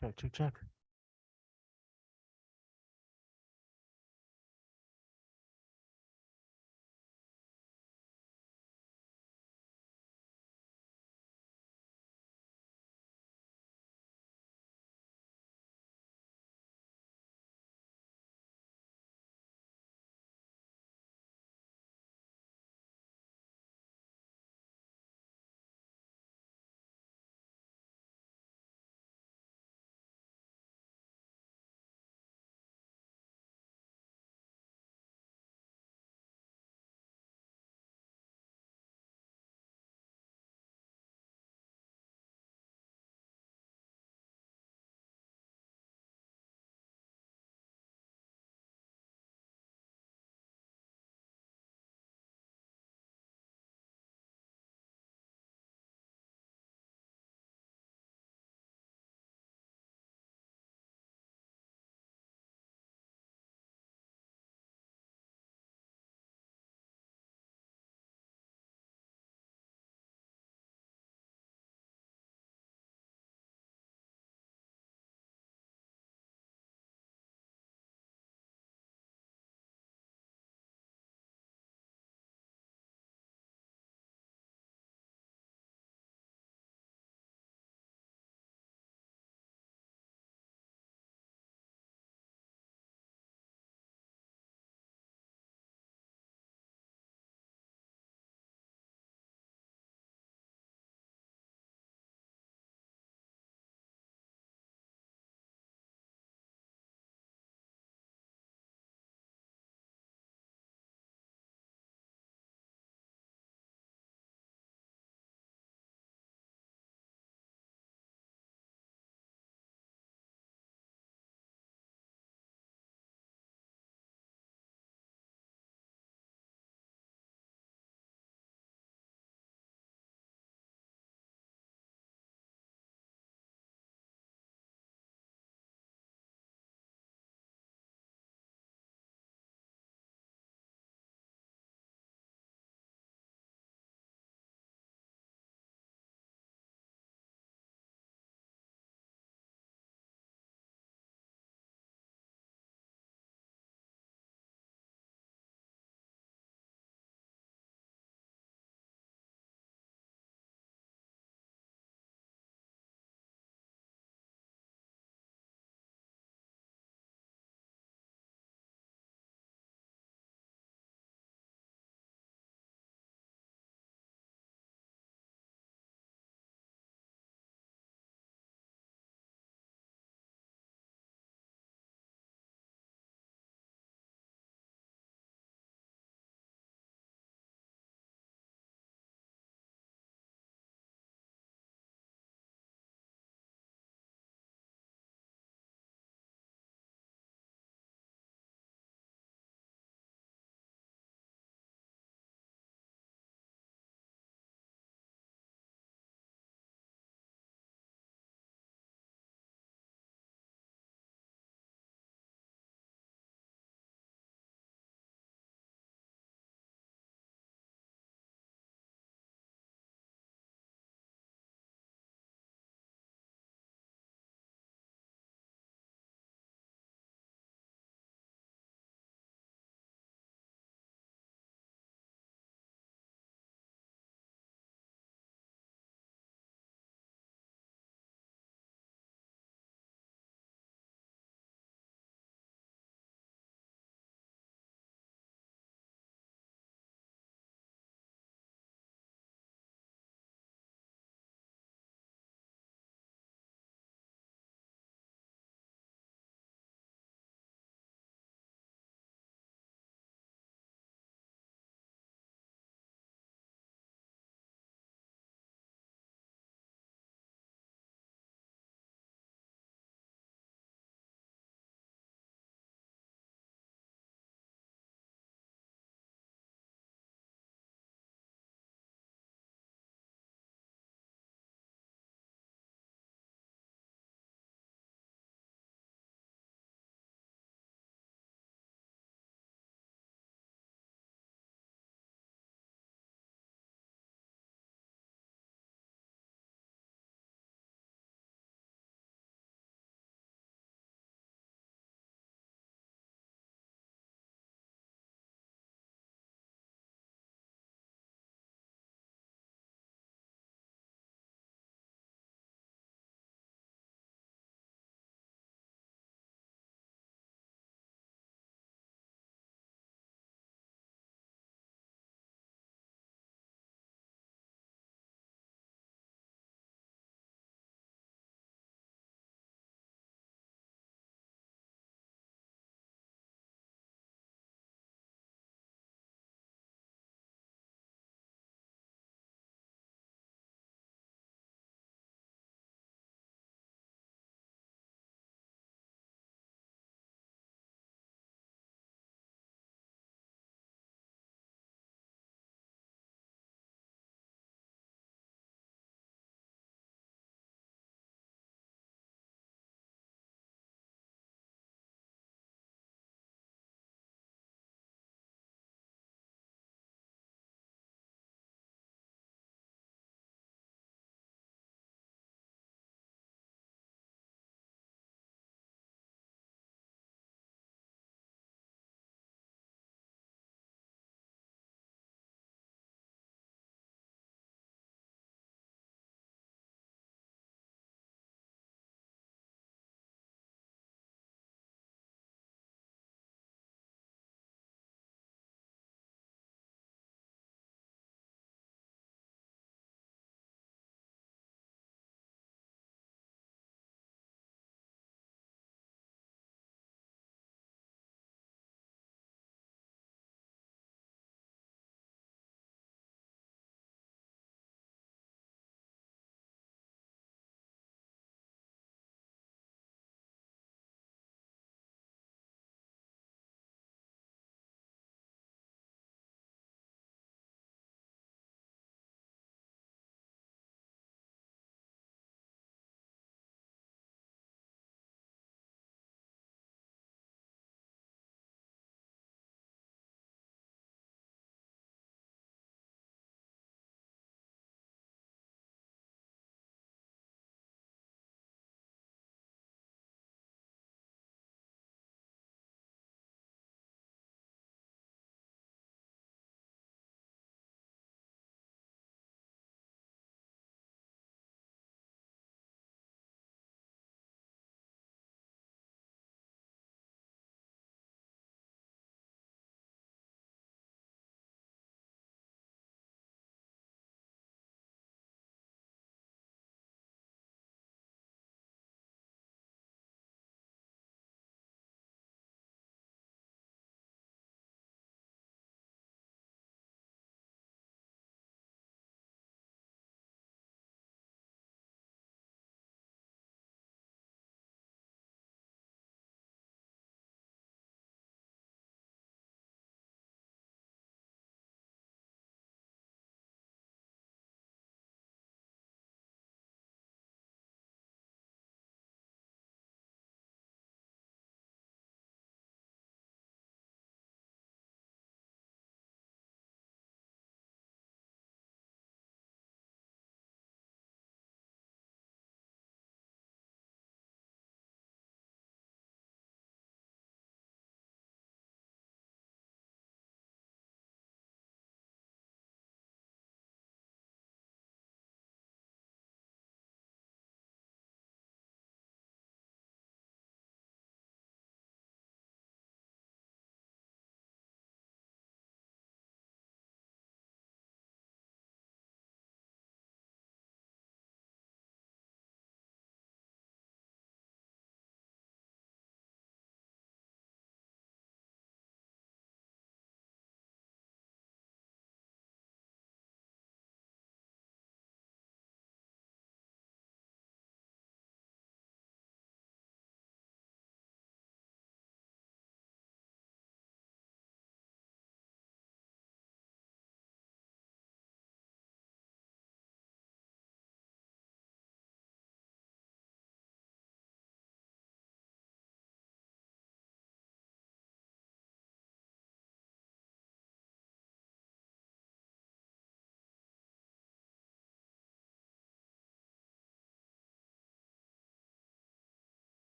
Check, check, check.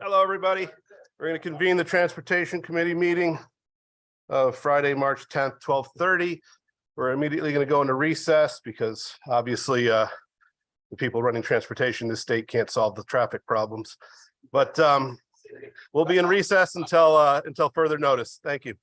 Hello, everybody. We're going to convene the Transportation Committee meeting of Friday, March 10th, 12:30. We're immediately going to go into recess because obviously the people running transportation in this state can't solve the traffic problems. But we'll be in recess until further notice. Thank you.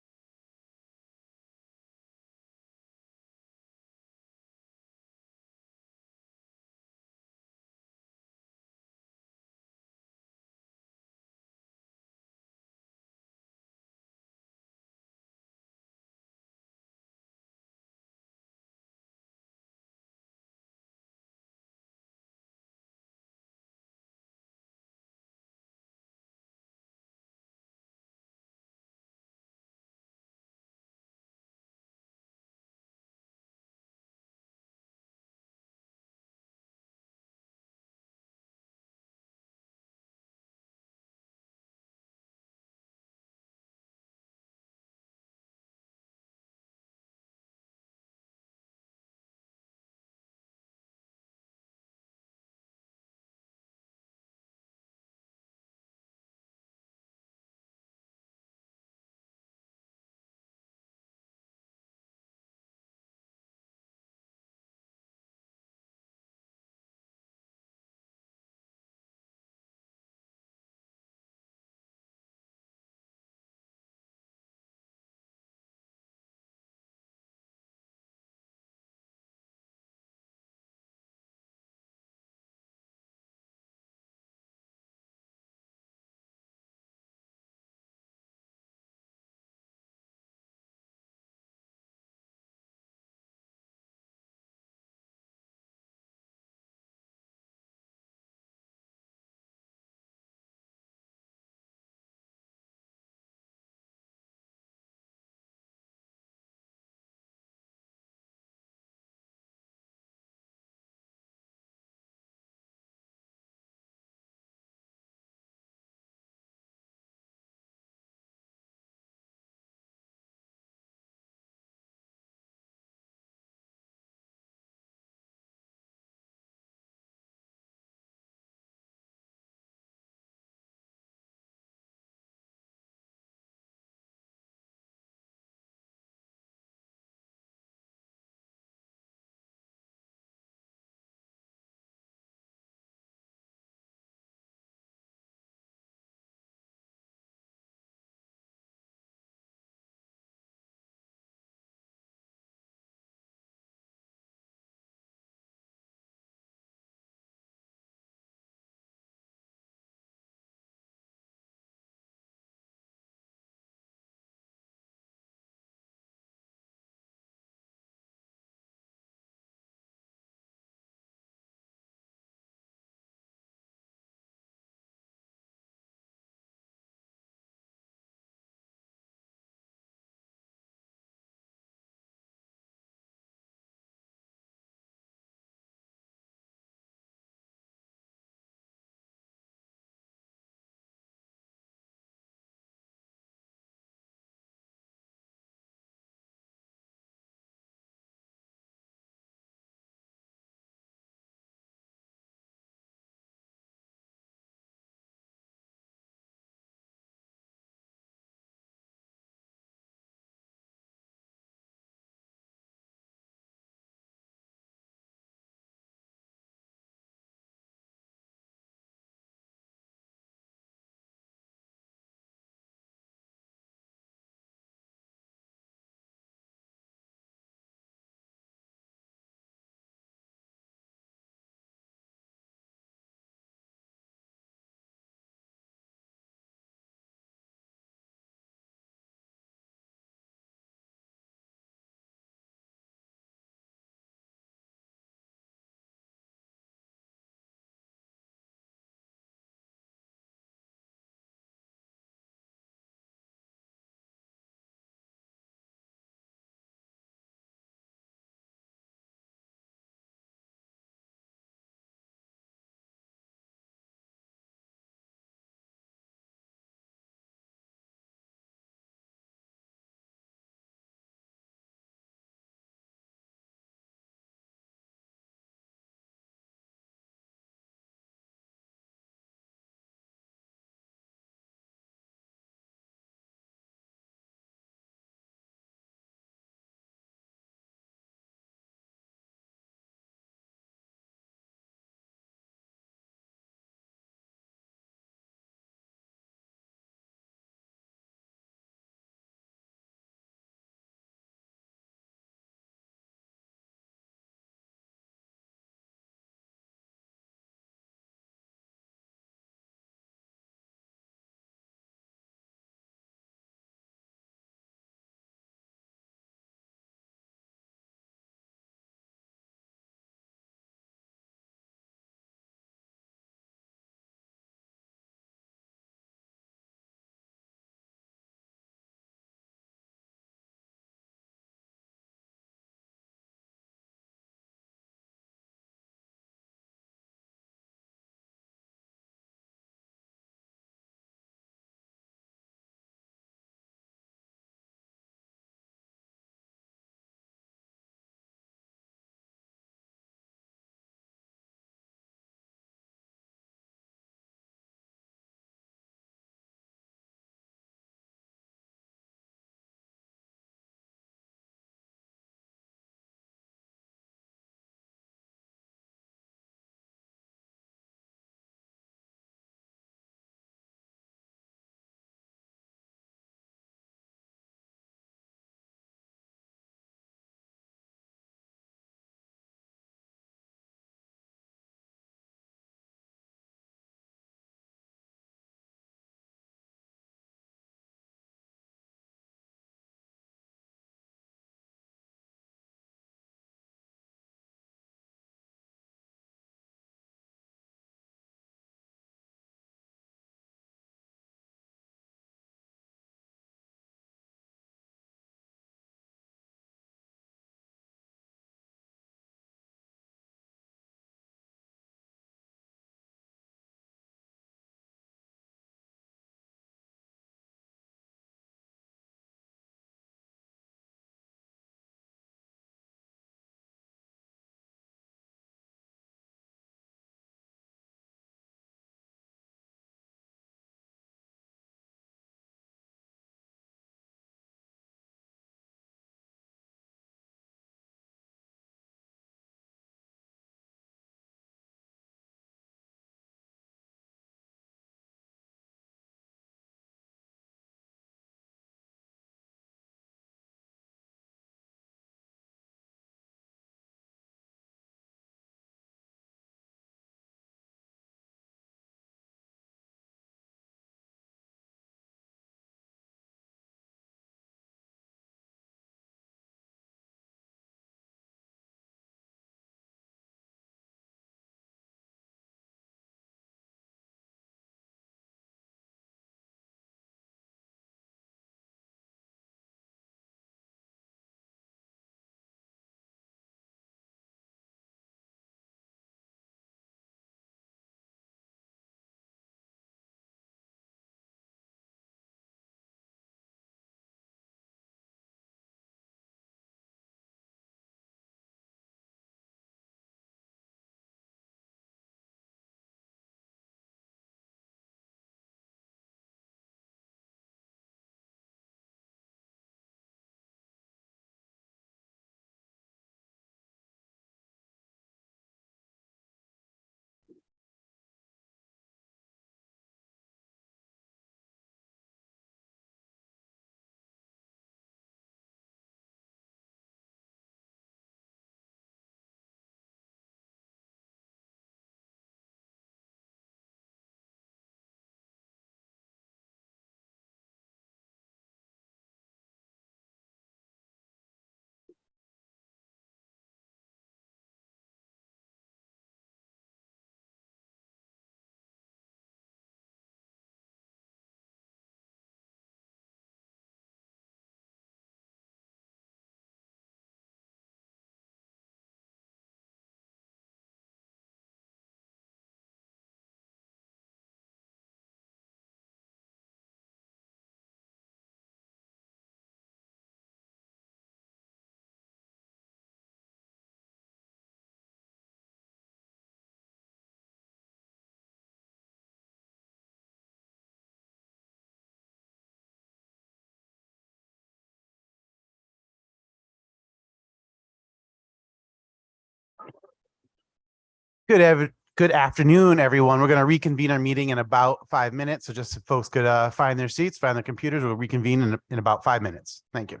Good afternoon, everyone. We're going to reconvene our meeting in about 5 minutes. So just so folks could find their seats, find their computers. We'll reconvene in about 5 minutes. Thank you.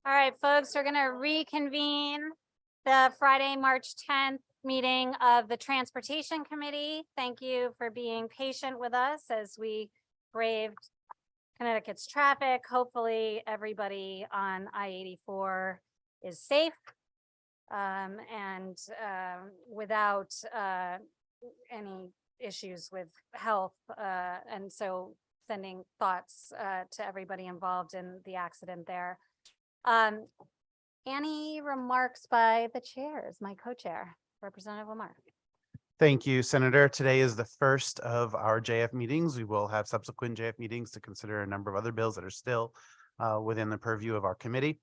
All right, folks, we're going to reconvene the Friday, March 10th meeting of the Transportation Committee. Thank you for being patient with us as we braved Connecticut's traffic. Hopefully, everybody on I-84 is safe and without any issues with health. And so sending thoughts to everybody involved in the accident there. Any remarks by the chairs, my co-chair, Representative Lamar? Thank you, Senator. Today is the first of our JF meetings. We will have subsequent JF meetings to consider a number of other bills that are still within the purview of our committee.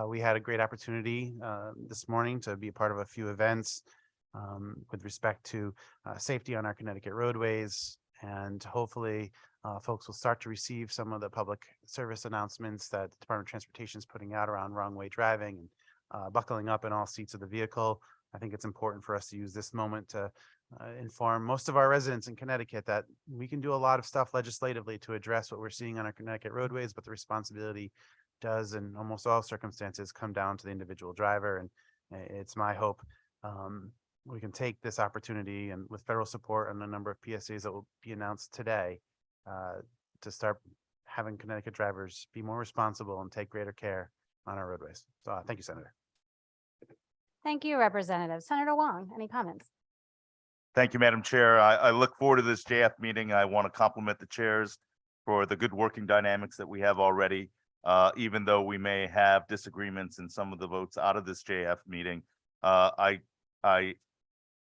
We had a great opportunity this morning to be a part of a few events with respect to safety on our Connecticut roadways, and hopefully folks will start to receive some of the public service announcements that the Department of Transportation is putting out around wrong way driving and buckling up in all seats of the vehicle. I think it's important for us to use this moment to inform most of our residents in Connecticut that we can do a lot of stuff legislatively to address what we're seeing on our Connecticut roadways, but the responsibility does in almost all circumstances come down to the individual driver. And it's my hope we can take this opportunity, and with federal support and a number of PSAs that will be announced today, to start having Connecticut drivers be more responsible and take greater care on our roadways. So thank you, Senator. Thank you, Representative. Senator Wong, any comments? Thank you, Madam Chair. I look forward to this JF meeting. I want to compliment the chairs for the good working dynamics that we have already. Even though we may have disagreements in some of the votes out of this JF meeting, I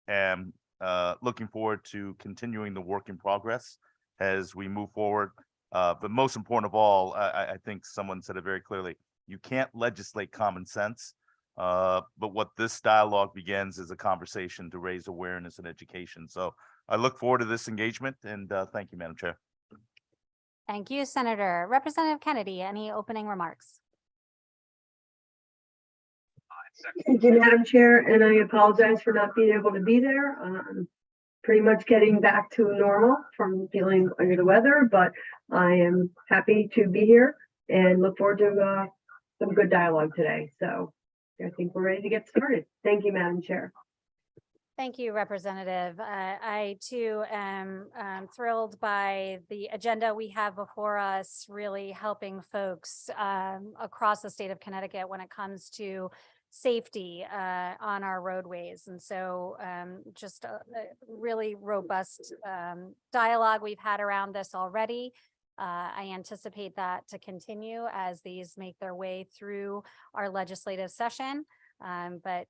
am looking forward to continuing the work in progress as we move forward. But most important of all, I think someone said it very clearly, you can't legislate common sense. But what this dialogue begins is a conversation to raise awareness and education. So I look forward to this engagement, and thank you, Madam Chair. Thank you, Senator. Representative Kennedy, any opening remarks? Thank you, Madam Chair, and I apologize for not being able to be there. Pretty much getting back to normal from feeling under the weather, but I am happy to be here and look forward to some good dialogue today. So I think we're ready to get started. Thank you, Madam Chair. Thank you, Representative. I too am thrilled by the agenda we have before us, really helping folks across the state of Connecticut when it comes to safety on our roadways. And so just a really robust dialogue we've had around this already. I anticipate that to continue as these make their way through our legislative session. But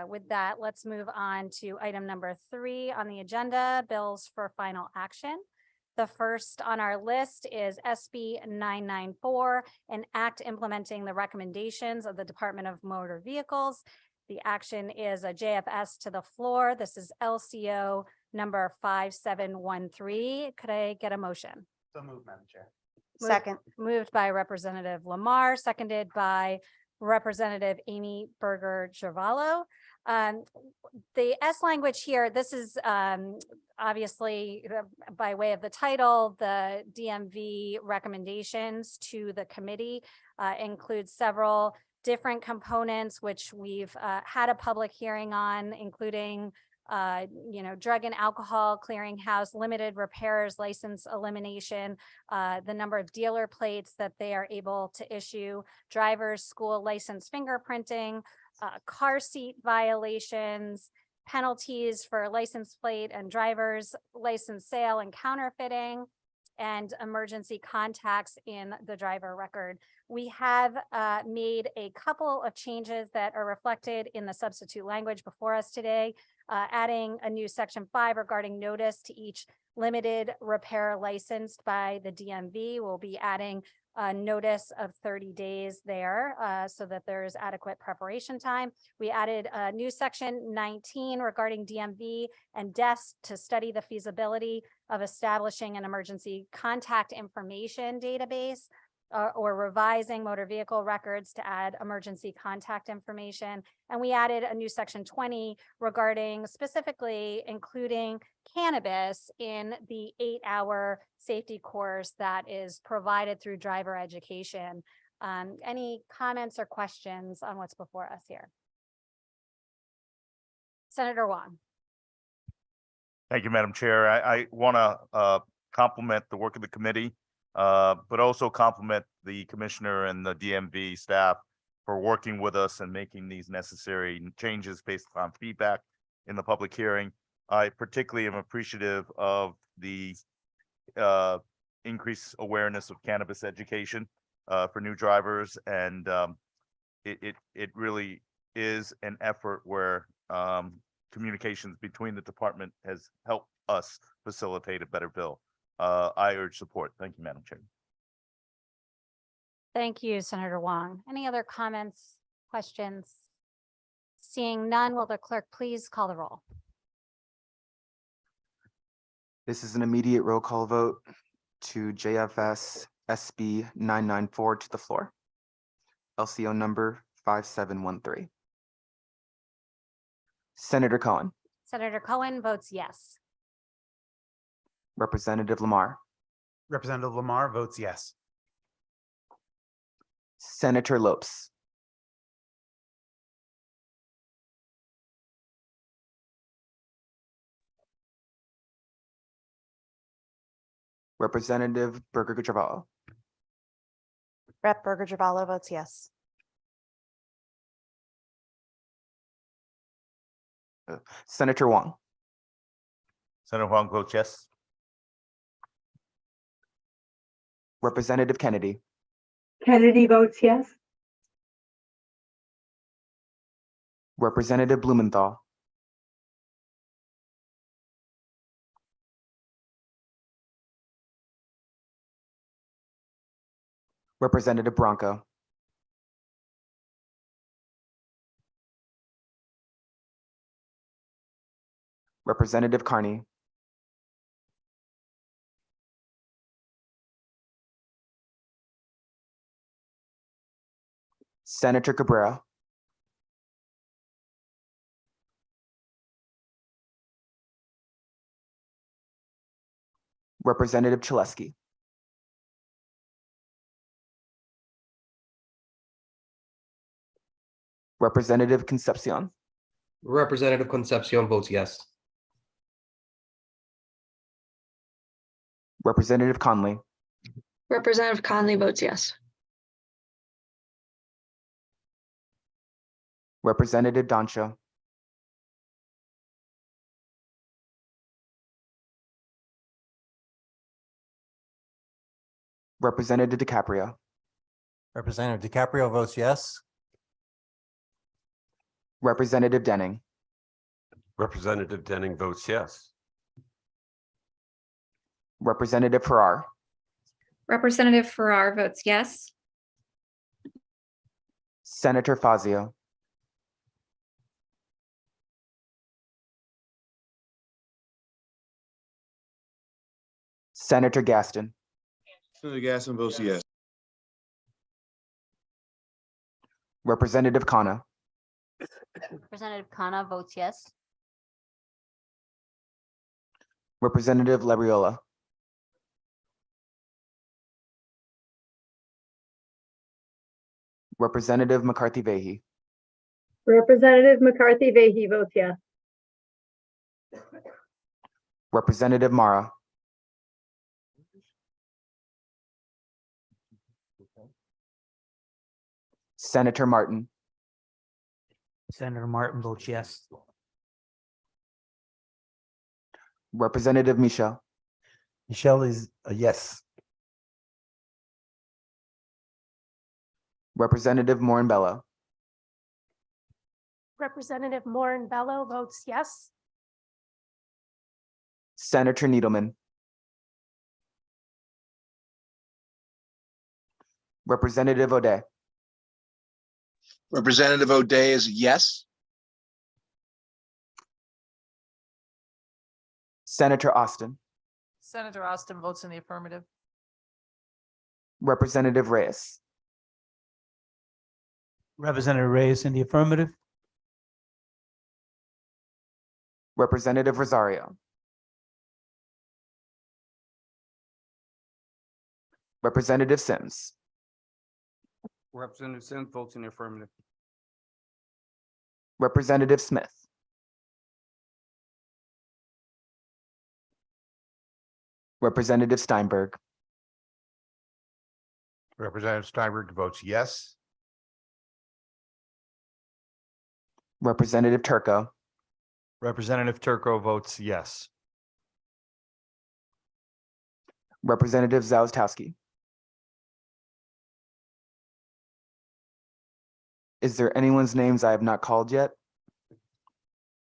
with that, let's move on to item number 3 on the agenda, bills for final action. The first on our list is SB 994, an act implementing the recommendations of the Department of Motor Vehicles. The action is a JFS to the floor. This is LCO number 5713. Could I get a motion? So moved, Madam Chair. Second. Moved by Representative Lamar, seconded by Representative Amy Berger Giavallo. The S language here, this is obviously by way of the title, the DMV recommendations to the committee includes several different components, which we've had a public hearing on, including drug and alcohol clearinghouse, limited repairs, license elimination, the number of dealer plates that they are able to issue, driver's school license fingerprinting, car seat violations, penalties for license plate and driver's license sale and counterfeiting, and emergency contacts in the driver record. We have made a couple of changes that are reflected in the substitute language before us today, adding a new section 5 regarding notice to each limited repair licensed by the DMV. We'll be adding a notice of 30 days there so that there is adequate preparation time. We added a new section 19 regarding DMV and DEST to study the feasibility of establishing an emergency contact information database or revising motor vehicle records to add emergency contact information. And we added a new section 20 regarding specifically including cannabis in the 8-hour safety course that is provided through driver education. Any comments or questions on what's before us here? Senator Wong. Thank you, Madam Chair. I want to compliment the work of the committee, but also compliment the commissioner and the DMV staff for working with us and making these necessary changes based on feedback in the public hearing. I particularly am appreciative of the increased awareness of cannabis education for new drivers, and it really is an effort where communications between the department has helped us facilitate a better bill. I urge support. Thank you, Madam Chair. Thank you, Senator Wong. Any other comments, questions? Seeing none, will the clerk please call the roll? This is an immediate roll call vote to JFS SB 994 to the floor. LCO number 5713. Senator Cohen, Senator Cohen votes yes. Representative Lamar, Representative Lamar votes yes. Senator Lopes, Representative Burger Javala, Rep. Burger Javala votes yes. Senator Wong, Senator Huang votes yes. Representative Kennedy, Kennedy votes yes. Representative Blumenthal, Representative Bronco, Representative Carney, Senator Cabrera, Representative Chalesky, Representative Concepcion, Representative Concepcion votes yes. Representative Conley, Representative Conley votes yes. Representative Doncho, Representative DiCaprio, Representative DiCaprio votes yes. Representative Denning, Representative Denning votes yes. Representative Farrar, Representative Farrar votes yes. Senator Fazio, Senator Gaston, Senator Gaston votes yes. Representative Khanna, Representative Khanna votes yes. Representative Labriola, Representative McCarthy Vahey, Representative McCarthy Vahey votes yes. Representative Mara, Senator Martin, Senator Martin votes yes. Representative Michelle, Michelle is a yes. Representative Morin Bello, Representative Morin Bello votes yes. Senator Needleman, Representative O'Day, Representative O'Day is yes. Senator Austin, Senator Austin votes in the affirmative. Representative Reyes, Representative Reyes in the affirmative. Representative Rosario, Representative Sims, Representative Sims votes in the affirmative. Representative Smith. Representative Steinberg. Representative Steinberg votes yes. Representative Turco. Representative Turco votes yes. Representative Zaustowski. Is there anyone's names I have not called yet?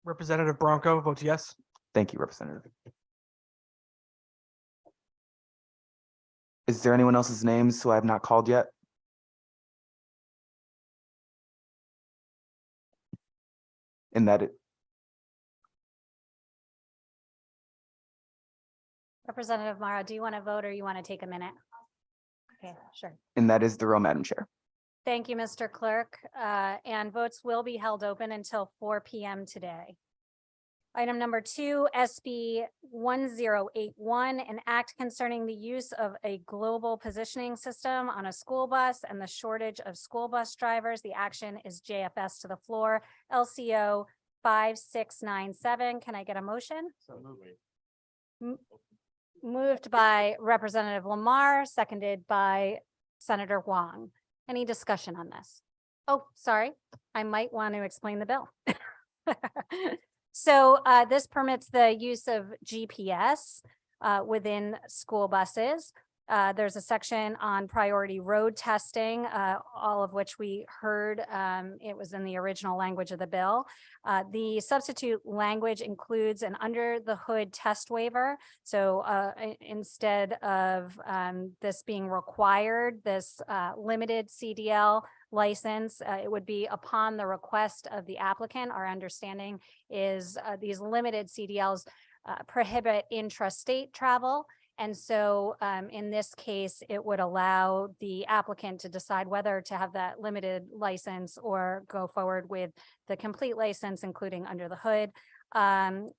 Representative Bronco votes yes. Thank you, Representative. Is there anyone else's names who I have not called yet? In that it, Representative Mara, do you want to vote or you want to take a minute? Okay, sure. and that is the row, Madam Chair. Thank you, Mr. Clerk. And votes will be held open until 4 p.m. today. Item number 2, SB 1081, an act concerning the use of a global positioning system on a school bus and the shortage of school bus drivers. The action is JFS to the floor, LCO 5697. Can I get a motion? Moved by Representative Lamar, seconded by Senator Wong. Any discussion on this? Oh, sorry, I might want to explain the bill. So this permits the use of GPS within school buses. There's a section on priority road testing, all of which we heard. It was in the original language of the bill. The substitute language includes an under the hood test waiver. So instead of this being required, this limited CDL license, it would be upon the request of the applicant. Our understanding is these limited CDLs prohibit intrastate travel. And so in this case, it would allow the applicant to decide whether to have that limited license or go forward with the complete license, including under the hood.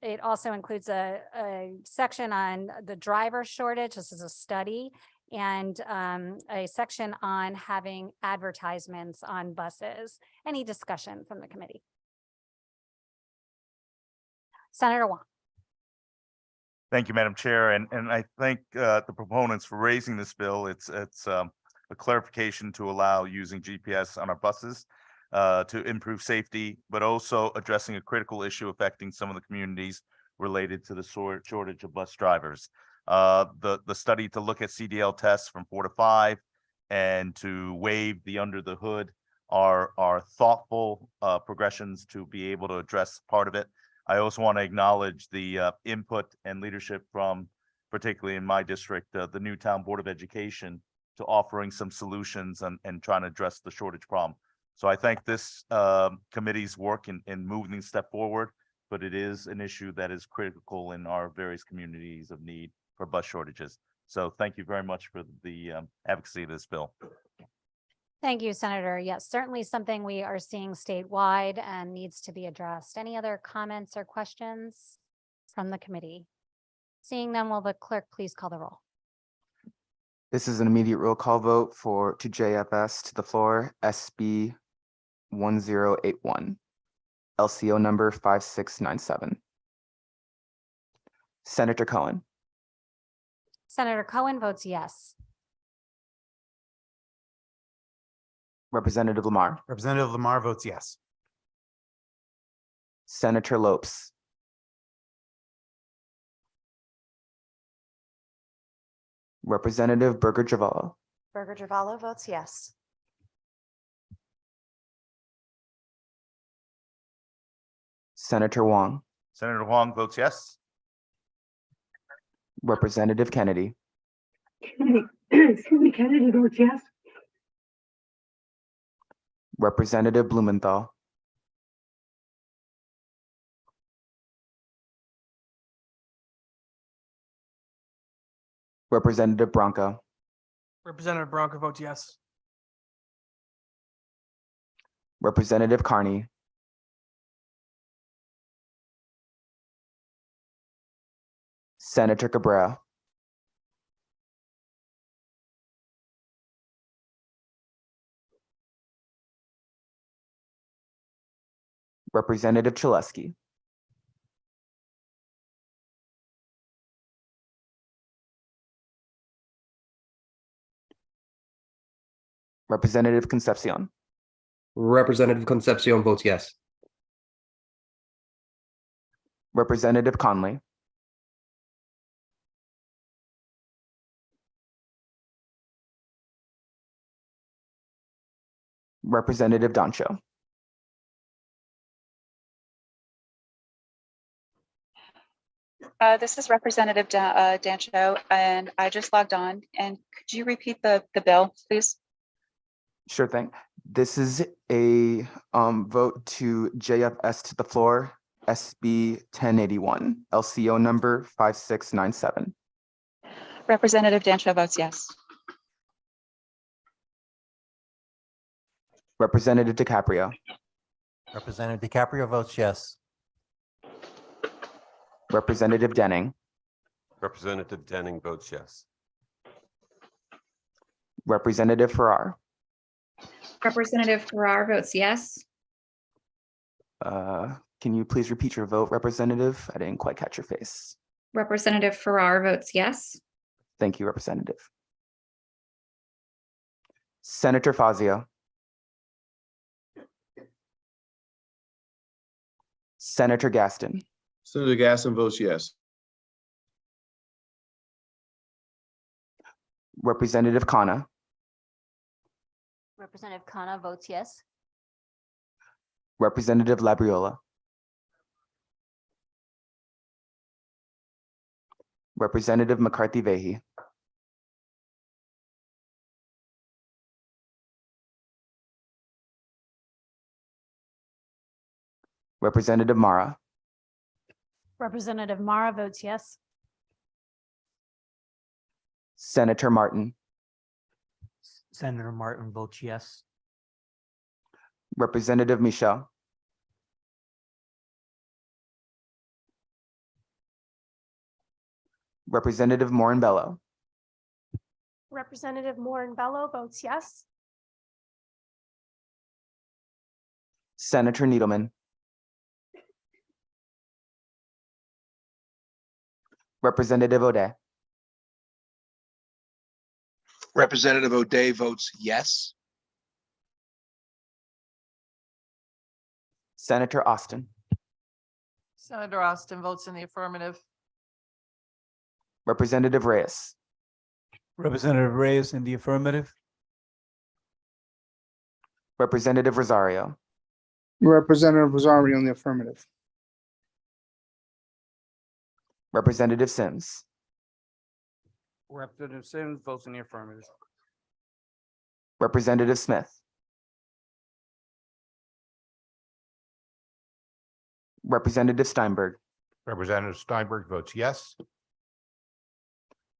It also includes a section on the driver shortage. This is a study, and a section on having advertisements on buses. Any discussion from the committee? Senator Wong. Thank you, Madam Chair, and I thank the proponents for raising this bill. It's a clarification to allow using GPS on our buses to improve safety, but also addressing a critical issue affecting some of the communities related to the shortage of bus drivers. The study to look at CDL tests from 4 to 5 and to waive the under the hood are thoughtful progressions to be able to address part of it. I also want to acknowledge the input and leadership from, particularly in my district, the Newtown Board of Education, to offering some solutions and trying to address the shortage problem. So I thank this committee's work in moving this step forward, but it is an issue that is critical in our various communities of need for bus shortages. So thank you very much for the advocacy of this bill. Thank you, Senator. Yes, certainly something we are seeing statewide and needs to be addressed. Any other comments or questions from the committee? Seeing none, will the clerk please call the roll? This is an immediate roll call vote to JFS to the floor, SB 1081, LCO number 5697. Senator Cohen. Senator Cohen votes yes. Representative Lamar. Representative Lamar votes yes. Senator Lopes. Representative Burger Javala. Burger Javala votes yes. Senator Wong. Senator Huang votes yes. Representative Kennedy. Excuse me, Kennedy votes yes. Representative Blumenthal. Representative Bronco. Representative Bronco votes yes. Representative Carney. Senator Cabrera. Representative Chalesky. Representative Concepcion. Representative Concepcion votes yes. Representative Conley. Representative Dancho. This is Representative Dancho, and I just logged on. And could you repeat the bill, please? Sure thing. This is a vote to JFS to the floor, SB 1081, LCO number 5697. Representative Dancho votes yes. Representative DiCaprio. Representative DiCaprio votes yes. Representative Denning. Representative Denning votes yes. Representative Farrar. Representative Farrar votes yes. Can you please repeat your vote, Representative? I didn't quite catch your face. Representative Farrar votes yes. Thank you, Representative. Senator Fazio. Senator Gaston. Senator Gaston votes yes. Representative Khanna. Representative Khanna votes yes. Representative Labriola. Representative McCarthy Vehy. Representative Mara. Representative Mara votes yes. Senator Martin. Senator Martin votes yes. Representative Michelle. Representative Morin-Bello. Representative Morin-Bello votes yes. Senator Needleman. Representative O'Day. Representative O'Day votes yes. Senator Austin. Senator Austin votes in the affirmative. Representative Reyes. Representative Reyes in the affirmative. Representative Rosario. Representative Rosario in the affirmative. Representative Sims. Representative Sims votes in the affirmative. Representative Smith. Representative Steinberg. Representative Steinberg votes yes.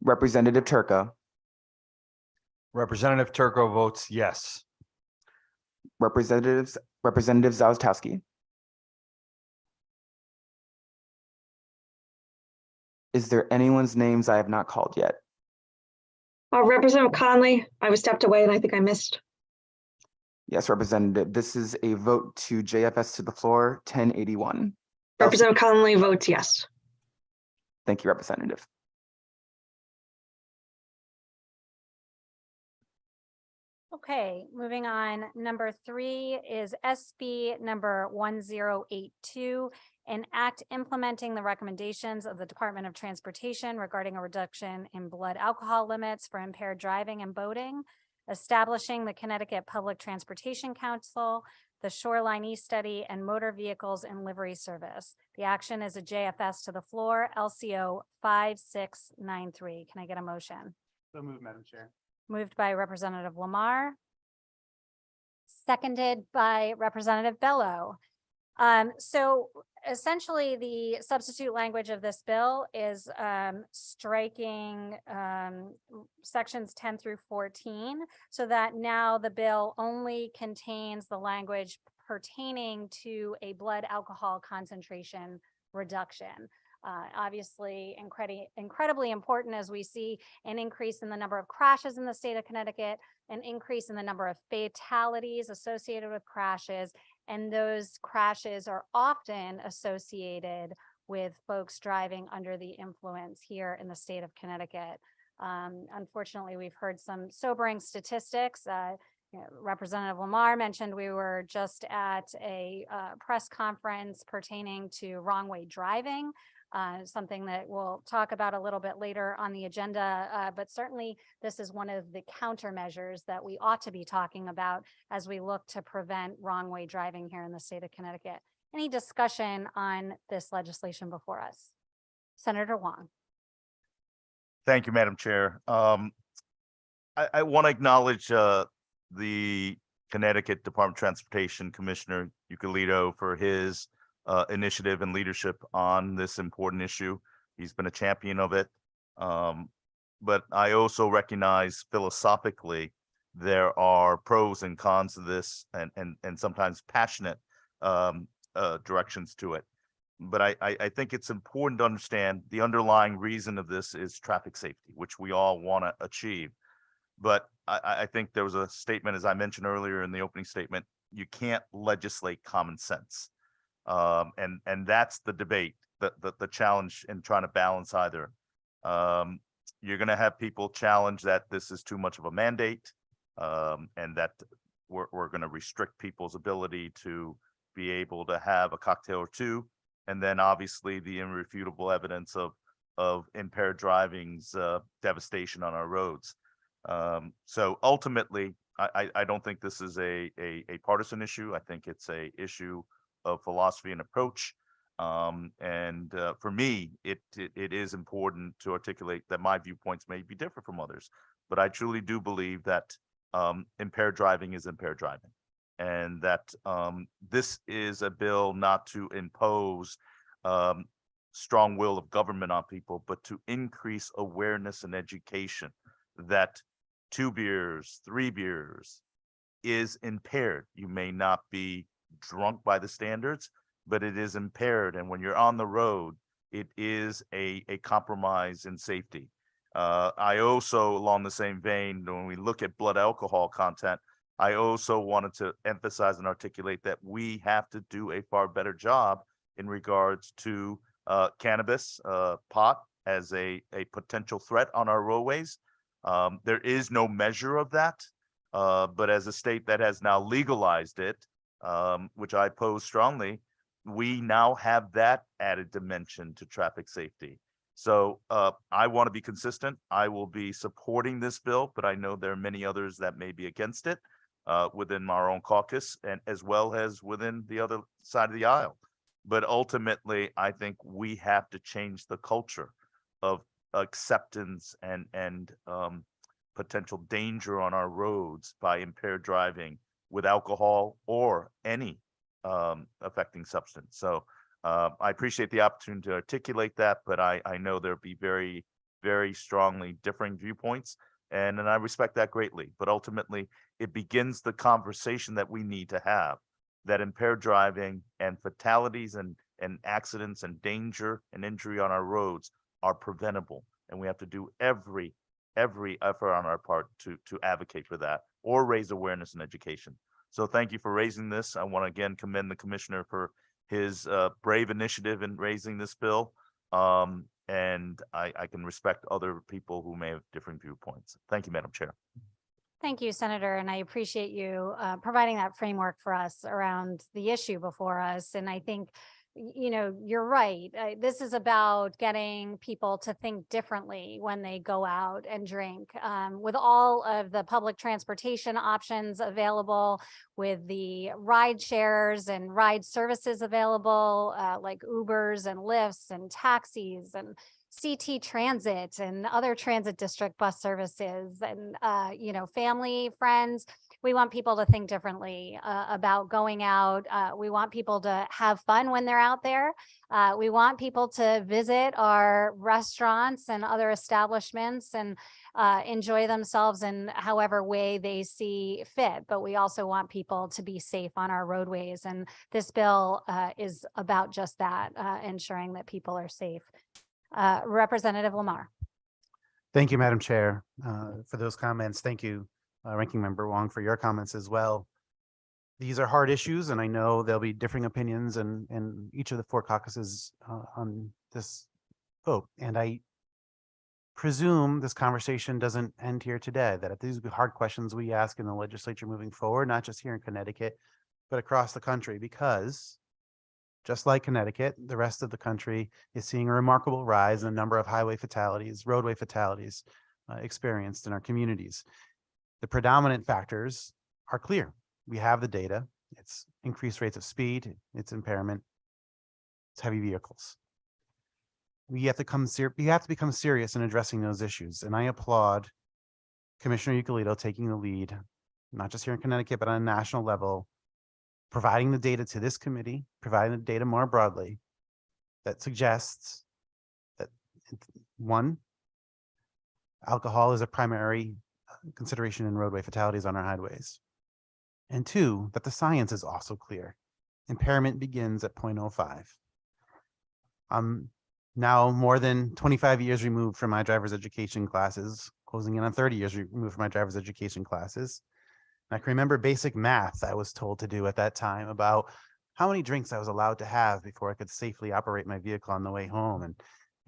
Representative Turco. Representative Turco votes yes. Representative Zawistowski. Is there anyone's names I have not called yet? Representative Conley, I was stepped away and I think I missed. Yes, Representative. This is a vote to JFS to the floor, 1081. Representative Conley votes yes. Thank you, Representative. Okay, moving on. Number 3 is SB number 1082, an act implementing the recommendations of the Department of Transportation regarding a reduction in blood alcohol limits for impaired driving and boating, establishing the Connecticut Public Transportation Council, the Shoreline East Study, and motor vehicles and livery service. The action is a JFS to the floor, LCO 5693. Can I get a motion? So moved, Madam Chair. Moved by Representative Lamar. Seconded by Representative Bello. So essentially, the substitute language of this bill is striking sections 10 through 14, so that now the bill only contains the language pertaining to a blood alcohol concentration reduction. Obviously, incredibly important as we see an increase in the number of crashes in the state of Connecticut, an increase in the number of fatalities associated with crashes, And those crashes are often associated with folks driving under the influence here in the state of Connecticut. Unfortunately, we've heard some sobering statistics. Representative Lamar mentioned we were just at a press conference pertaining to wrong way driving, something that we'll talk about a little bit later on the agenda. But certainly this is one of the countermeasures that we ought to be talking about as we look to prevent wrong way driving here in the state of Connecticut. Any discussion on this legislation before us? Senator Wong. Thank you, Madam Chair. I want to acknowledge the Connecticut Department of Transportation Commissioner Ucalito for his initiative and leadership on this important issue. He's been a champion of it. But I also recognize philosophically there are pros and cons to this and sometimes passionate directions to it. But I think it's important to understand the underlying reason of this is traffic safety, which we all want to achieve. But I think there was a statement, as I mentioned earlier in the opening statement, you can't legislate common sense. And that's the debate, the challenge in trying to balance either. You're going to have people challenge that this is too much of a mandate, and that we're going to restrict people's ability to be able to have a cocktail or two. And then obviously the irrefutable evidence of impaired driving's devastation on our roads. So ultimately, I don't think this is a partisan issue. I think it's a issue of philosophy and approach. And for me, it is important to articulate that my viewpoints may be different from others, but I truly do believe that impaired driving is impaired driving. And that this is a bill not to impose strong will of government on people, but to increase awareness and education that 2 beers, 3 beers is impaired. You may not be drunk by the standards, but it is impaired. And when you're on the road, it is a compromise in safety. I also, along the same vein, when we look at blood alcohol content, I also wanted to emphasize and articulate that we have to do a far better job in regards to cannabis, pot as a potential threat on our roadways. There is no measure of that, but as a state that has now legalized it, which I oppose strongly, we now have that added dimension to traffic safety. So I want to be consistent. I will be supporting this bill, but I know there are many others that may be against it within our own caucus and as well as within the other side of the aisle. But ultimately, I think we have to change the culture of acceptance and potential danger on our roads by impaired driving with alcohol or any affecting substance. So I appreciate the opportunity to articulate that, but I know there'll be very, very strongly differing viewpoints, and I respect that greatly. But ultimately, it begins the conversation that we need to have, that impaired driving and fatalities and accidents and danger and injury on our roads are preventable. And we have to do every effort on our part to advocate for that or raise awareness and education. So thank you for raising this. I want to again commend the commissioner for his brave initiative in raising this bill. And I can respect other people who may have different viewpoints. Thank you, Madam Chair. Thank you, Senator, and I appreciate you providing that framework for us around the issue before us. And I think, you know, you're right. This is about getting people to think differently when they go out and drink. With all of the public transportation options available, with the ride shares and ride services available, like Ubers and Lyfts and taxis and CT Transit and other transit district bus services and, you know, family, friends. We want people to think differently about going out. We want people to have fun when they're out there. We want people to visit our restaurants and other establishments and enjoy themselves in however way they see fit. But we also want people to be safe on our roadways. And this bill is about just that, ensuring that people are safe. Representative Lamar. Thank you, Madam Chair, for those comments. Thank you, Ranking Member Wong, for your comments as well. these are hard issues, and I know there'll be differing opinions in each of the 4 caucuses on this vote. And I presume this conversation doesn't end here today, that if these will be hard questions we ask in the legislature moving forward, not just here in Connecticut, but across the country, because just like Connecticut, the rest of the country is seeing a remarkable rise in the number of highway fatalities, roadway fatalities experienced in our communities. The predominant factors are clear. We have the data. It's increased rates of speed, it's impairment, it's heavy vehicles. We have to become serious in addressing those issues. And I applaud Commissioner Euclid taking the lead, not just here in Connecticut, but on a national level, providing the data to this committee, providing the data more broadly that suggests that, 1, alcohol is a primary consideration in roadway fatalities on our highways. And 2, that the science is also clear. Impairment begins at 0.05. I'm now more than 25 years removed from my driver's education classes, closing in on 30 years removed from my driver's education classes. And I can remember basic math I was told to do at that time about how many drinks I was allowed to have before I could safely operate my vehicle on the way home. And,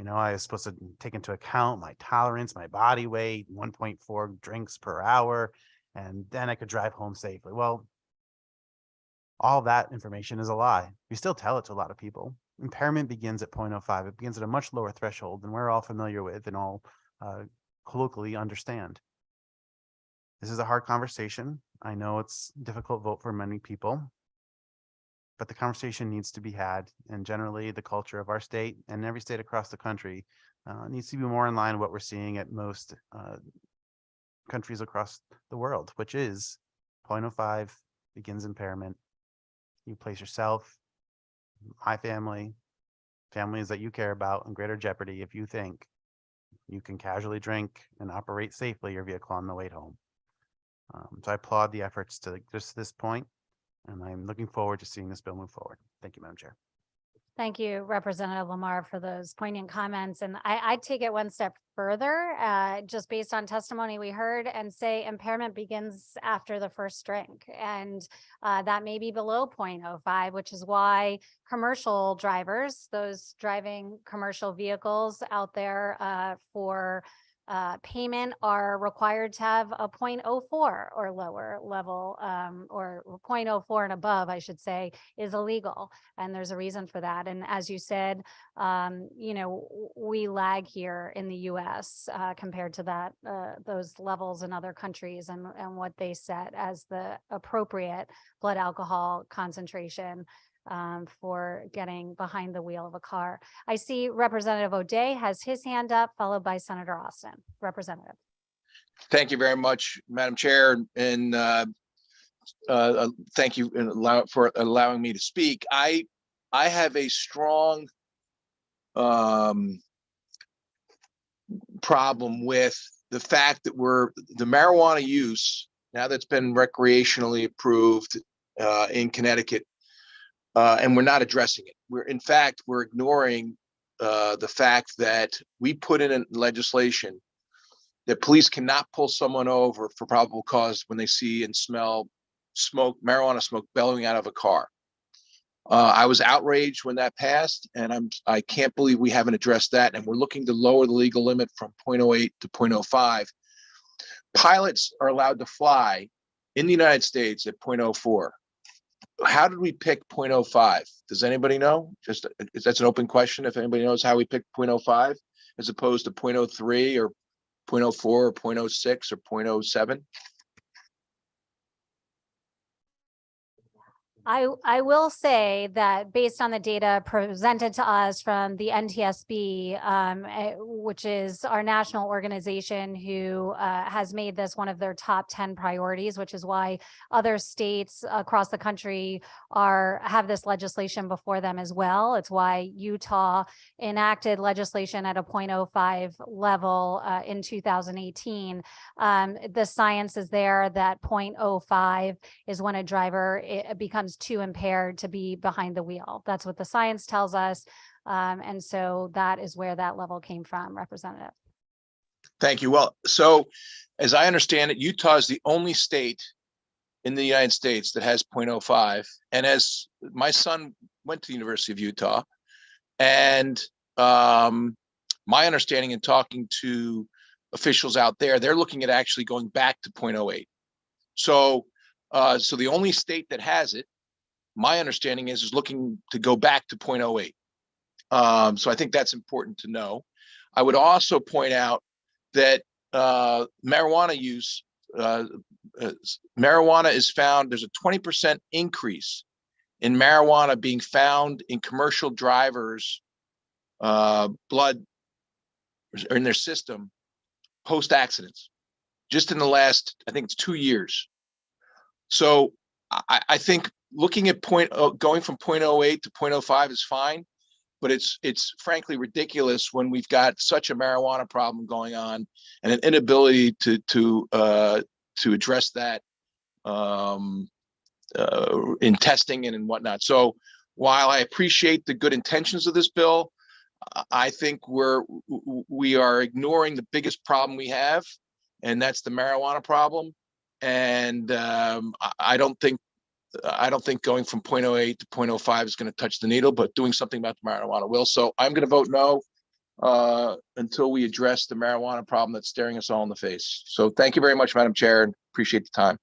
I was supposed to take into account my tolerance, my body weight, 1.4 drinks per hour, and then I could drive home safely. Well, all that information is a lie. We still tell it to a lot of people. Impairment begins at 0.05. It begins at a much lower threshold than we're all familiar with and all colloquially understand. This is a hard conversation. I know it's a difficult vote for many people, but the conversation needs to be had. And generally, the culture of our state and every state across the country needs to be more in line with what we're seeing at most countries across the world, which is 0.05 begins impairment. You place yourself, my family, families that you care about in greater jeopardy if you think you can casually drink and operate safely your vehicle on the way home. So I applaud the efforts to just this point, and I'm looking forward to seeing this bill move forward. Thank you, Madam Chair. Thank you, Representative Lamar, for those poignant comments. And I take it one step further, just based on testimony we heard, and say impairment begins after the first drink. And that may be below 0.05, which is why commercial drivers, those driving commercial vehicles out there for payment, are required to have a 0.04 or lower level, or 0.04 and above, I should say, is illegal. And there's a reason for that. And as you said, we lag here in the US compared to that, those levels in other countries and what they set as the appropriate blood alcohol concentration for getting behind the wheel of a car. I see Representative O'Day has his hand up, followed by Senator Austin. Representative. Thank you very much, Madam Chair, and thank you for allowing me to speak. I have a strong problem with the fact that the marijuana use, now that's been recreationally approved in Connecticut, and we're not addressing it. We're ignoring the fact that we put in legislation that police cannot pull someone over for probable cause when they see and smell marijuana smoke bellowing out of a car. I was outraged when that passed, and I can't believe we haven't addressed that. And we're looking to lower the legal limit from 0.08 to 0.05. Pilots are allowed to fly in the United States at 0.04. How did we pick 0.05? Does anybody know? That's an open question. If anybody knows how we picked 0.05 as opposed to 0.03 or 0.04 or 0.06 or 0.07? I will say that based on the data presented to us from the NTSB, which is our national organization who has made this one of their top 10 priorities, which is why other states across the country have this legislation before them as well. It's why Utah enacted legislation at a 0.05 level in 2018. The science is there that 0.05 is when a driver becomes too impaired to be behind the wheel. That's what the science tells us. And so that is where that level came from, Representative. Thank you. Well, so as I understand it, Utah is the only state in the United States that has 0.05. And as my son went to the University of Utah, and my understanding in talking to officials out there, they're looking at actually going back to 0.08. So, so the only state that has it, my understanding is looking to go back to 0.08. So I think that's important to know. I would also point out that marijuana use, marijuana is found, there's a 20% increase in marijuana being found in commercial drivers' blood or in their system post accidents, just in the last, I think it's 2 years. So I think looking at going from 0.08 to 0.05 is fine, but it's frankly ridiculous when we've got such a marijuana problem going on and an inability to address that in testing and in whatnot. So while I appreciate the good intentions of this bill, I think we are ignoring the biggest problem we have, and that's the marijuana problem. And I don't think going from 0.08 to 0.05 is going to touch the needle, but doing something about the marijuana will. So I'm going to vote no until we address the marijuana problem that's staring us all in the face. So thank you very much, Madam Chair, and appreciate the time.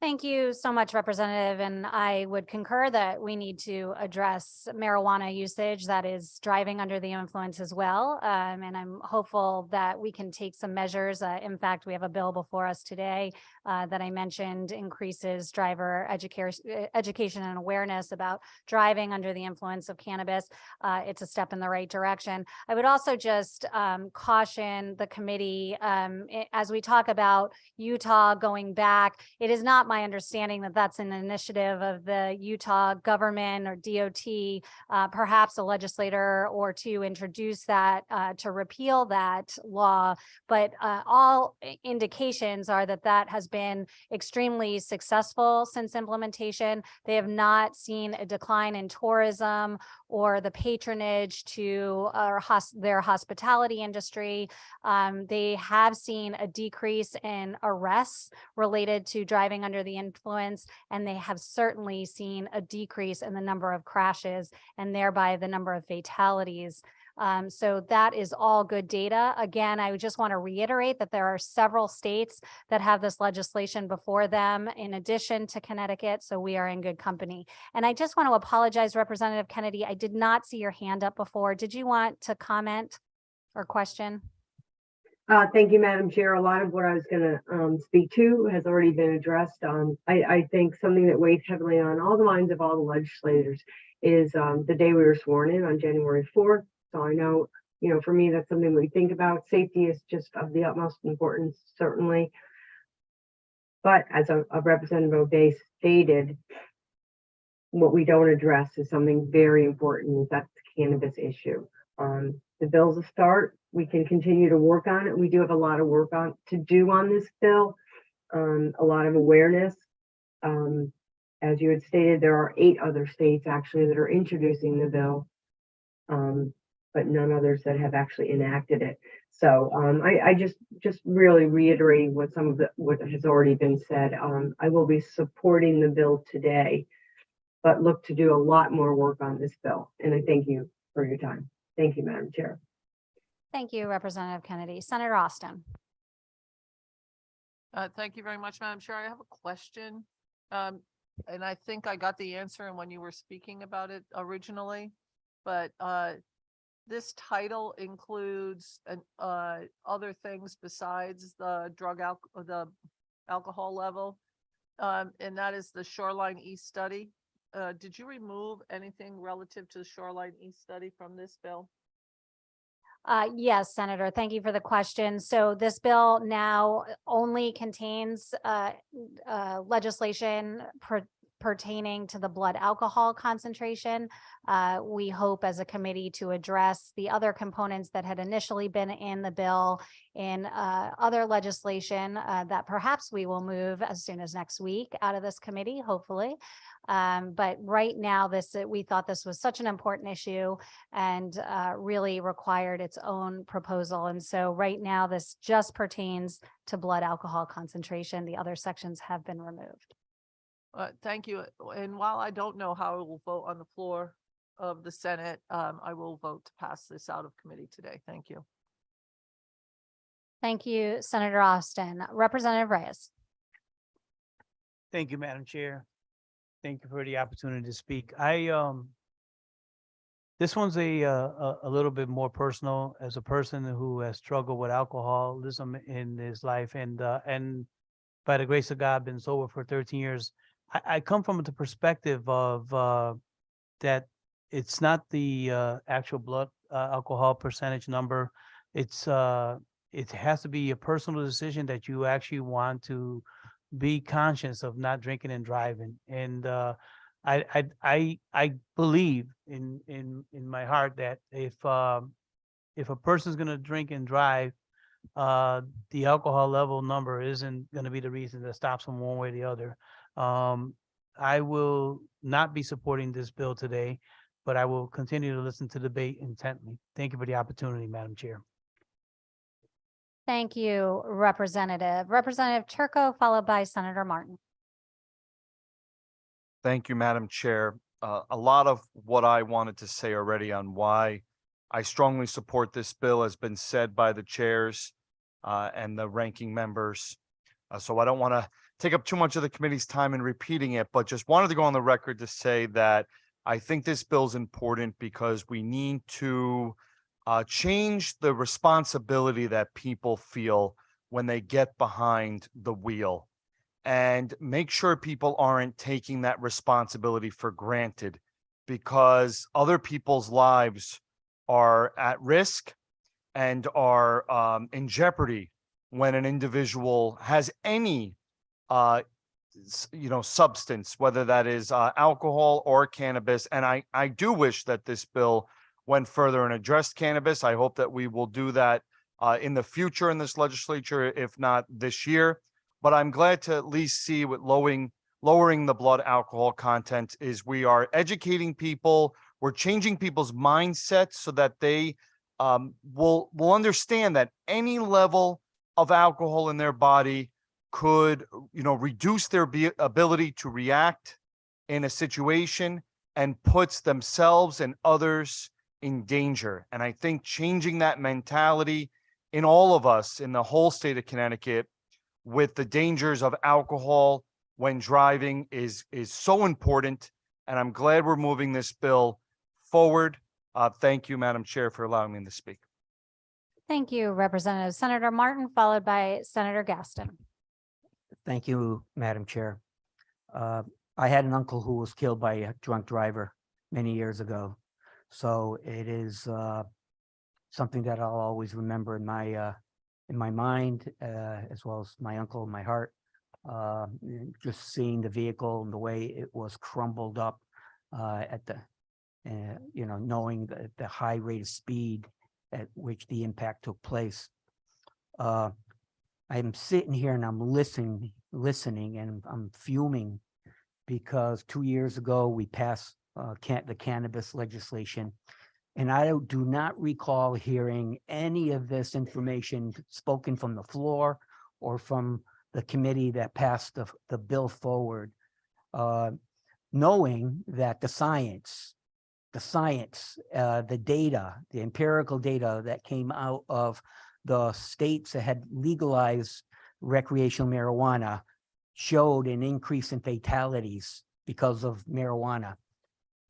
Thank you so much, Representative. And I would concur that we need to address marijuana usage that is driving under the influence as well. And I'm hopeful that we can take some measures. In fact, we have a bill before us today that I mentioned increases driver education and awareness about driving under the influence of cannabis. It's a step in the right direction. I would also just caution the committee as we talk about Utah going back. It is not my understanding that that's an initiative of the Utah government or DOT. Perhaps a legislator or two introduced that to repeal that law, but all indications are that that has been extremely successful since implementation. They have not seen a decline in tourism or the patronage to their hospitality industry. They have seen a decrease in arrests related to driving under the influence, and they have certainly seen a decrease in the number of crashes and thereby the number of fatalities. So that is all good data. Again, I would just want to reiterate that there are several states that have this legislation before them in addition to Connecticut, so we are in good company. And I just want to apologize, Representative Kennedy, I did not see your hand up before. Did you want to comment or question? Thank you, Madam Chair. A lot of what I was going to speak to has already been addressed. I think something that weighs heavily on all the minds of all the legislators is the day we were sworn in on January 4th. So I know, for me, that's something we think about. Safety is just of the utmost importance, certainly. But as a Representative O'Day stated, what we don't address is something very important, is that's the cannabis issue. The bill's a start. We can continue to work on it. We do have a lot of work to do on this bill, a lot of awareness. As you had stated, there are 8 other states actually that are introducing the bill, but none others that have actually enacted it. So I just really reiterating what has already been said. I will be supporting the bill today, but look to do a lot more work on this bill. And I thank you for your time. Thank you, Madam Chair. Thank you, Representative Kennedy. Senator Austin. Thank you very much, Madam Chair. I have a question. And I think I got the answer when you were speaking about it originally, but this title includes other things besides the the alcohol level, and that is the Shoreline East study. Did you remove anything relative to the Shoreline East study from this bill? Yes, Senator, thank you for the question. So this bill now only contains legislation pertaining to the blood alcohol concentration. We hope as a committee to address the other components that had initially been in the bill in other legislation that perhaps we will move as soon as next week out of this committee, hopefully. But right now, we thought this was such an important issue and really required its own proposal. And so right now, this just pertains to blood alcohol concentration. The other sections have been removed. Thank you. And while I don't know how I will vote on the floor of the Senate, I will vote to pass this out of committee today. Thank you. Thank you, Senator Austin. Representative Reyes. Thank you, Madam Chair. Thank you for the opportunity to speak. This one's a little bit more personal as a person who has struggled with alcoholism in his life, and by the grace of God, been sober for 13 years. I come from the perspective of that it's not the actual blood alcohol percentage number. It has to be a personal decision that you actually want to be conscious of not drinking and driving. And I believe in my heart that if a person's gonna drink and drive, the alcohol level number isn't gonna be the reason that stops them one way or the other. I will not be supporting this bill today, but I will continue to listen to debate intently. Thank you for the opportunity, Madam Chair. Thank you, Representative. Representative Turco, followed by Senator Martin. Thank you, Madam Chair. A lot of what I wanted to say already on why I strongly support this bill has been said by the chairs and the ranking members. So I don't want to take up too much of the committee's time in repeating it, but just wanted to go on the record to say that I think this bill is important because we need to change the responsibility that people feel when they get behind the wheel, and make sure people aren't taking that responsibility for granted, because other people's lives are at risk and are in jeopardy when an individual has any substance, whether that is alcohol or cannabis. And I do wish that this bill went further and addressed cannabis. I hope that we will do that in the future in this legislature, if not this year. But I'm glad to at least see with lowering the blood alcohol content is we are educating people. We're changing people's mindsets so that they will understand that any level of alcohol in their body could, reduce their ability to react in a situation and puts themselves and others in danger. And I think changing that mentality in all of us in the whole state of Connecticut with the dangers of alcohol when driving is so important. And I'm glad we're moving this bill forward. Thank you, Madam Chair, for allowing me to speak. Thank you, Representative. Senator Martin, followed by Senator Gaston. Thank you, Madam Chair. I had an uncle who was killed by a drunk driver many years ago. So it is something that I'll always remember in my mind, as well as my uncle in my heart. Just seeing the vehicle and the way it was crumbled up at the, knowing the high rate of speed at which the impact took place. I'm sitting here and I'm listening, and I'm fuming because 2 years ago we passed the cannabis legislation, and I do not recall hearing any of this information spoken from the floor or from the committee that passed the bill forward, knowing that the science, the data, the empirical data that came out of the states that had legalized recreational marijuana showed an increase in fatalities because of marijuana.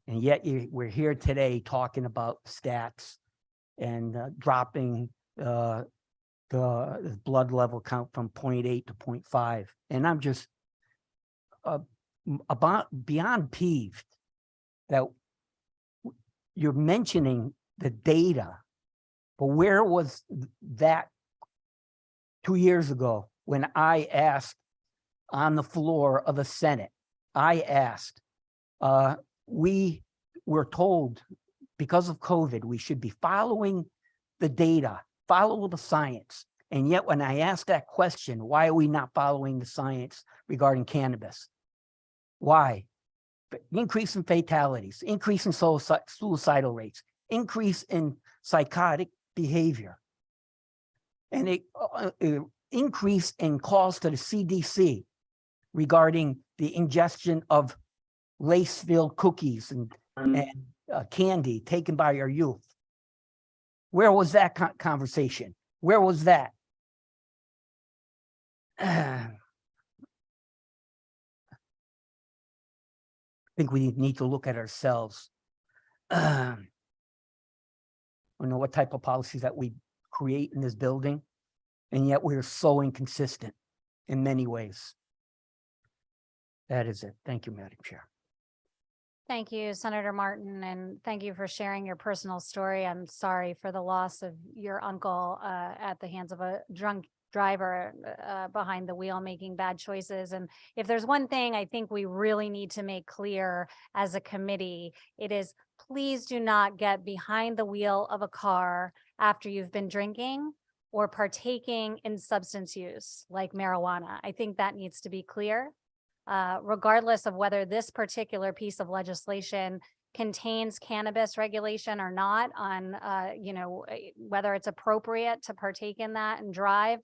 And yet we're here today talking about stats and dropping the blood level count from 0.8 to 0.5. And I'm just beyond peeved that you're mentioning the data, but where was that 2 years ago when I asked on the floor of the Senate I asked, we were told because of COVID, we should be following the data, follow the science. And yet when I asked that question, why are we not following the science regarding cannabis? Why? Increase in fatalities, increase in suicidal rates, increase in psychotic behavior, and increase in calls to the CDC regarding the ingestion of lace-filled cookies and candy taken by our youth. Where was that conversation? Where was that? I think we need to look at ourselves. I don't know what type of policies that we create in this building, and yet we're so inconsistent in many ways. That is it. Thank you, Madam Chair. Thank you, Senator Martin, and thank you for sharing your personal story. I'm sorry for the loss of your uncle at the hands of a drunk driver behind the wheel making bad choices. And if there's one thing I think we really need to make clear as a committee, it is please do not get behind the wheel of a car after you've been drinking or partaking in substance use like marijuana. I think that needs to be clear, regardless of whether this particular piece of legislation contains cannabis regulation or not on, whether it's appropriate to partake in that and drive.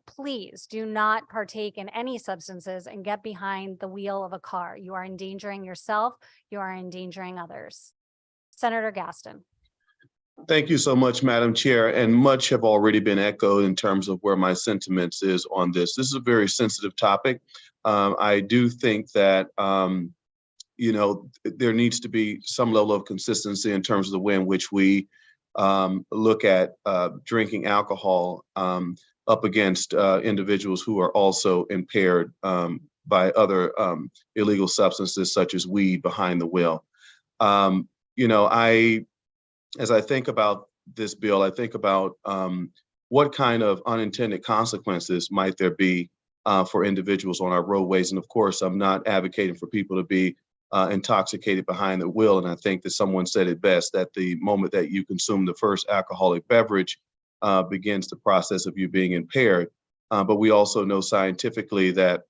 Please do not partake in any substances and get behind the wheel of a car. You are endangering yourself. You are endangering others. Senator Gaston. Thank you so much, Madam Chair, and much have already been echoed in terms of where my sentiments is on this. This is a very sensitive topic. I do think that, there needs to be some level of consistency in terms of the way in which we look at drinking alcohol up against individuals who are also impaired by other illegal substances such as weed behind the wheel. As I think about this bill, I think about what kind of unintended consequences might there be for individuals on our roadways. And of course, I'm not advocating for people to be intoxicated behind the wheel. And I think that someone said it best, that the moment that you consume the first alcoholic beverage begins the process of you being impaired. But we also know scientifically that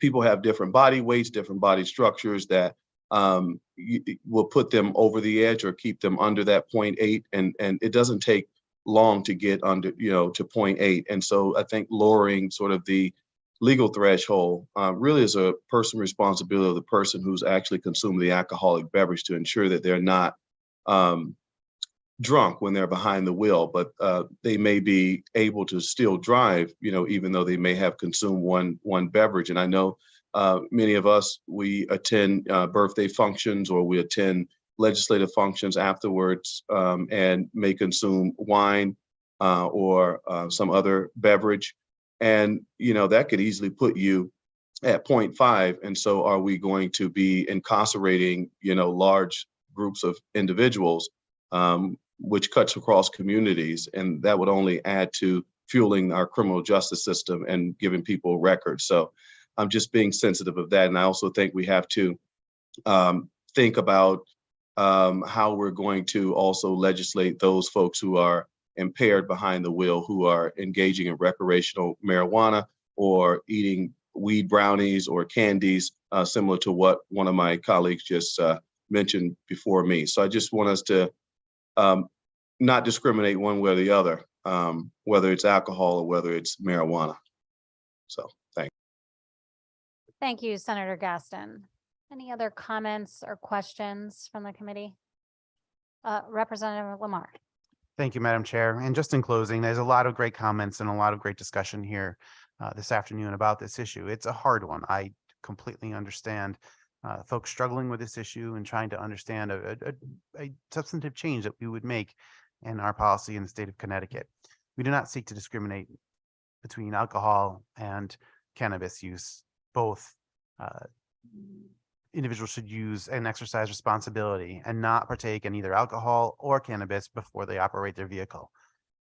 people have different body weights, different body structures that will put them over the edge or keep them under that 0.8. And it doesn't take long to get under, to 0.8. And so I think lowering sort of the legal threshold really is a personal responsibility of the person who's actually consuming the alcoholic beverage to ensure that they're not drunk when they're behind the wheel, but they may be able to still drive, even though they may have consumed one beverage. And I know many of us, we attend birthday functions or we attend legislative functions afterwards and may consume wine or some other beverage. And, that could easily put you at 0.5. And so are we going to be incarcerating, large groups of individuals, which cuts across communities? And that would only add to fueling our criminal justice system and giving people records. So I'm just being sensitive of that. And I also think we have to think about how we're going to also legislate those folks who are impaired behind the wheel, who are engaging in recreational marijuana or eating weed brownies or candies, similar to what one of my colleagues just mentioned before me. So I just want us to not discriminate one way or the other, whether it's alcohol or whether it's marijuana. So thanks. Thank you, Senator Gaston. Any other comments or questions from the committee? Representative Lamar. Thank you, Madam Chair. And just in closing, there's a lot of great comments and a lot of great discussion here this afternoon about this issue. It's a hard one. I completely understand folks struggling with this issue and trying to understand a substantive change that we would make in our policy in the state of Connecticut. We do not seek to discriminate between alcohol and cannabis use. Both individuals should use and exercise responsibility and not partake in either alcohol or cannabis before they operate their vehicle.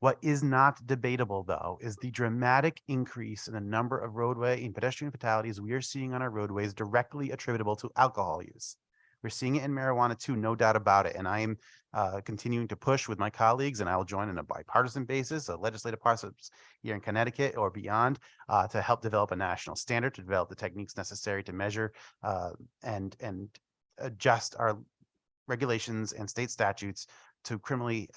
What is not debatable, though, is the dramatic increase in the number of roadway and pedestrian fatalities we are seeing on our roadways directly attributable to alcohol use. We're seeing it in marijuana too, no doubt about it. And I am continuing to push with my colleagues, and I will join in a bipartisan basis, a legislative process here in Connecticut or beyond, to help develop a national standard, to develop the techniques necessary to measure and adjust our regulations and state statutes to criminally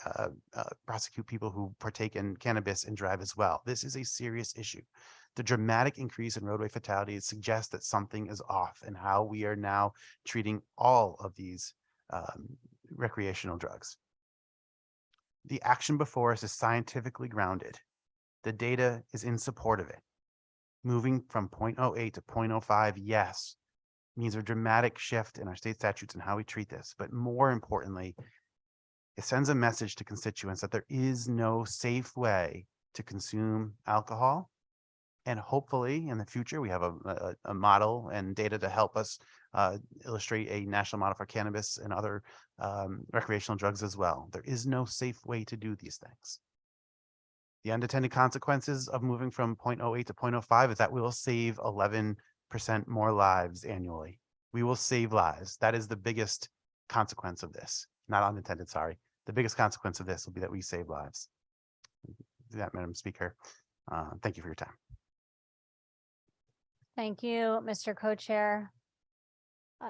prosecute people who partake in cannabis and drive as well. This is a serious issue. The dramatic increase in roadway fatalities suggests that something is off in how we are now treating all of these recreational drugs. The action before us is scientifically grounded. The data is in support of it. Moving from 0.08 to 0.05, yes, means a dramatic shift in our state statutes and how we treat this. But more importantly, it sends a message to constituents that there is no safe way to consume alcohol. And hopefully in the future, we have a model and data to help us illustrate a national model for cannabis and other recreational drugs as well. There is no safe way to do these things. The unintended consequences of moving from 0.08 to 0.05 is that we will save 11% more lives annually. We will save lives. That is the biggest consequence of this. Not unintended, sorry. The biggest consequence of this will be that we save lives. Do that, Madam Speaker. Thank you for your time. Thank you, Mr. Co-Chair.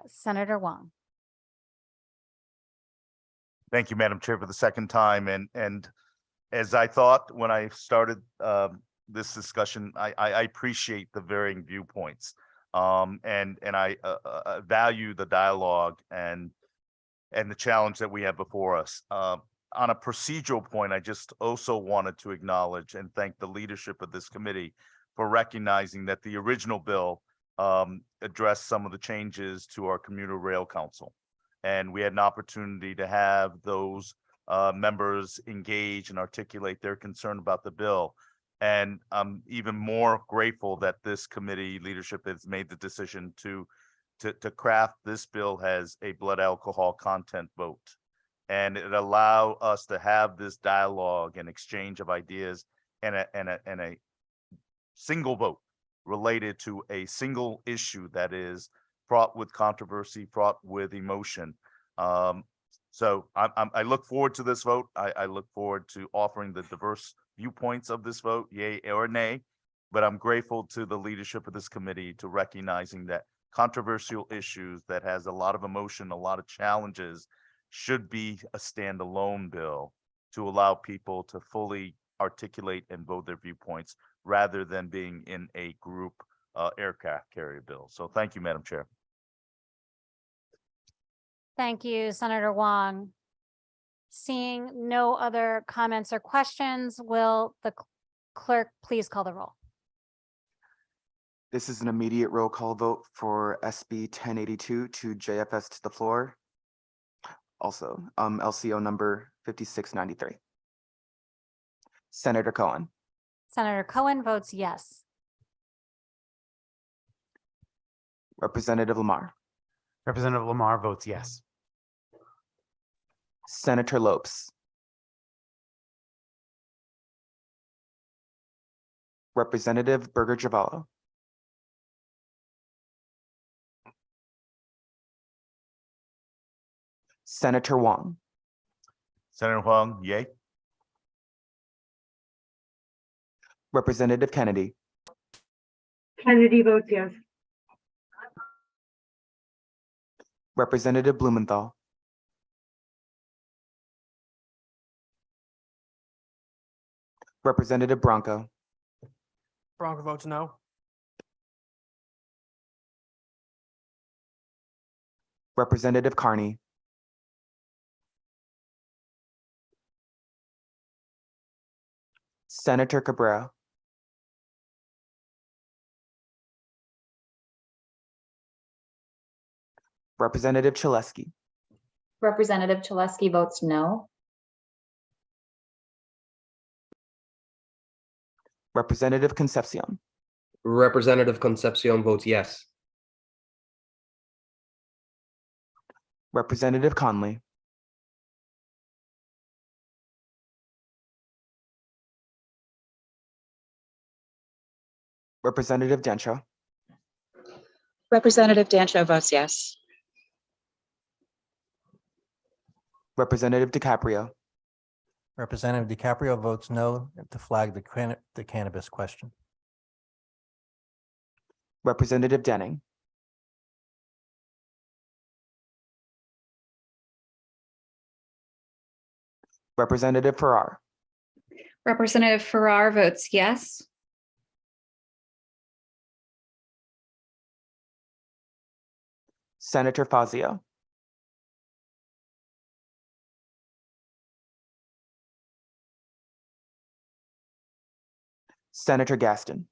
Senator Wong. Thank you, Madam Chair, for the second time. And as I thought when I started this discussion, I appreciate the varying viewpoints. And I value the dialogue and the challenge that we have before us. On a procedural point, I just also wanted to acknowledge and thank the leadership of this committee for recognizing that the original bill addressed some of the changes to our commuter rail council. And we had an opportunity to have those members engage and articulate their concern about the bill. And I'm even more grateful that this committee leadership has made the decision to craft this bill as a blood alcohol content vote. And it allow us to have this dialogue and exchange of ideas and a single vote related to a single issue that is fraught with controversy, fraught with emotion. So I look forward to this vote. I look forward to offering the diverse viewpoints of this vote, yay or nay. But I'm grateful to the leadership of this committee to recognizing that controversial issues that has a lot of emotion, a lot of challenges, should be a standalone bill to allow people to fully articulate and vote their viewpoints rather than being in a group aircraft carrier bill. So thank you, Madam Chair. Thank you, Senator Wong. Seeing no other comments or questions, will the clerk please call the roll? This is an immediate roll call vote for SB 1082 to JFS to the floor. Also, LCO number 5693. Senator Cohen. Senator Cohen votes yes. Representative Lamar. Representative Lamar votes yes. Senator Lopes. Representative Berger Javallo. Senator Wong. Senator Huang, yay. Representative Kennedy. Kennedy votes yes. Representative Blumenthal. Representative Bronco. Bronco votes no. Representative Carney. Senator Cabrera. Representative Chalesky. Representative Chalesky votes no. Representative Concepcion. Representative Concepcion votes yes. Representative Conley. Representative Dancho, Representative Dancho votes yes. Representative DiCaprio, Representative DiCaprio votes no to flag the cannabis question. Representative Denning, Representative Farrar, Representative Farrar votes yes. Senator Fazio, Senator Gaston,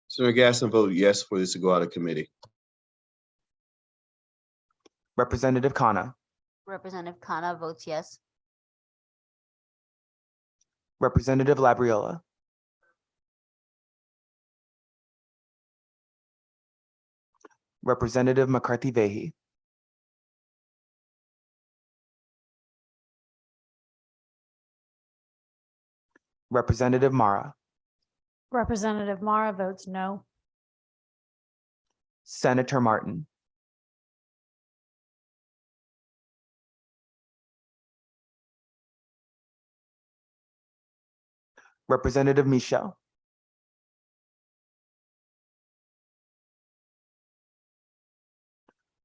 Senator Gaston voted yes for this to go out of committee. Representative Khanna, Representative Khanna votes yes. Representative Labriola, Representative McCarthy Vehy, Representative Mara, Representative Mara votes no. Senator Martin, Representative Michelle,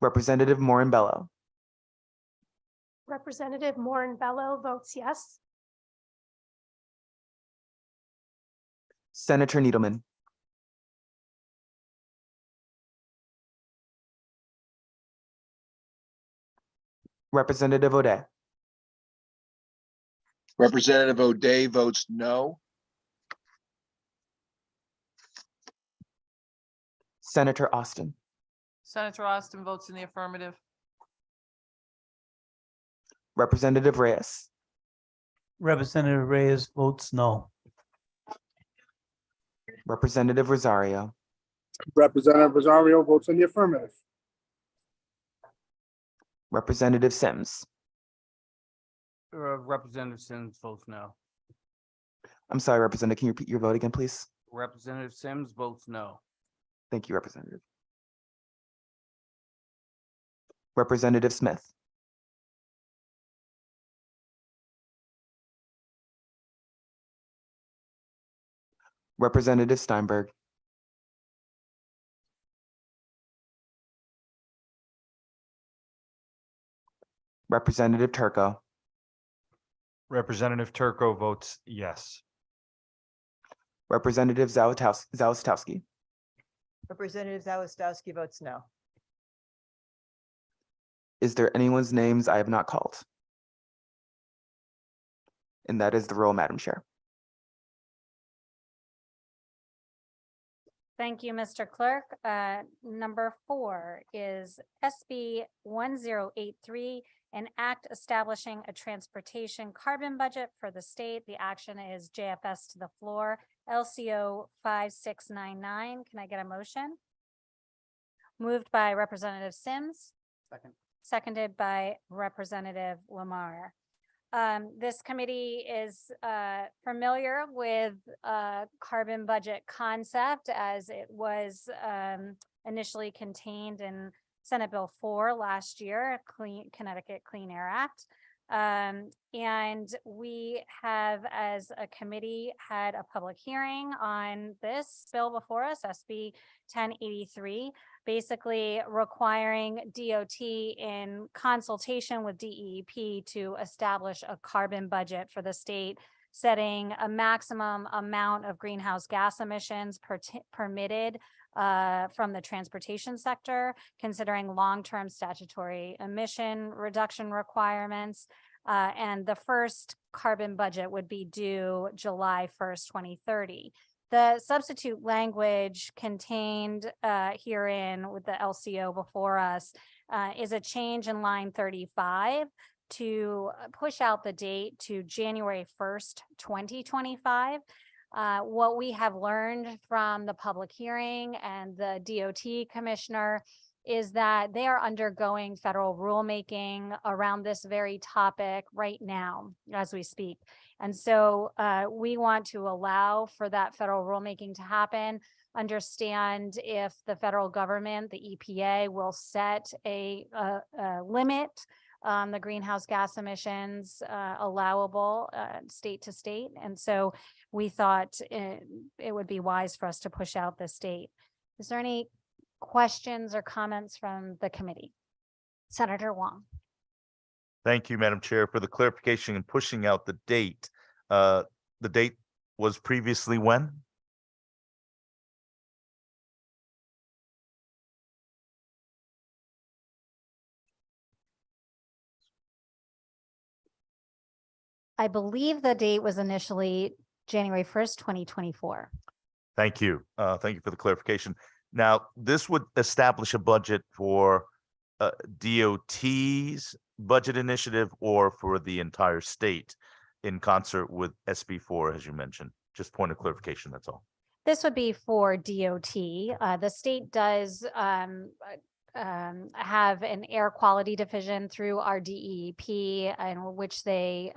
Representative Morin Bello, Representative Morin Bello votes yes. Senator Needleman, Representative O'Day, Representative O'Day votes no. Senator Austin, Senator Austin votes in the affirmative. Representative Reyes, Representative Reyes votes no. Representative Rosario, Representative Rosario votes in the affirmative. Representative Sims. Representative Sims votes no. I'm sorry, Representative, can you repeat your vote again, please? Representative Sims votes no. Thank you, Representative. Representative Smith, Representative Steinberg, Representative Turco, Representative Turco votes yes. Representative Zalastowski, Representative Zalastowski votes no. is there anyone's names I have not called? And that is the roll, Madam Chair. Thank you, Mr. Clerk. Number 4 is SB 1083, an act establishing a transportation carbon budget for the state. The action is JFS to the floor, LCO 5699. Can I get a motion? Moved by Representative Sims. Second. Seconded by Representative Lamar. This committee is familiar with carbon budget concept as it was initially contained in Senate Bill 4 last year, Connecticut Clean Air Act. And we have, as a committee, had a public hearing on this bill before us, SB 1083, basically requiring DOT in consultation with DEEP to establish a carbon budget for the state, setting a maximum amount of greenhouse gas emissions permitted from the transportation sector, considering long-term statutory emission reduction requirements. And the first carbon budget would be due July 1st, 2030. The substitute language contained herein with the LCO before us is a change in line 35 to push out the date to January 1st, 2025. What we have learned from the public hearing and the DOT commissioner is that they are undergoing federal rulemaking around this very topic right now as we speak. And so we want to allow for that federal rulemaking to happen, understand if the federal government, the EPA, will set a limit on the greenhouse gas emissions allowable state to state. And so we thought it would be wise for us to push out this date. Is there any questions or comments from the committee? Senator Wong. Thank you, Madam Chair, for the clarification and pushing out the date. The date was previously when? I believe the date was initially January 1st, 2024. Thank you. Thank you for the clarification. Now, this would establish a budget for DOT's budget initiative or for the entire state in concert with SB4, as you mentioned. Just point of clarification, that's all. This would be for DOT. The state does have an air quality division through our DEEP, in which they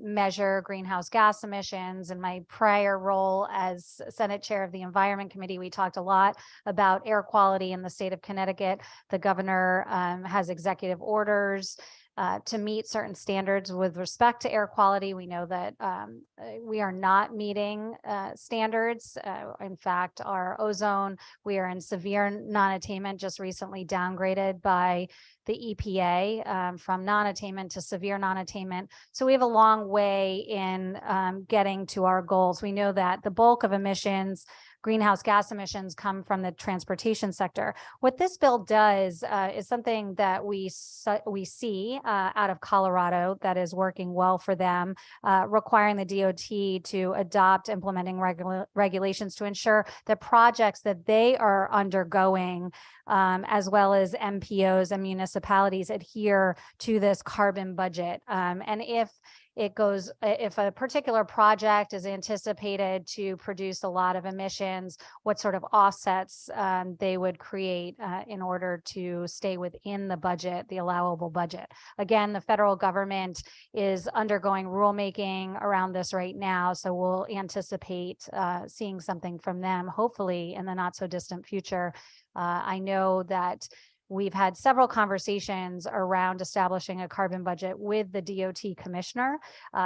measure greenhouse gas emissions. In my prior role as Senate Chair of the Environment Committee, we talked a lot about air quality in the state of Connecticut. The governor has executive orders to meet certain standards with respect to air quality. We know that we are not meeting standards. In fact, our ozone, we are in severe non-attainment, just recently downgraded by the EPA from non-attainment to severe non-attainment. So we have a long way in getting to our goals. We know that the bulk of emissions, greenhouse gas emissions, come from the transportation sector. What this bill does is something that we see out of Colorado that is working well for them, requiring the DOT to adopt implementing regulations to ensure that projects that they are undergoing, as well as MPOs and municipalities, adhere to this carbon budget. And if a particular project is anticipated to produce a lot of emissions, what sort of offsets they would create in order to stay within the budget, the allowable budget. Again, the federal government is undergoing rulemaking around this right now, so we'll anticipate seeing something from them, hopefully in the not so distant future. I know that we've had several conversations around establishing a carbon budget with the DOT commissioner.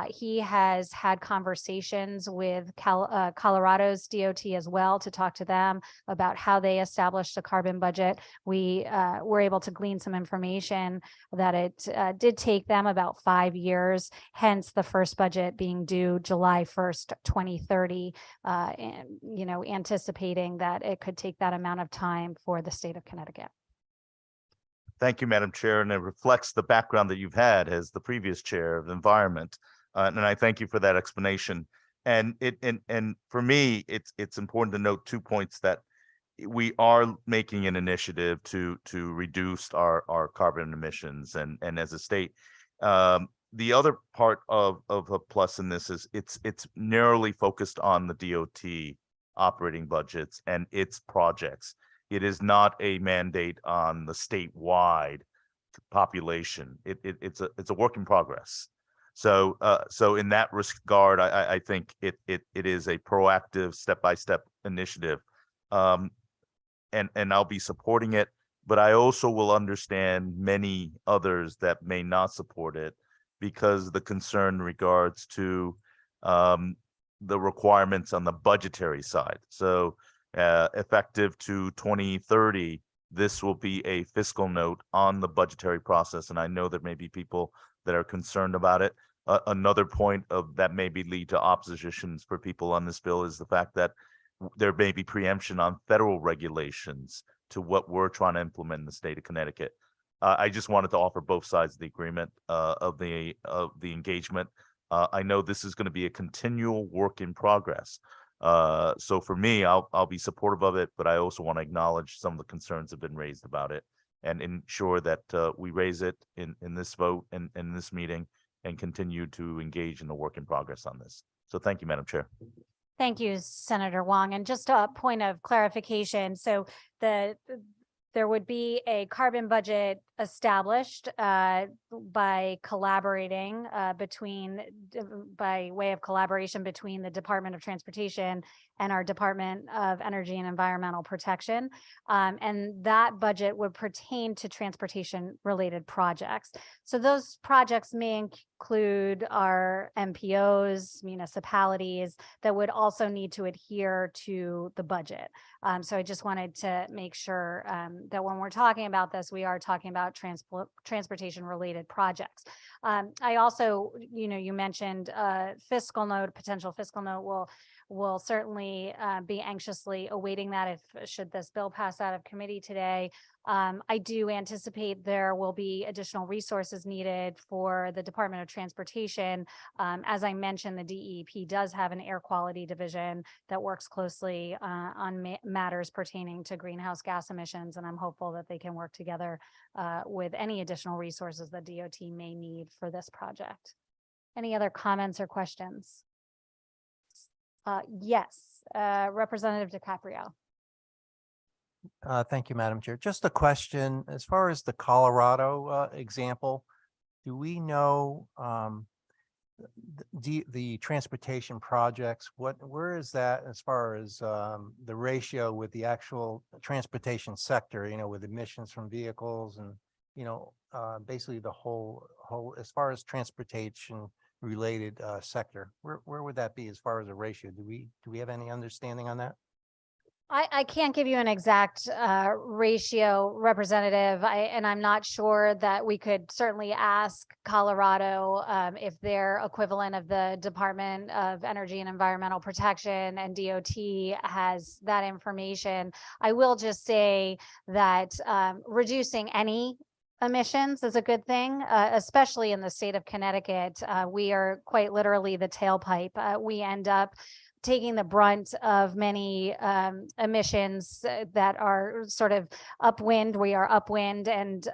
He has had conversations with Colorado's DOT as well to talk to them about how they established a carbon budget. We were able to glean some information that it did take them about 5 years, hence the first budget being due July 1st, 2030, and, anticipating that it could take that amount of time for the state of Connecticut. Thank you, Madam Chair, and it reflects the background that you've had as the previous chair of the Environment. And I thank you for that explanation. And for me, it's important to note 2 points: that we are making an initiative to reduce our carbon emissions, and as a state. The other part of a plus in this is it's narrowly focused on the DOT operating budgets and its projects. It is not a mandate on the statewide population. It's a work in progress. So in that regard, I think it is a proactive step-by-step initiative, and I'll be supporting it. But I also will understand many others that may not support it because the concern regards to the requirements on the budgetary side. So effective to 2030, this will be a fiscal note on the budgetary process. And I know there may be people that are concerned about it. Another point of that maybe lead to oppositions for people on this bill is the fact that there may be preemption on federal regulations to what we're trying to implement in the state of Connecticut. I just wanted to offer both sides of the agreement of the engagement. I know this is going to be a continual work in progress. So for me, I'll be supportive of it, but I also want to acknowledge some of the concerns that have been raised about it and ensure that we raise it in this vote and in this meeting and continue to engage in the work in progress on this. So thank you, Madam Chair. Thank you, Senator Wong. And just a point of clarification. So there would be a carbon budget established by collaborating by way of collaboration between the Department of Transportation and our Department of Energy and Environmental Protection. And that budget would pertain to transportation related projects. So those projects may include our MPOs, municipalities that would also need to adhere to the budget. So I just wanted to make sure that when we're talking about this, we are talking about transportation related projects. I also, you mentioned fiscal note, potential fiscal note. We'll certainly be anxiously awaiting that should this bill pass out of committee today. I do anticipate there will be additional resources needed for the Department of Transportation. As I mentioned, the DEP does have an air quality division that works closely on matters pertaining to greenhouse gas emissions, and I'm hopeful that they can work together with any additional resources that DOT may need for this project. Any other comments or questions? Yes, Representative DiCaprio. Thank you, Madam Chair. Just a question, as far as the Colorado example, do we know the transportation projects, where is that as far as the ratio with the actual transportation sector, with emissions from vehicles and, basically the whole, as far as transportation related sector, where would that be as far as a ratio? Do we have any understanding on that? I can't give you an exact ratio, Representative, and I'm not sure that we could certainly ask Colorado if their equivalent of the Department of Energy and Environmental Protection and DOT has that information. I will just say that reducing any emissions is a good thing, especially in the state of Connecticut. We are quite literally the tailpipe. We end up taking the brunt of many emissions that are sort of upwind. We are upwind and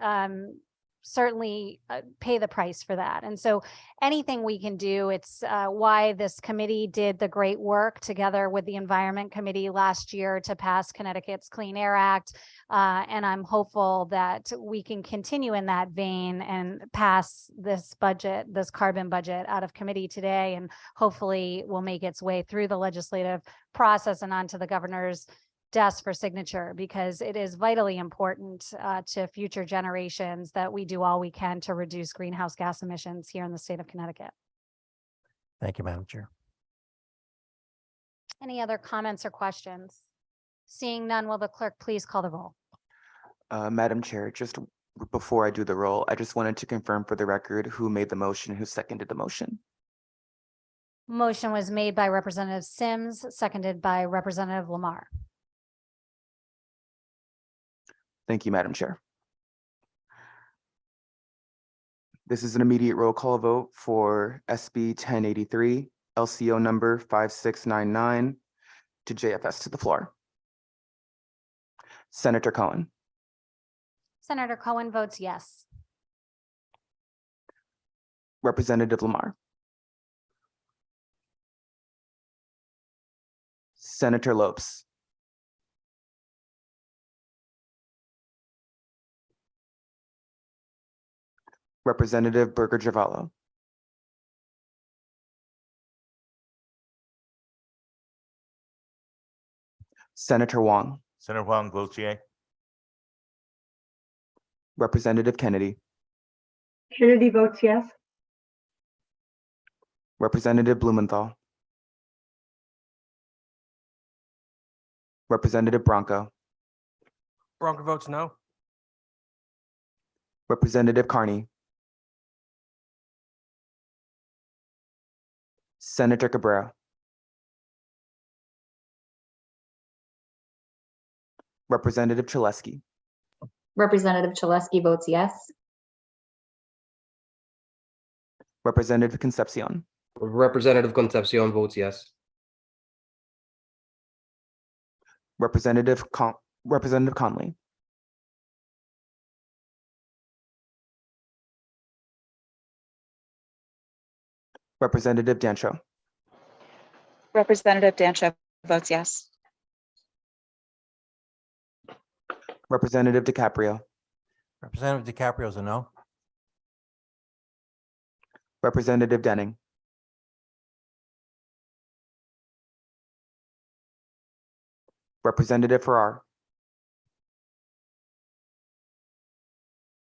certainly pay the price for that. And so anything we can do, it's why this committee did the great work together with the Environment Committee last year to pass Connecticut's Clean Air Act. And I'm hopeful that we can continue in that vein and pass this budget, this carbon budget out of committee today, and hopefully will make its way through the legislative process and onto the governor's desk for signature, because it is vitally important to future generations that we do all we can to reduce greenhouse gas emissions here in the state of Connecticut. Thank you, Madam Chair. Any other comments or questions? Seeing none, will the clerk please call the roll? Madam Chair, just before I do the roll, I just wanted to confirm for the record who made the motion, who seconded the motion. Motion was made by Representative Sims, seconded by Representative Lamar. Thank you, Madam Chair. This is an immediate roll call vote for SB 1083, LCO number 5699 to JFS to the floor. Senator Cohen, Senator Cohen votes yes. Representative Lamar, Senator Lopes, Representative Berger Javallo, Senator Wong, Senator Huang votes yea. Representative Kennedy, Kennedy votes yes. Representative Blumenthal, Representative Bronco, Bronco votes no. Representative Carney, Senator Cabrera, Representative Chalesky, Representative Chalesky votes yes. Representative Concepcion, Representative Concepcion votes yes. Representative Conley, Representative Dancho, Representative Dancho votes yes. Representative DiCaprio, Representative DiCaprio is a no. Representative Denning, Representative Farrar,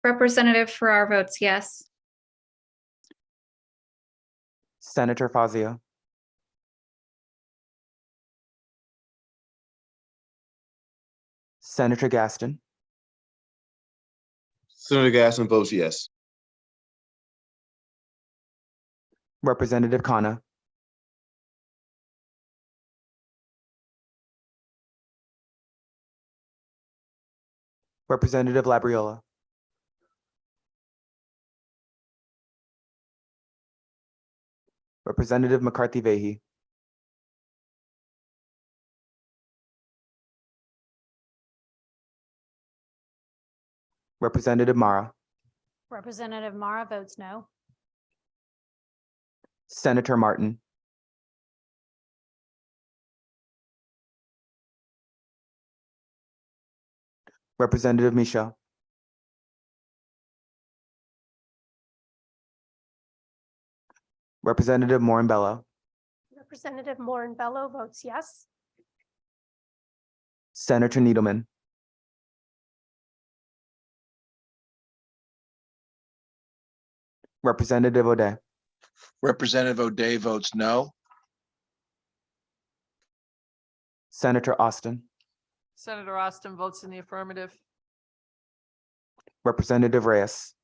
Representative Farrar votes yes. Senator Fazio, Senator Gaston, Senator Gaston votes yes. Representative Khanna, Representative Labriola, Representative McCarthy Vehy, Representative Mara, Representative Mara votes no. Senator Martin, Representative Michelle, Representative Morin-Bello, Representative Morin-Bello votes yes. Senator Needleman, Representative O'Day, Representative O'Day votes no. Senator Austin, Senator Austin votes in the affirmative. Representative Reyes,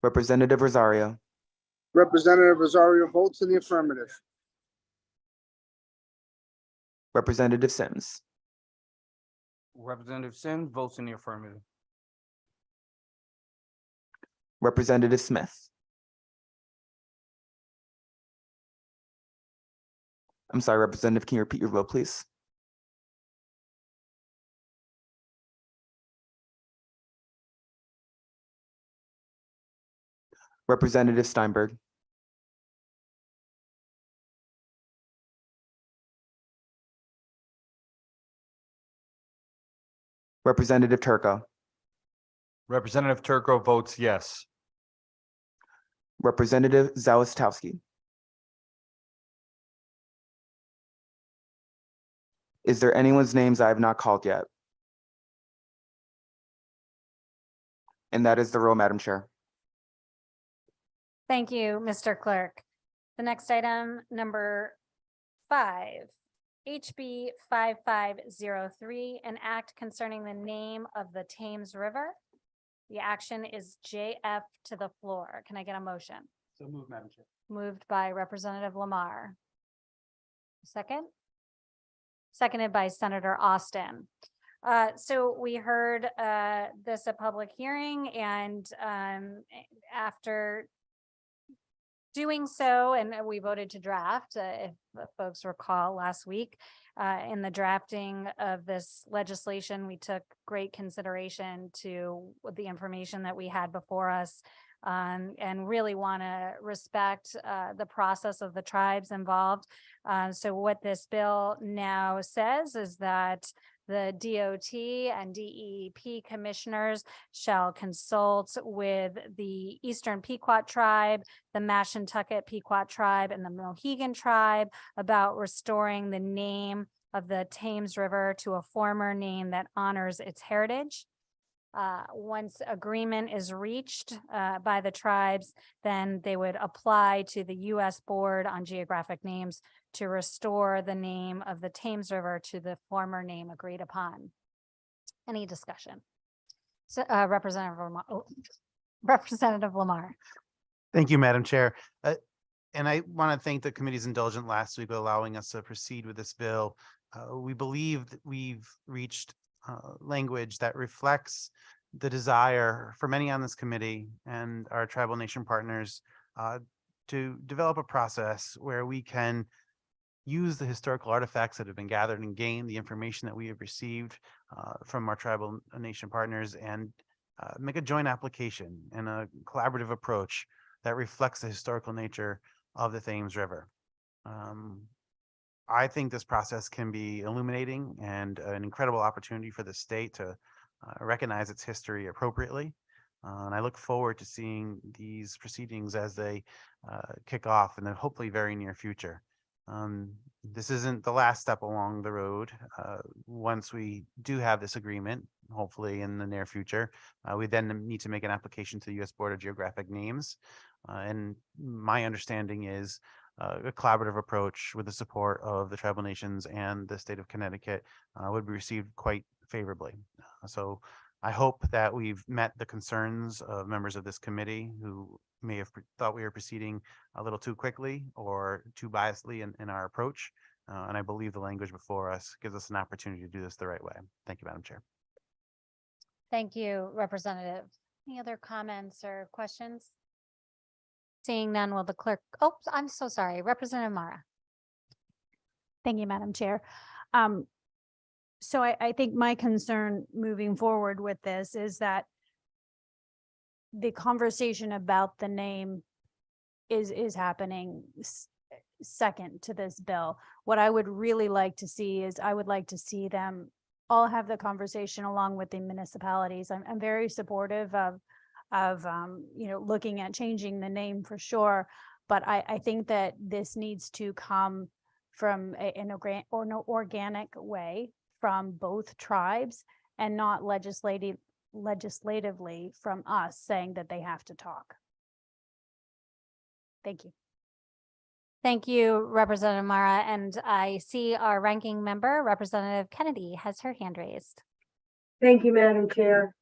Representative Rosario, Representative Rosario votes in the affirmative. Representative Sims, Representative Sims votes in the affirmative. Representative Smith. I'm sorry, Representative, can you repeat your vote, please? Representative Steinberg, Representative Turco, Representative Turco votes yes. Representative Zawistowski. Is there anyone's names I have not called yet? And that is the roll, Madam Chair. Thank you, Mr. Clerk. The next item, number 5, HB 5503, an act concerning the name of the Thames River. The action is JF to the floor. Can I get a motion? So move, Madam Chair. Moved by Representative Lamar. Second? Seconded by Senator Austin. So we heard this a public hearing, and after doing so, and we voted to draft, if folks recall last week, in the drafting of this legislation, we took great consideration to the information that we had before us, and really want to respect the process of the tribes involved. So what this bill now says is that the DOT and DEP commissioners shall consult with the Eastern Pequot tribe, the Mashantucket Pequot tribe, and the Mohegan tribe about restoring the name of the Thames River to a former name that honors its heritage. Once agreement is reached by the tribes, then they would apply to the U.S. Board on Geographic Names to restore the name of the Thames River to the former name agreed upon. Any discussion? So, Representative Lamar. Representative Lamar. Thank you, Madam Chair. And I want to thank the committee's indulgence last week with allowing us to proceed with this bill. We believe that we've reached language that reflects the desire for many on this committee and our tribal nation partners to develop a process where we can use the historical artifacts that have been gathered and gained, the information that we have received from our tribal nation partners, and make a joint application and a collaborative approach that reflects the historical nature of the Thames River. I think this process can be illuminating and an incredible opportunity for the state to recognize its history appropriately. And I look forward to seeing these proceedings as they kick off in the hopefully very near future. This isn't the last step along the road. Once we do have this agreement, hopefully in the near future, we then need to make an application to the U.S. Board of Geographic Names. And my understanding is a collaborative approach with the support of the tribal nations and the state of Connecticut would be received quite favorably. So I hope that we've met the concerns of members of this committee who may have thought we were proceeding a little too quickly or too biasedly in our approach. And I believe the language before us gives us an opportunity to do this the right way. Thank you, Madam Chair. Thank you, Representative. Any other comments or questions? Seeing none, will the clerk, oh, I'm so sorry, Representative Mara. Thank you, Madam Chair. So I think my concern moving forward with this is that the conversation about the name is happening second to this bill. What I would really like to see is I would like to see them all have the conversation along with the municipalities. I'm very supportive of looking at changing the name for sure. But I think that this needs to come from an organic way from both tribes and not legislatively from us saying that they have to talk. Thank you. Thank you, Representative Mara. And I see our ranking member, Representative Kennedy, has her hand raised. Thank you, Madam Chair.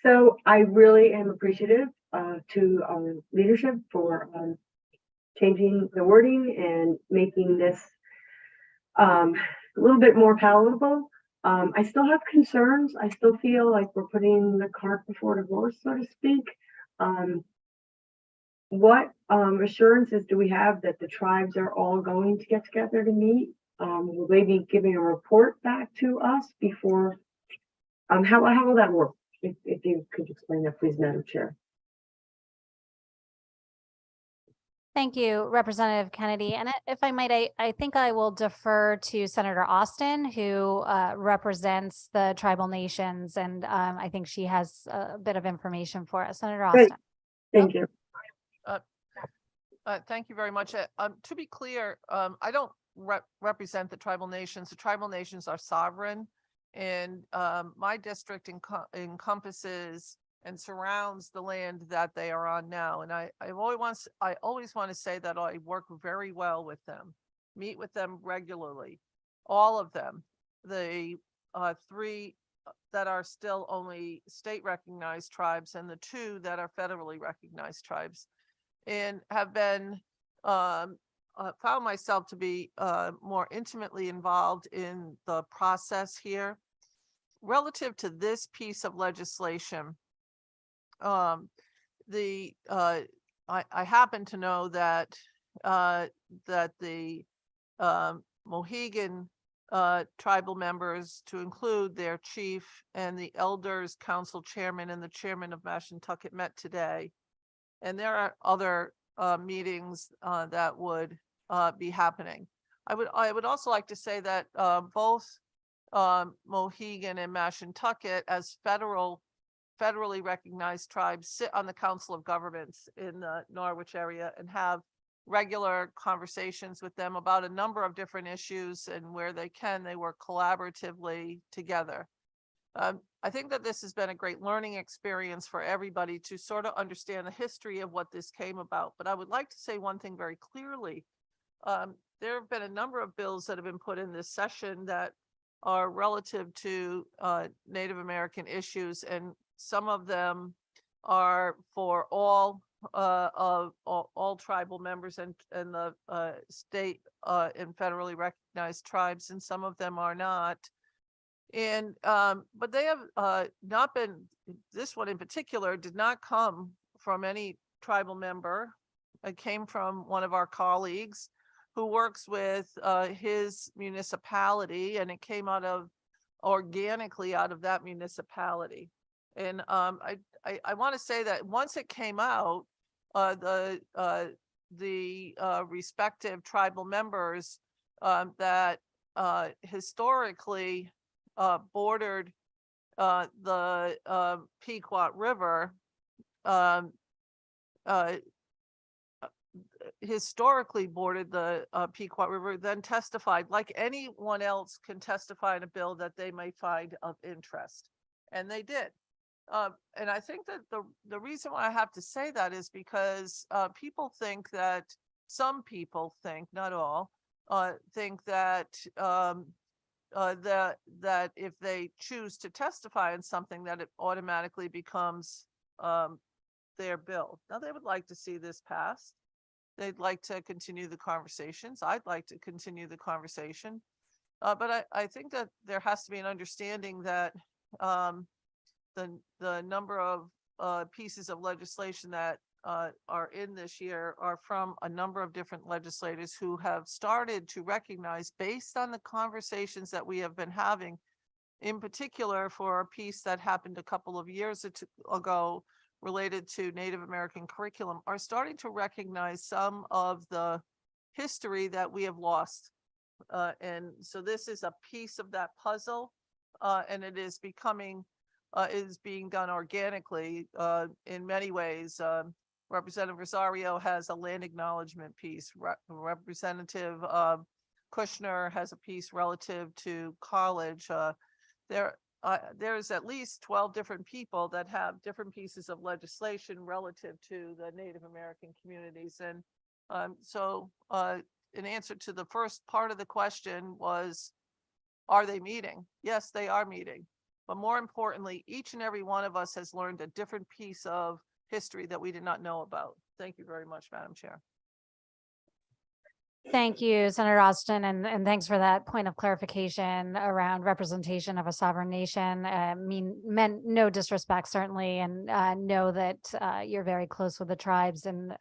So I really am appreciative to our leadership for changing the wording and making this a little bit more palatable. I still have concerns. I still feel like we're putting the cart before the horse, so to speak. What assurances do we have that the tribes are all going to get together to meet? Will they be giving a report back to us before? How will that work? If you could explain that, please, Madam Chair. Thank you, Representative Kennedy. And if I might, I think I will defer to Senator Austin, who represents the tribal nations. And I think she has a bit of information for us. Senator Austin. Great. Thank you. Thank you very much. To be clear, I don't represent the tribal nations. The tribal nations are sovereign. And my district encompasses and surrounds the land that they are on now. And I always want to say that I work very well with them, meet with them regularly, all of them. The 3 that are still only state recognized tribes and the 2 that are federally recognized tribes, and have been found myself to be more intimately involved in the process here. Relative to this piece of legislation, I happen to know that the Mohegan tribal members, to include their chief and the elders council chairman and the chairman of Mashantucket, met today. And there are other meetings that would be happening. I would also like to say that both Mohegan and Mashantucket, as federally recognized tribes, sit on the Council of Governments in the Norwich area and have regular conversations with them about a number of different issues, and where they can, they work collaboratively together. I think that this has been a great learning experience for everybody to sort of understand the history of what this came about. But I would like to say one thing very clearly. There have been a number of bills that have been put in this session that are relative to Native American issues, and some of them are for all tribal members and the state and federally recognized tribes, and some of them are not. And but they have not been, this one in particular did not come from any tribal member. It came from one of our colleagues who works with his municipality, and it came organically out of that municipality. And I want to say that once it came out, the the respective tribal members that historically bordered the Pequot River, historically bordered the Pequot River, then testified like anyone else can testify in a bill that they may find of interest. And they did. And I think that the reason why I have to say that is because people think that, some people think, not all, think that that if they choose to testify in something, that it automatically becomes their bill. Now, they would like to see this passed. They'd like to continue the conversations. I'd like to continue the conversation. But I think that there has to be an understanding that the number of pieces of legislation that are in this year are from a number of different legislators who have started to recognize, based on the conversations that we have been having, in particular for a piece that happened a couple of years ago related to Native American curriculum, are starting to recognize some of the history that we have lost. And so this is a piece of that puzzle, and it is becoming, is being done organically in many ways. Representative Rosario has a land acknowledgement piece. Representative Kushner has a piece relative to college. There's at least 12 different people that have different pieces of legislation relative to the Native American communities. And so in answer to the first part of the question was, are they meeting? Yes, they are meeting. But more importantly, each and every one of us has learned a different piece of history that we did not know about. Thank you very much, Madam Chair. Thank you, Senator Austin, and thanks for that point of clarification around representation of a sovereign nation. Meant no disrespect, certainly, and know that you're very close with the tribes and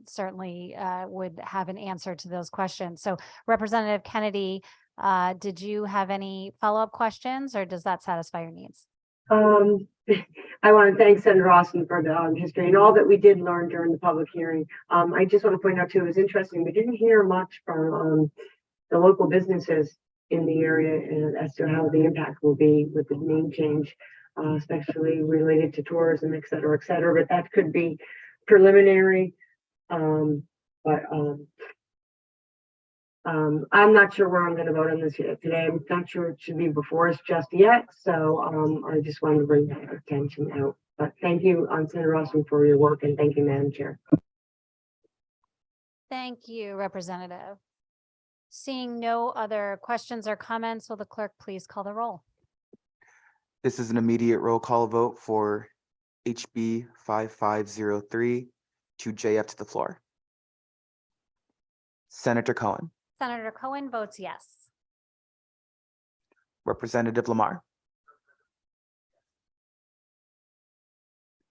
certainly would have an answer to those questions. So Representative Kennedy, did you have any follow-up questions, or does that satisfy your needs? I want to thank Senator Austin for the history and all that we did learn during the public hearing. I just want to point out too, it was interesting. We didn't hear much from the local businesses in the area as to how the impact will be with the name change, especially related to tourism, et cetera, et cetera. But that could be preliminary. I'm not sure where I'm going to vote on this yet today. I'm not sure it should be before us just yet. So I just wanted to bring that attention out. But thank you, Senator Austin, for your work, and thank you, Madam Chair. Thank you, Representative. Seeing no other questions or comments, will the clerk please call the roll? This is an immediate roll call vote for HB 5503 to JF to the floor. Senator Cohen, Senator Cohen votes yes. Representative Lamar,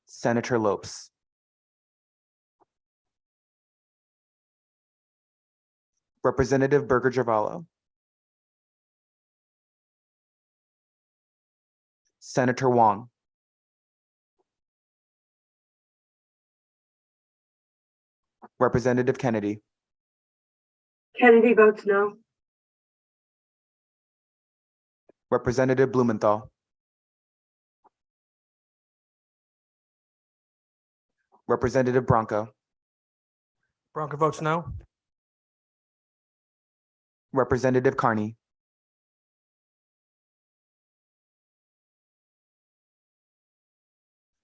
Senator Lopes, Representative Berger Javallo, Senator Wong, Representative Kennedy, Kennedy votes no. Representative Blumenthal, Representative Bronco, Bronco votes no. Representative Carney,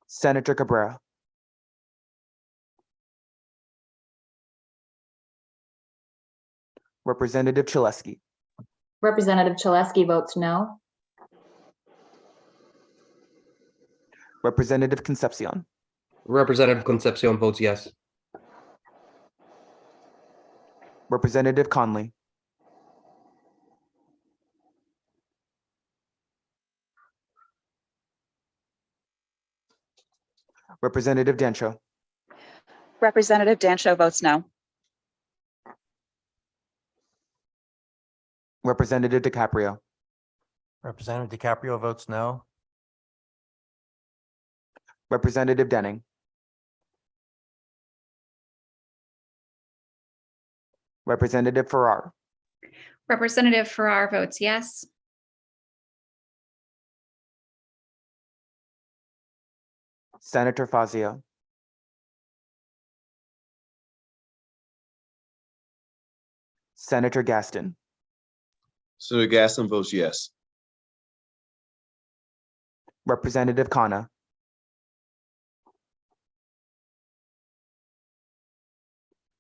Senator Cabrera, Representative Chaleski, Representative Chaleski votes no. Representative Concepcion, Representative Concepcion votes yes. Representative Conley, Representative Dancho, Representative Dancho votes no. Representative DiCaprio, Representative DiCaprio votes no. Representative Denning, Representative Farrar, Representative Farrar votes yes. Senator Fazio, Senator Gaston, Senator Gaston votes yes. Representative Khanna,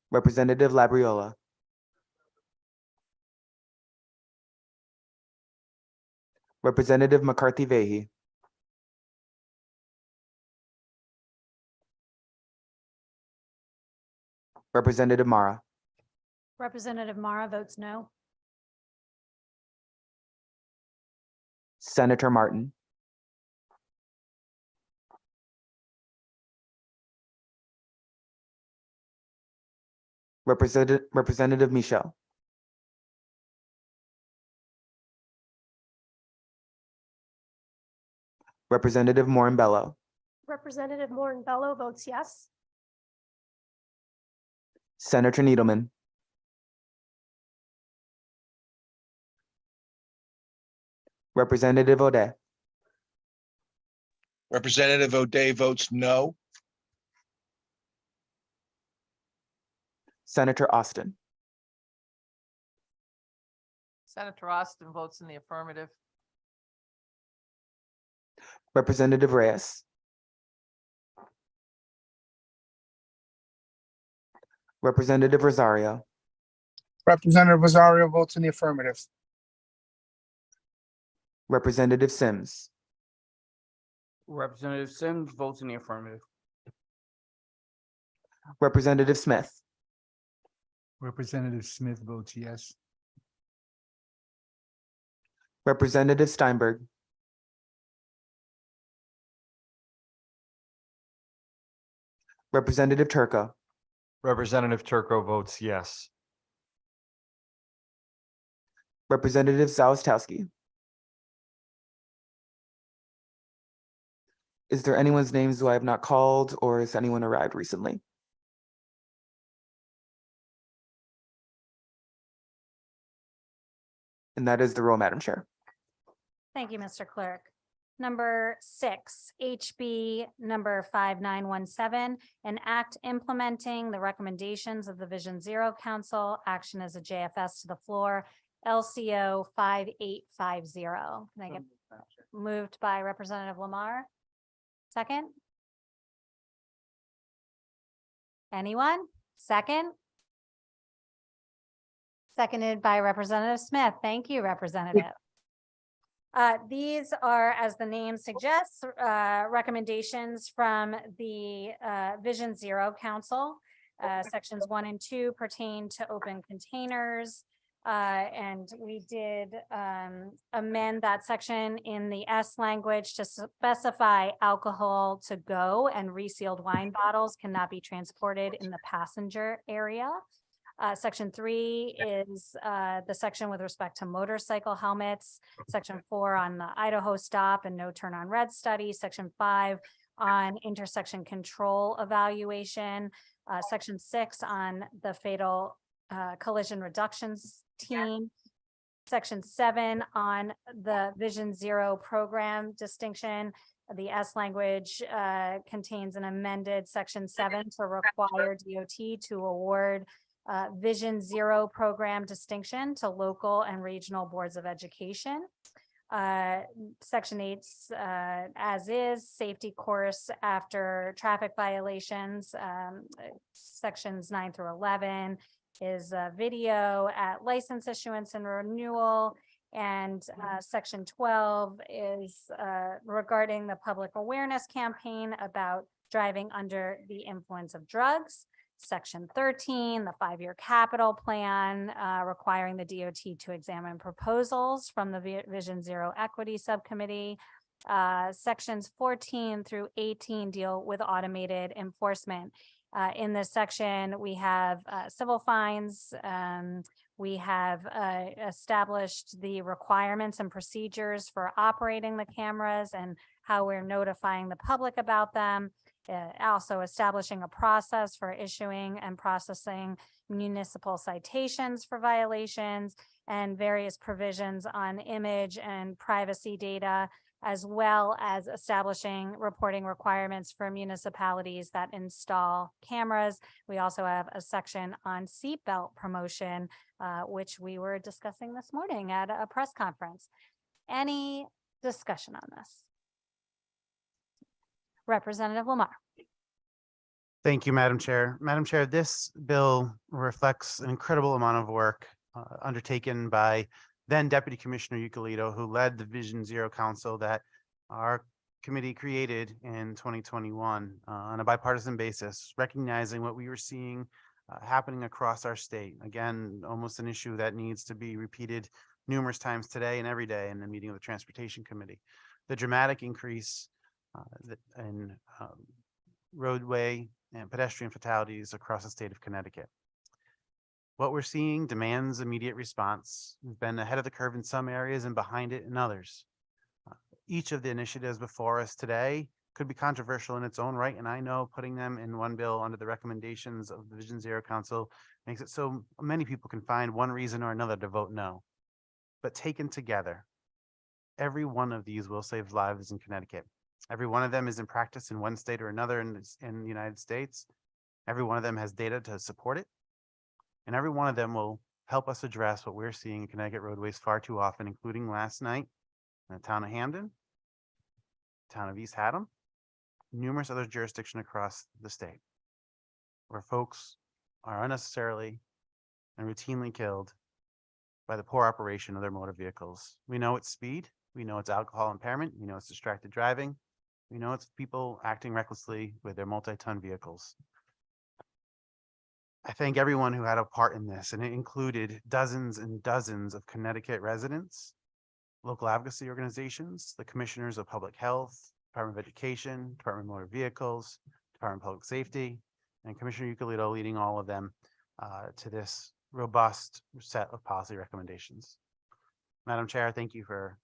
Representative Labriola, Representative McCarthy Vehi, Representative Mara, Representative Mara votes no. Senator Martin, Representative Michelle, Representative Morin-Bello, Representative Morin-Bello votes yes. Senator Needleman, Representative O'Day, Representative O'Day votes no. Senator Austin, Senator Austin votes in the affirmative. Representative Reyes, Representative Rosario, Representative Rosario votes in the affirmative. Representative Sims, Representative Sims votes in the affirmative. Representative Smith, Representative Smith votes yes. Representative Steinberg, Representative Turco, Representative Turco votes yes. Representative Zawistowski. Is there anyone's names who I have not called, or has anyone arrived recently? And that is the roll, Madam Chair. Thank you, Mr. Clerk. Number 6, HB number 5917, an act implementing the recommendations of the Vision Zero Council, action as a JFS to the floor, LCO 5850. Can I get moved by Representative Lamar? Second? Anyone? Second? Seconded by Representative Smith. Thank you, Representative. These are, as the name suggests, recommendations from the Vision Zero Council. Sections 1 and 2 pertain to open containers. And we did amend that section in the S language to specify alcohol to go and resealed wine bottles cannot be transported in the passenger area. Section 3 is the section with respect to motorcycle helmets. Section 4 on the Idaho stop and no turn on red study. Section 5 on intersection control evaluation. Section 6 on the fatal collision reductions team. Section 7 on the Vision Zero program distinction. The S language contains an amended Section 7 to require DOT to award Vision Zero program distinction to local and regional boards of education. Section 8, as is, safety course after traffic violations. Sections 9 through 11 is video at license issuance and renewal. And section 12 is regarding the public awareness campaign about driving under the influence of drugs. Section 13, the 5-year capital plan, requiring the DOT to examine proposals from the Vision Zero Equity Subcommittee. Sections 14 through 18 deal with automated enforcement. In this section, we have civil fines. We have established the requirements and procedures for operating the cameras and how we're notifying the public about them. Also establishing a process for issuing and processing municipal citations for violations and various provisions on image and privacy data, as well as establishing reporting requirements for municipalities that install cameras. We also have a section on seatbelt promotion, which we were discussing this morning at a press conference. Any discussion on this? Representative Lamar. Thank you, Madam Chair. Madam Chair, this bill reflects an incredible amount of work undertaken by then Deputy Commissioner Euclid, who led the Vision Zero Council that our committee created in 2021 on a bipartisan basis, recognizing what we were seeing happening across our state. Again, almost an issue that needs to be repeated numerous times today and every day in the meeting of the Transportation Committee. The dramatic increase in roadway and pedestrian fatalities across the state of Connecticut. What we're seeing demands immediate response. We've been ahead of the curve in some areas and behind it in others. Each of the initiatives before us today could be controversial in its own right, and I know putting them in one bill under the recommendations of the Vision Zero Council makes it so many people can find one reason or another to vote no. But taken together, every one of these will save lives in Connecticut. Every one of them is in practice in one state or another in the United States. Every one of them has data to support it. And every one of them will help us address what we're seeing in Connecticut roadways far too often, including last night in the town of Hamden, town of East Haddam, numerous other jurisdictions across the state, where folks are unnecessarily and routinely killed by the poor operation of their motor vehicles. We know it's speed, we know it's alcohol impairment, we know it's distracted driving, we know it's people acting recklessly with their multi-ton vehicles. I thank everyone who had a part in this, and it included dozens and dozens of Connecticut residents, local advocacy organizations, the commissioners of public health, Department of Education, Department of Motor Vehicles, Department of Public Safety, and Commissioner Euclid leading all of them to this robust set of policy recommendations. Madam Chair, thank you for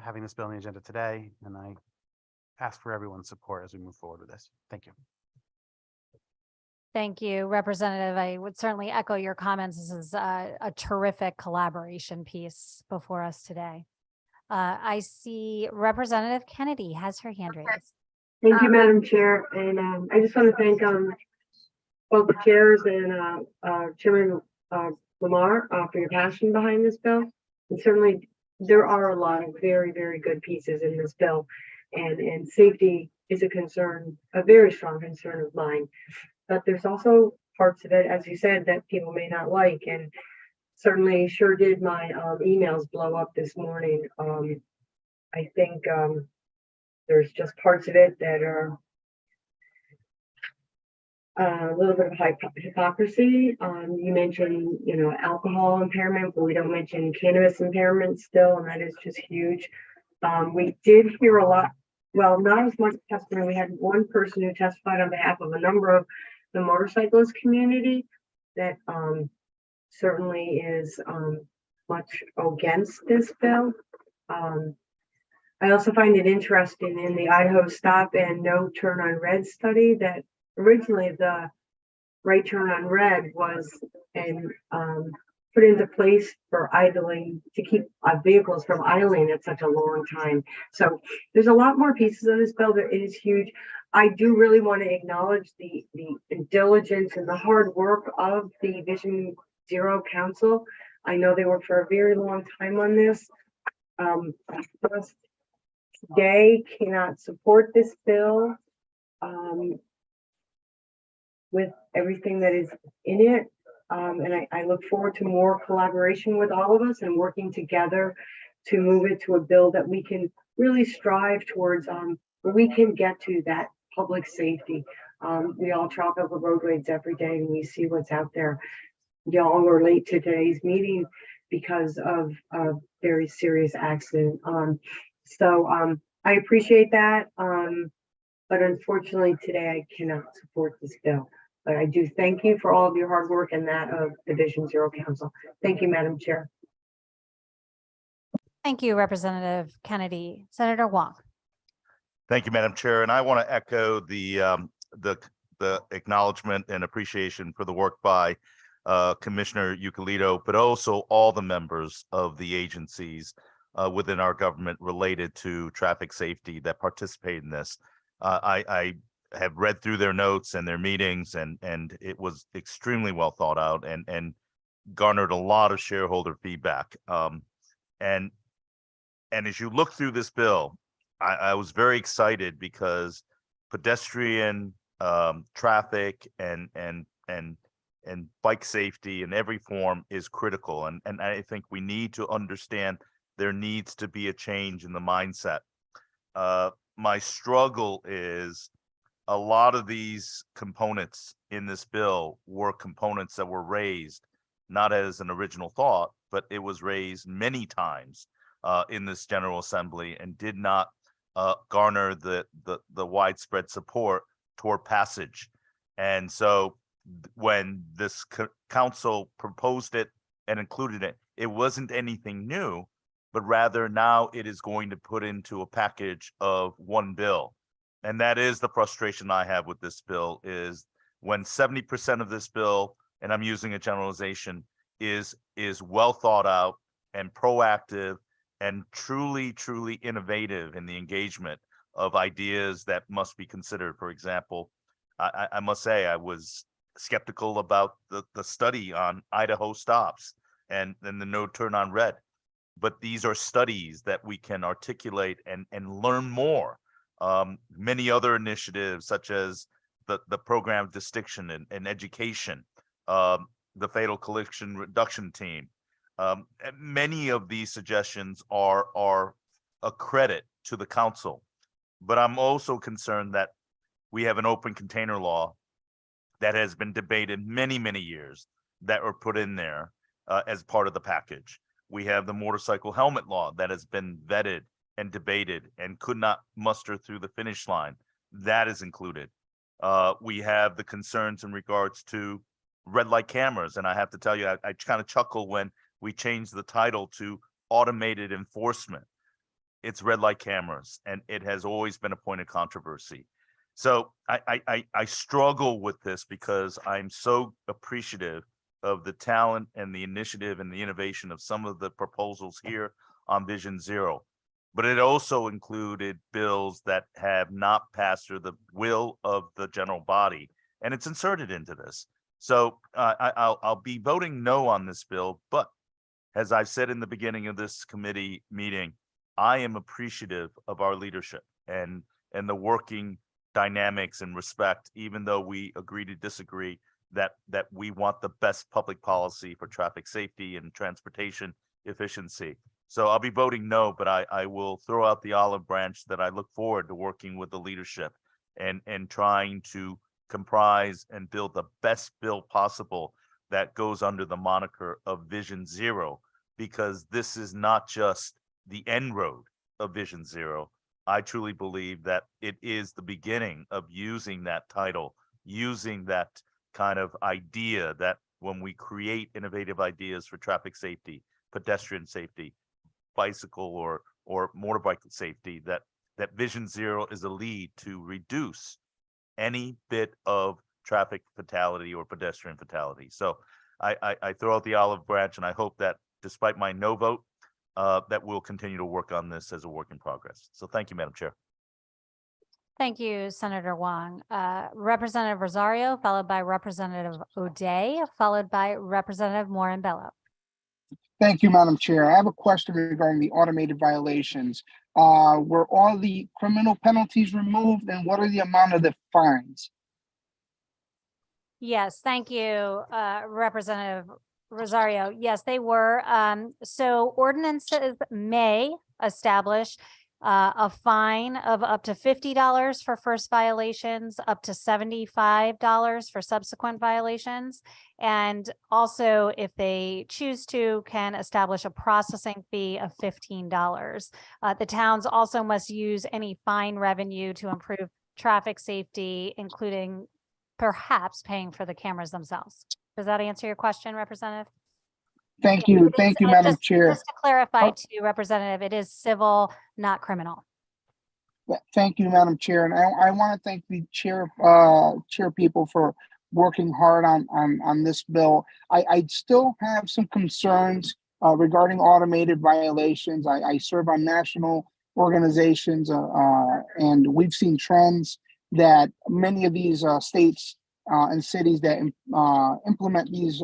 having this bill on the agenda today, and I ask for everyone's support as we move forward with this. Thank you. Thank you, Representative. I would certainly echo your comments. This is a terrific collaboration piece before us today. I see Representative Kennedy has her hand raised. Thank you, Madam Chair. And I just want to thank both the chairs and Chairman Lamar for your passion behind this bill. And certainly there are a lot of very, very good pieces in this bill. And safety is a concern, a very strong concern of mine. But there's also parts of it, as you said, that people may not like. And certainly sure did my emails blow up this morning. I think there's just parts of it that are a little bit of hypocrisy. You mentioned, alcohol impairment, but we don't mention cannabis impairment still, and that is just huge. We did hear a lot, well, not as much testimony. We had one person who testified on behalf of a number of the motorcyclist community that certainly is much against this bill. I also find it interesting in the Idaho stop and no turn on red study that originally the right turn on red was put into place for idling to keep vehicles from idling at such a long time. So there's a lot more pieces of this bill that is huge. I do really want to acknowledge the diligence and the hard work of the Vision Zero Council. I know they worked for a very long time on this. Just today cannot support this bill with everything that is in it. And I look forward to more collaboration with all of us and working together to move it to a bill that we can really strive towards where we can get to that public safety. We all travel the roadways every day and we see what's out there. Y'all were late to today's meeting because of a very serious accident. So I appreciate that. But unfortunately today I cannot support this bill. But I do thank you for all of your hard work and that of the Vision Zero Council. Thank you, Madam Chair. Thank you, Representative Kennedy. Senator Wong. Thank you, Madam Chair, and I want to echo the acknowledgement and appreciation for the work by Commissioner Euclid, but also all the members of the agencies within our government related to traffic safety that participate in this. I have read through their notes and their meetings, and it was extremely well thought out and garnered a lot of shareholder feedback. And as you look through this bill, I was very excited because pedestrian traffic and bike safety in every form is critical. And I think we need to understand there needs to be a change in the mindset. My struggle is a lot of these components in this bill were components that were raised, not as an original thought, but it was raised many times in this General Assembly and did not garner the widespread support toward passage. And so when this council proposed it and included it, it wasn't anything new, but rather now it is going to put into a package of one bill. And that is the frustration I have with this bill, is when 70% of this bill, and I'm using a generalization, is well thought out and proactive and truly innovative in the engagement of ideas that must be considered. For example, I must say I was skeptical about the study on Idaho stops and then the no turn on red. But these are studies that we can articulate and learn more. Many other initiatives, such as the program distinction and education, the fatal collision reduction team. Many of these suggestions are a credit to the council. But I'm also concerned that we have an open container law that has been debated many years that were put in there as part of the package. We have the motorcycle helmet law that has been vetted and debated and could not muster through the finish line. That is included. We have the concerns in regards to red light cameras. And I have to tell you, I kind of chuckle when we changed the title to automated enforcement. It's red light cameras, and it has always been a point of controversy. So I struggle with this because I'm so appreciative of the talent and the initiative and the innovation of some of the proposals here on Vision Zero. But it also included bills that have not passed through the will of the general body, and it's inserted into this. So I'll be voting no on this bill, but as I've said in the beginning of this committee meeting, I am appreciative of our leadership and the working dynamics and respect, even though we agree to disagree, that we want the best public policy for traffic safety and transportation efficiency. So I'll be voting no, but I will throw out the olive branch that I look forward to working with the leadership and trying to comprise and build the best bill possible that goes under the moniker of Vision Zero, because this is not just the end road of Vision Zero. I truly believe that it is the beginning of using that title, using that kind of idea that when we create innovative ideas for traffic safety, pedestrian safety, bicycle or motorbike safety, that Vision Zero is a lead to reduce any bit of traffic fatality or pedestrian fatality. So I throw out the olive branch, and I hope that despite my no vote, that we'll continue to work on this as a work in progress. So thank you, Madam Chair. Thank you, Senator Wong. Representative Rosario, followed by Representative O'Day, followed by Representative Moran-Bello. Thank you, Madam Chair. I have a question regarding the automated violations. Were all the criminal penalties removed, and what are the amount of the fines? Yes, thank you, Representative Rosario. Yes, they were. So ordinances may establish a fine of up to $50 for first violations, up to $75 for subsequent violations. And also, if they choose to, can establish a processing fee of $15. The towns also must use any fine revenue to improve traffic safety, including perhaps paying for the cameras themselves. Does that answer your question, Representative? Thank you, Madam Chair. Just to clarify to Representative, it is civil, not criminal. Thank you, Madam Chair, and I want to thank the chair people for working hard on this bill. I still have some concerns regarding automated violations. I serve on national organizations, and we've seen trends that many of these states and cities that implement these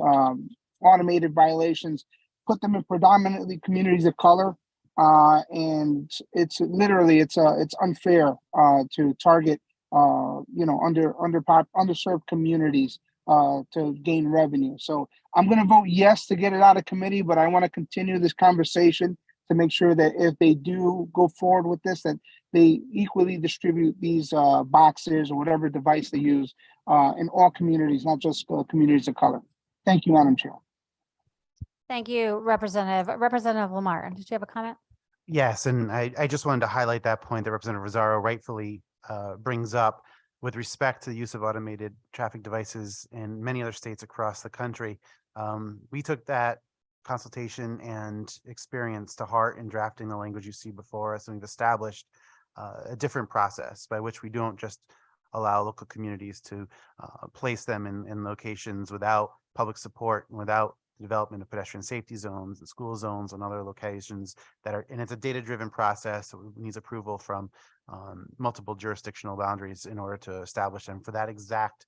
automated violations put them in predominantly communities of color. And it's literally it's unfair to target underserved communities to gain revenue. So I'm going to vote yes to get it out of committee, but I want to continue this conversation to make sure that if they do go forward with this, that they equally distribute these boxes or whatever device they use in all communities, not just communities of color. Thank you, Madam Chair. Thank you, Representative Lamar. Did you have a comment? Yes, and I just wanted to highlight that point that Representative Rosario rightfully brings up with respect to the use of automated traffic devices in many other states across the country. We took that consultation and experience to heart in drafting the language you see before us, and we've established a different process by which we don't just allow local communities to place them in locations without public support and without development of pedestrian safety zones and school zones and other locations that are, and it's a data-driven process that needs approval from multiple jurisdictional boundaries in order to establish them for that exact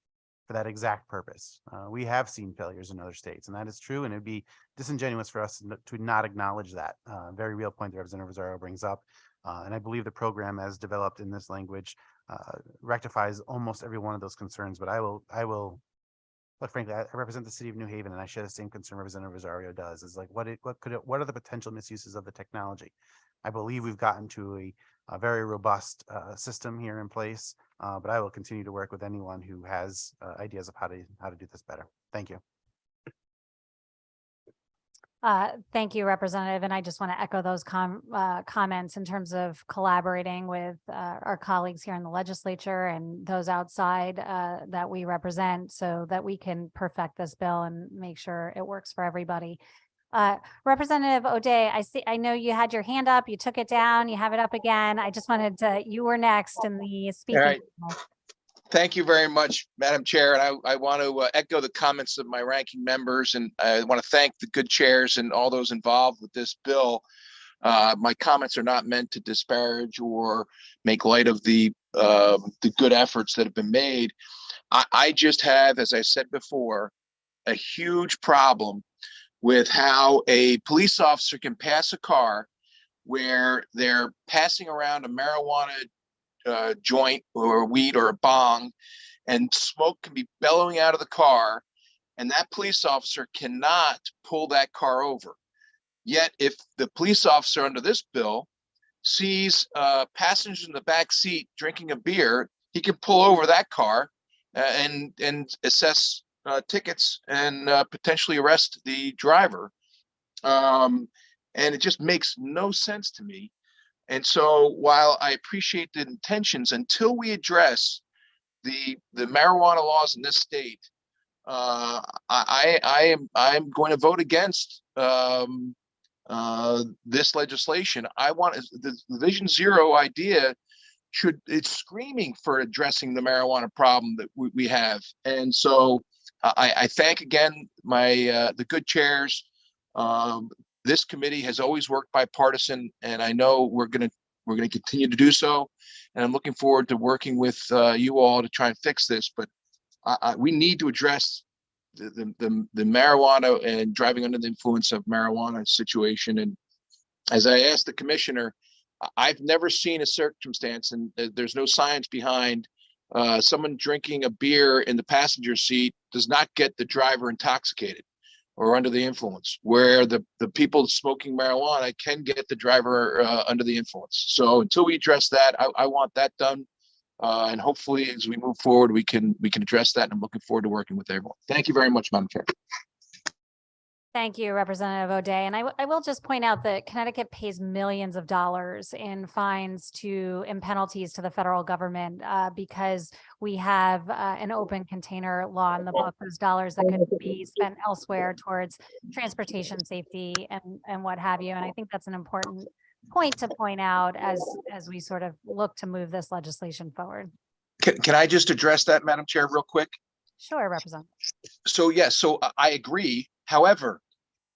purpose. We have seen failures in other states, and that is true, and it'd be disingenuous for us to not acknowledge that very real point that Representative Rosario brings up. And I believe the program as developed in this language rectifies almost every one of those concerns, but I will but frankly, I represent the city of New Haven, and I share the same concern Representative Rosario does. Is like, what are the potential misuses of the technology? I believe we've gotten to a very robust system here in place, but I will continue to work with anyone who has ideas of how to do this better. Thank you. Thank you, Representative. And I just want to echo those comments in terms of collaborating with our colleagues here in the legislature and those outside that we represent so that we can perfect this bill and make sure it works for everybody. Representative O'Day, I know you had your hand up, you took it down, you have it up again. I just wanted to, you were next in the speaking. All right. Thank you very much, Madam Chair. And I want to echo the comments of my ranking members, and I want to thank the good chairs and all those involved with this bill. My comments are not meant to disparage or make light of the good efforts that have been made. I just have, as I said before, a huge problem with how a police officer can pass a car where they're passing around a marijuana joint or weed or a bong, and smoke can be bellowing out of the car, and that police officer cannot pull that car over. Yet if the police officer under this bill sees passengers in the back seat drinking a beer, he can pull over that car and assess tickets and potentially arrest the driver. And it just makes no sense to me. And so while I appreciate the intentions, until we address the marijuana laws in this state, I'm going to vote against this legislation. I want the Vision Zero idea it's screaming for addressing the marijuana problem that we have. And so I thank again the good chairs. This committee has always worked bipartisan, and I know we're going to continue to do so. And I'm looking forward to working with you all to try and fix this. But we need to address the marijuana and driving under the influence of marijuana situation. And as I asked the commissioner, I've never seen a circumstance, and there's no science behind someone drinking a beer in the passenger seat does not get the driver intoxicated or under the influence, where the people smoking marijuana can get the driver under the influence. So until we address that, I want that done. And hopefully as we move forward, we can address that. And I'm looking forward to working with everyone. Thank you very much, Madam Chair. Thank you, Representative O'Day. And I will just point out that Connecticut pays millions of dollars in fines and penalties to the federal government because we have an open container law in the book, those dollars that could be spent elsewhere towards transportation safety and what have you. And I think that's an important point to point out as we sort of look to move this legislation forward. Can I just address that, Madam Chair, real quick? Sure, Representative. So yes, so I agree. However,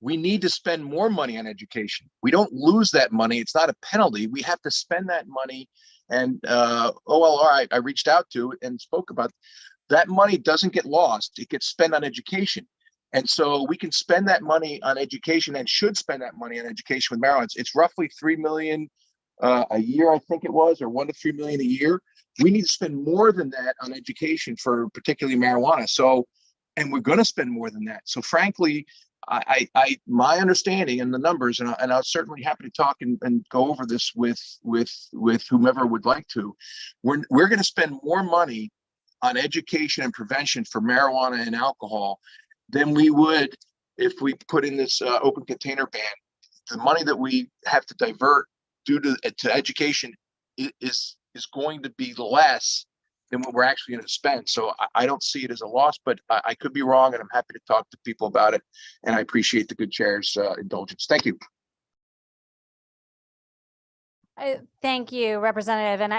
we need to spend more money on education. We don't lose that money. It's not a penalty. We have to spend that money. And OLR, I reached out to and spoke about that money doesn't get lost. It gets spent on education. And so we can spend that money on education and should spend that money on education with marijuana. It's roughly 3 million a year, I think it was, or 1 to 3 million a year. We need to spend more than that on education for particularly marijuana. So, and we're going to spend more than that. So frankly, my understanding and the numbers, and I was certainly happy to talk and go over this with whomever would like to. We're going to spend more money on education and prevention for marijuana and alcohol than we would if we put in this open container ban. The money that we have to divert due to education is going to be less than what we're actually going to spend. So I don't see it as a loss, but I could be wrong, and I'm happy to talk to people about it. And I appreciate the good chair's indulgence. Thank you. Thank you, Representative. And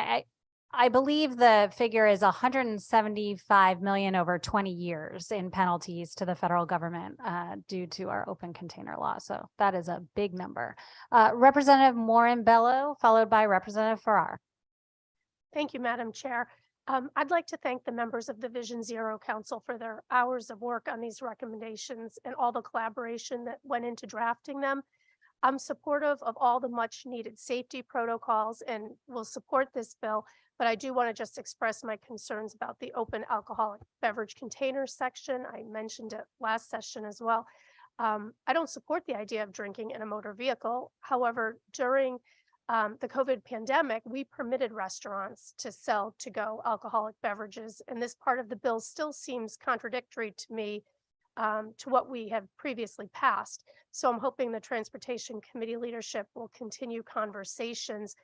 I believe the figure is 175 million over 20 years in penalties to the federal government due to our open container law. So that is a big number. Representative Morin Bello, followed by Representative Farrar. Thank you, Madam Chair. I'd like to thank the members of the Vision Zero Council for their hours of work on these recommendations and all the collaboration that went into drafting them. I'm supportive of all the much needed safety protocols and will support this bill, but I do want to just express my concerns about the open alcoholic beverage containers section. I mentioned it last session as well. I don't support the idea of drinking in a motor vehicle. However, during the COVID pandemic, we permitted restaurants to sell to-go alcoholic beverages, and this part of the bill still seems contradictory to me to what we have previously passed. So I'm hoping the Transportation Committee leadership will continue conversations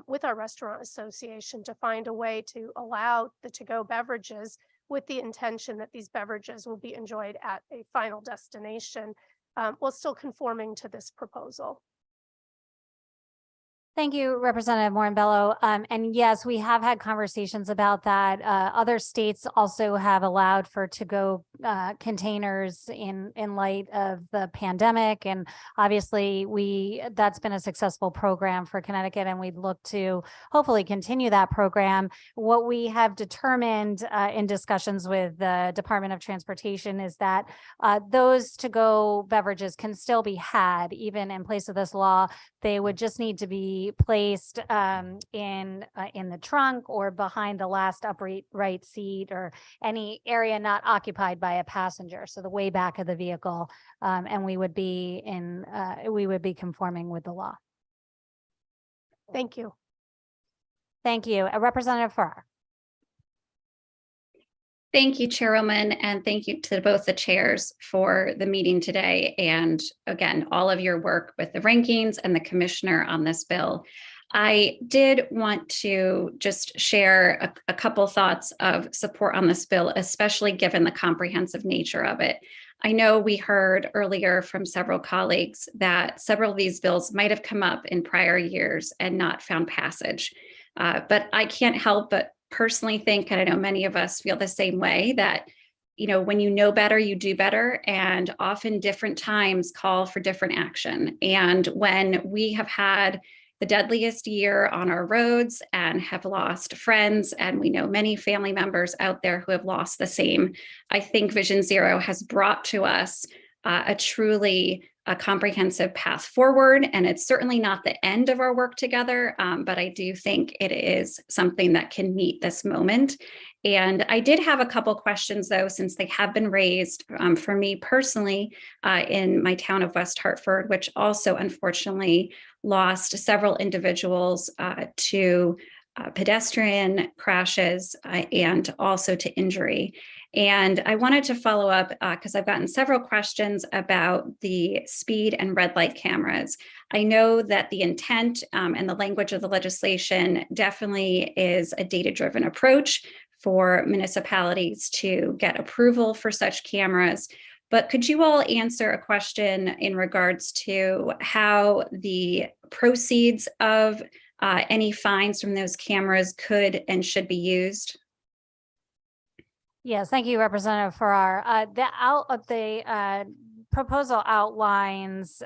with our restaurant association to find a way to allow the to-go beverages with the intention that these beverages will be enjoyed at a final destination while still conforming to this proposal. Thank you, Representative Morin Bello. And yes, we have had conversations about that. Other states also have allowed for to-go containers in light of the pandemic. And obviously that's been a successful program for Connecticut, and we'd look to hopefully continue that program. What we have determined in discussions with the Department of Transportation is that those to-go beverages can still be had even in place of this law. They would just need to be placed in the trunk or behind the last upright seat or any area not occupied by a passenger, so the way back of the vehicle, and we would be conforming with the law. Thank you. Thank you. Representative Farrar. Thank you, Chairwoman, and thank you to both the chairs for the meeting today. And again, all of your work with the rankings and the commissioner on this bill. I did want to just share a couple thoughts of support on this bill, especially given the comprehensive nature of it. I know we heard earlier from several colleagues that several of these bills might have come up in prior years and not found passage. But I can't help but personally think, and I know many of us feel the same way, that when you know better, you do better, and often different times call for different action. And when we have had the deadliest year on our roads and have lost friends, and we know many family members out there who have lost the same, I think Vision Zero has brought to us a truly comprehensive path forward. And it's certainly not the end of our work together, but I do think it is something that can meet this moment. And I did have a couple questions, though, since they have been raised for me personally in my town of West Hartford, which also unfortunately lost several individuals to pedestrian crashes and also to injury. And I wanted to follow up because I've gotten several questions about the speed and red light cameras. I know that the intent and the language of the legislation definitely is a data-driven approach for municipalities to get approval for such cameras. But could you all answer a question in regards to how the proceeds of any fines from those cameras could and should be used? Yes, thank you, Representative Farrar. The proposal outlines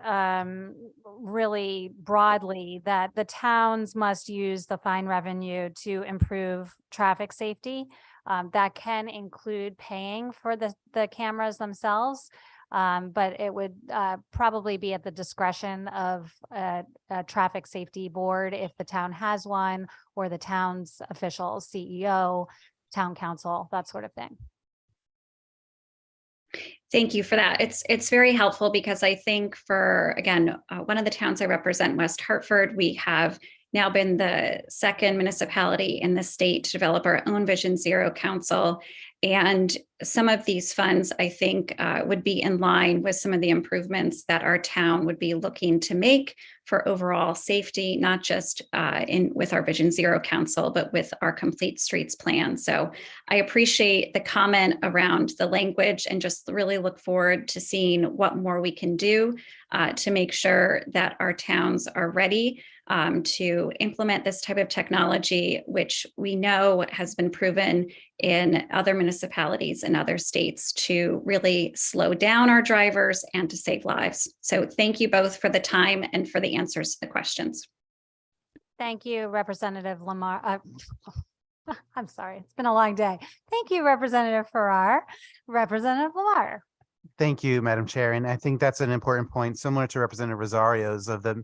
really broadly that the towns must use the fine revenue to improve traffic safety. That can include paying for the cameras themselves, but it would probably be at the discretion of a traffic safety board if the town has one, or the town's official CEO, town council, that sort of thing. Thank you for that. It's very helpful because I think for, again, one of the towns I represent, West Hartford, we have now been the second municipality in the state to develop our own Vision Zero Council. And some of these funds, I think, would be in line with some of the improvements that our town would be looking to make for overall safety, not just with our Vision Zero Council, but with our Complete Streets plan. So I appreciate the comment around the language and just really look forward to seeing what more we can do to make sure that our towns are ready to implement this type of technology, which we know has been proven in other municipalities and other states to really slow down our drivers and to save lives. So thank you both for the time and for the answers to the questions. Thank you, Representative Lamar. I'm sorry, it's been a long day. Thank you, Representative Farrar. Representative Lamar. Thank you, Madam Chair. And I think that's an important point, similar to Representative Rosario's, of the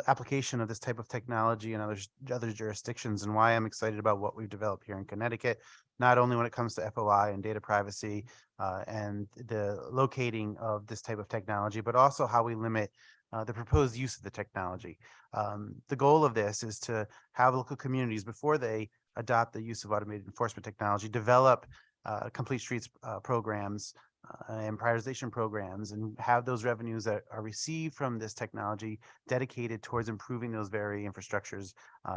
application of this type of technology in other jurisdictions, and why I'm excited about what we've developed here in Connecticut, not only when it comes to FOI and data privacy and the locating of this type of technology, but also how we limit the proposed use of the technology. The goal of this is to have local communities, before they adopt the use of automated enforcement technology, develop complete streets programs and prioritization programs, and have those revenues that are received from this technology dedicated towards improving those very infrastructures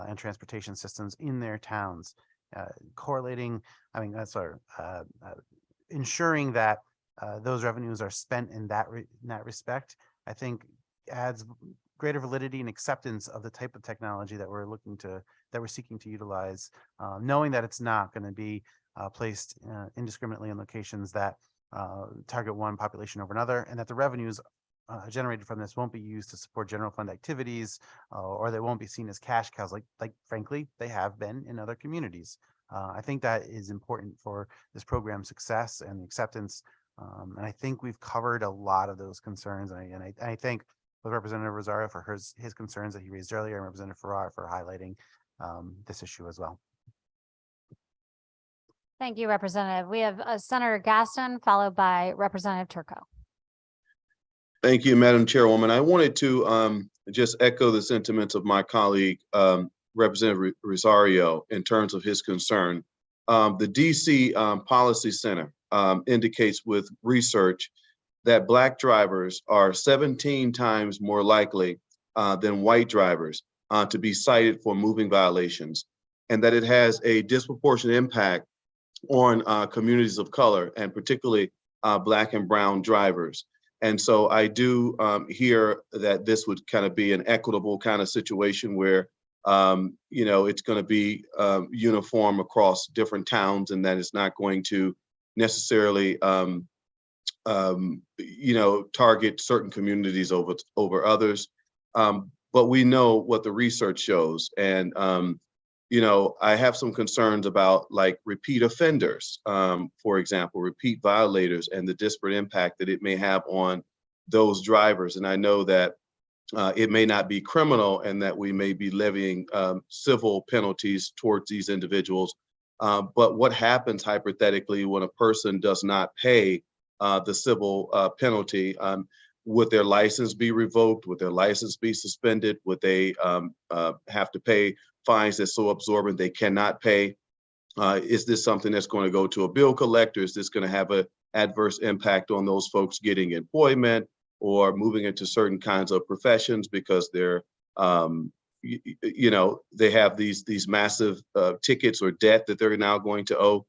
and transportation systems in their towns. Ensuring that those revenues are spent in that respect, I think adds greater validity and acceptance of the type of technology that we're seeking to utilize, knowing that it's not going to be placed indiscriminately in locations that target one population over another, and that the revenues generated from this won't be used to support general fund activities, or they won't be seen as cash cows, like frankly they have been in other communities. I think that is important for this program's success and acceptance, and I think we've covered a lot of those concerns. And I thank Representative Rosario for his concerns that he raised earlier, and Representative Farrar for highlighting this issue as well. Thank you, Representative. We have Senator Gaston, followed by Representative Turco. Thank you, Madam Chairwoman. I wanted to just echo the sentiments of my colleague, Representative Rosario, in terms of his concern. The DC Policy Center indicates with research that Black drivers are 17 times more likely than white drivers to be cited for moving violations, and that it has a disproportionate impact on communities of color, and particularly Black and brown drivers. And so I do hear that this would kind of be an equitable kind of situation where, it's going to be uniform across different towns, and that it's not going to necessarily, target certain communities over others. But we know what the research shows. And I have some concerns about like repeat offenders, for example, repeat violators, and the disparate impact that it may have on those drivers. And I know that it may not be criminal, and that we may be levying civil penalties towards these individuals. But what happens hypothetically when a person does not pay the civil penalty? Would their license be revoked? Would their license be suspended? Would they have to pay fines that's so absorbent they cannot pay? Is this something that's going to go to a bill collector? Is this going to have an adverse impact on those folks getting employment or moving into certain kinds of professions because they're, they have these massive tickets or debt that they're now going to owe?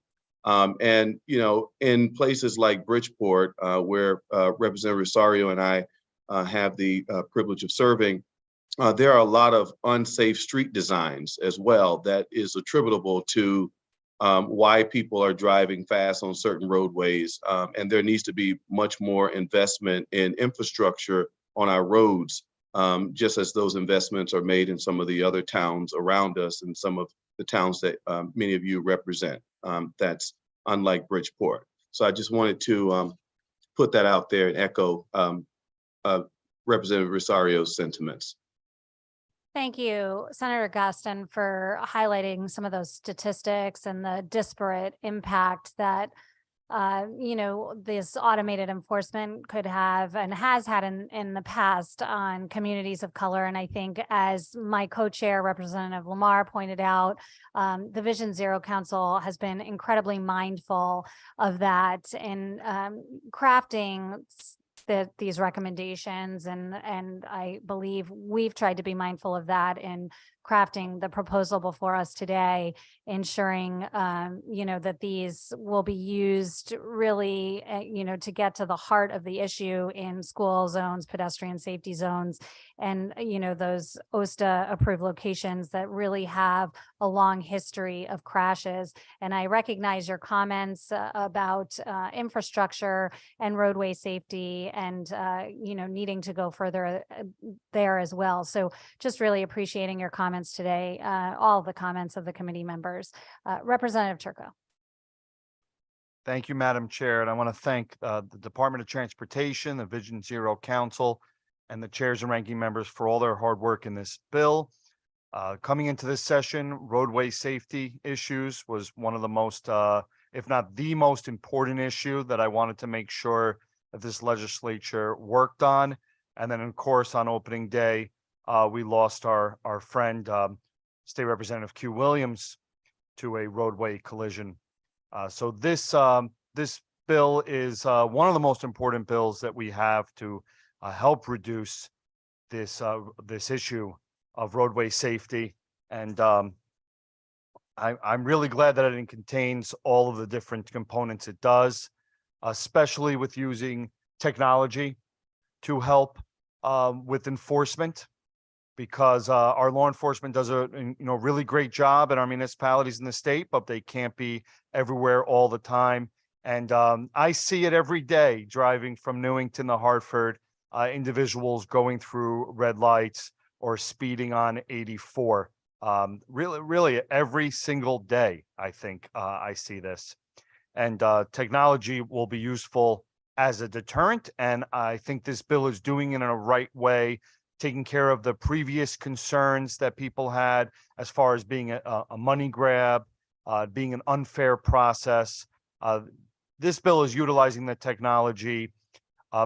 And, you know, in places like Bridgeport, where Representative Rosario and I have the privilege of serving, there are a lot of unsafe street designs as well that is attributable to why people are driving fast on certain roadways. And there needs to be much more investment in infrastructure on our roads, just as those investments are made in some of the other towns around us and some of the towns that many of you represent. That's unlike Bridgeport. So I just wanted to put that out there and echo Representative Rosario's sentiments. Thank you, Senator Gaston, for highlighting some of those statistics and the disparate impact that this automated enforcement could have and has had in the past on communities of color. And I think, as my co-chair, Representative Lamar, pointed out, the Vision Zero Council has been incredibly mindful of that in crafting these recommendations, and I believe we've tried to be mindful of that in crafting the proposal before us today, ensuring that these will be used really to get to the heart of the issue in school zones, pedestrian safety zones, and those OSTA approved locations that really have a long history of crashes. And I recognize your comments about infrastructure and roadway safety and needing to go further there as well. So just really appreciating your comments today, all the comments of the committee members. Representative Turco. Thank you, Madam Chair. And I want to thank the Department of Transportation, the Vision Zero Council, and the chairs and ranking members for all their hard work in this bill. Coming into this session, roadway safety issues was one of the most, if not the most important issue that I wanted to make sure that this legislature worked on. And then, of course, on opening day, we lost our friend, State Representative Q Williams, to a roadway collision. So this bill is one of the most important bills that we have to help reduce this issue of roadway safety. And I'm really glad that it contains all of the different components it does, especially with using technology to help with enforcement, because our law enforcement does a really great job in our municipalities in the state, but they can't be everywhere all the time. And I see it every day driving from Newington to Hartford, individuals going through red lights or speeding on 84. Really every single day, I think I see this. And technology will be useful as a deterrent. And I think this bill is doing it in a right way, taking care of the previous concerns that people had as far as being a money grab, being an unfair process. This bill is utilizing the technology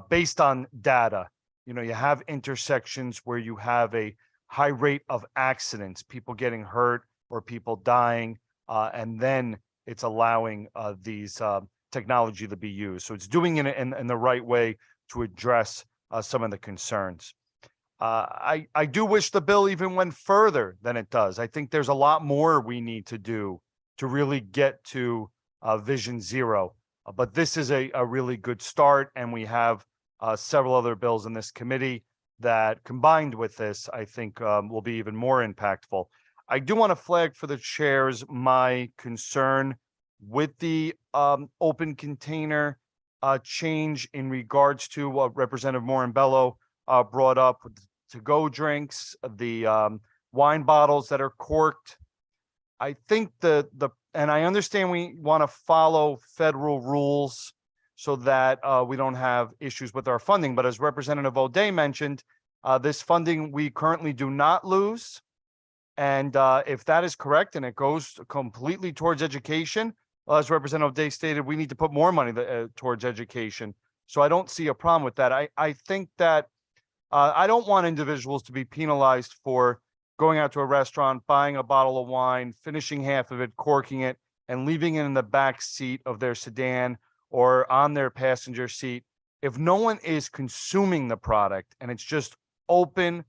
based on data. You have intersections where you have a high rate of accidents, people getting hurt or people dying, and then it's allowing these technology to be used. So it's doing it in the right way to address some of the concerns. I do wish the bill even went further than it does. I think there's a lot more we need to do to really get to Vision Zero. But this is a really good start, and we have several other bills in this committee that, combined with this, I think will be even more impactful. I do want to flag for the chairs my concern with the open container change in regards to what Representative Morambello brought up, to-go drinks, the wine bottles that are corked. I think and I understand we want to follow federal rules so that we don't have issues with our funding. But as Representative O'Day mentioned, this funding we currently do not lose. And if that is correct and it goes completely towards education, well, as Representative O'Day stated, we need to put more money towards education. So I don't see a problem with that. I think that I don't want individuals to be penalized for going out to a restaurant, buying a bottle of wine, finishing half of it, corking it, and leaving it in the back seat of their sedan or on their passenger seat. If no one is consuming the product and it's just open,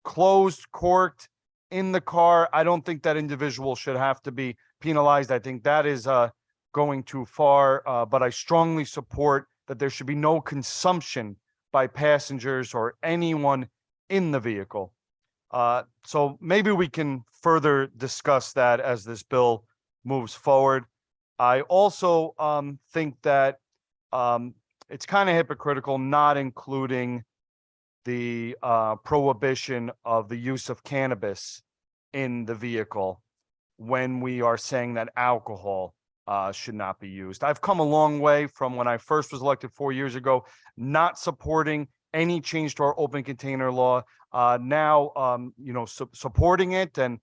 closed, corked in the car, I don't think that individual should have to be penalized. I think that is going too far, but I strongly support that there should be no consumption by passengers or anyone in the vehicle. So maybe we can further discuss that as this bill moves forward. I also think that it's kind of hypocritical not including the prohibition of the use of cannabis in the vehicle when we are saying that alcohol should not be used. I've come a long way from when I first was elected 4 years ago, not supporting any change to our open container law. Now, supporting it and,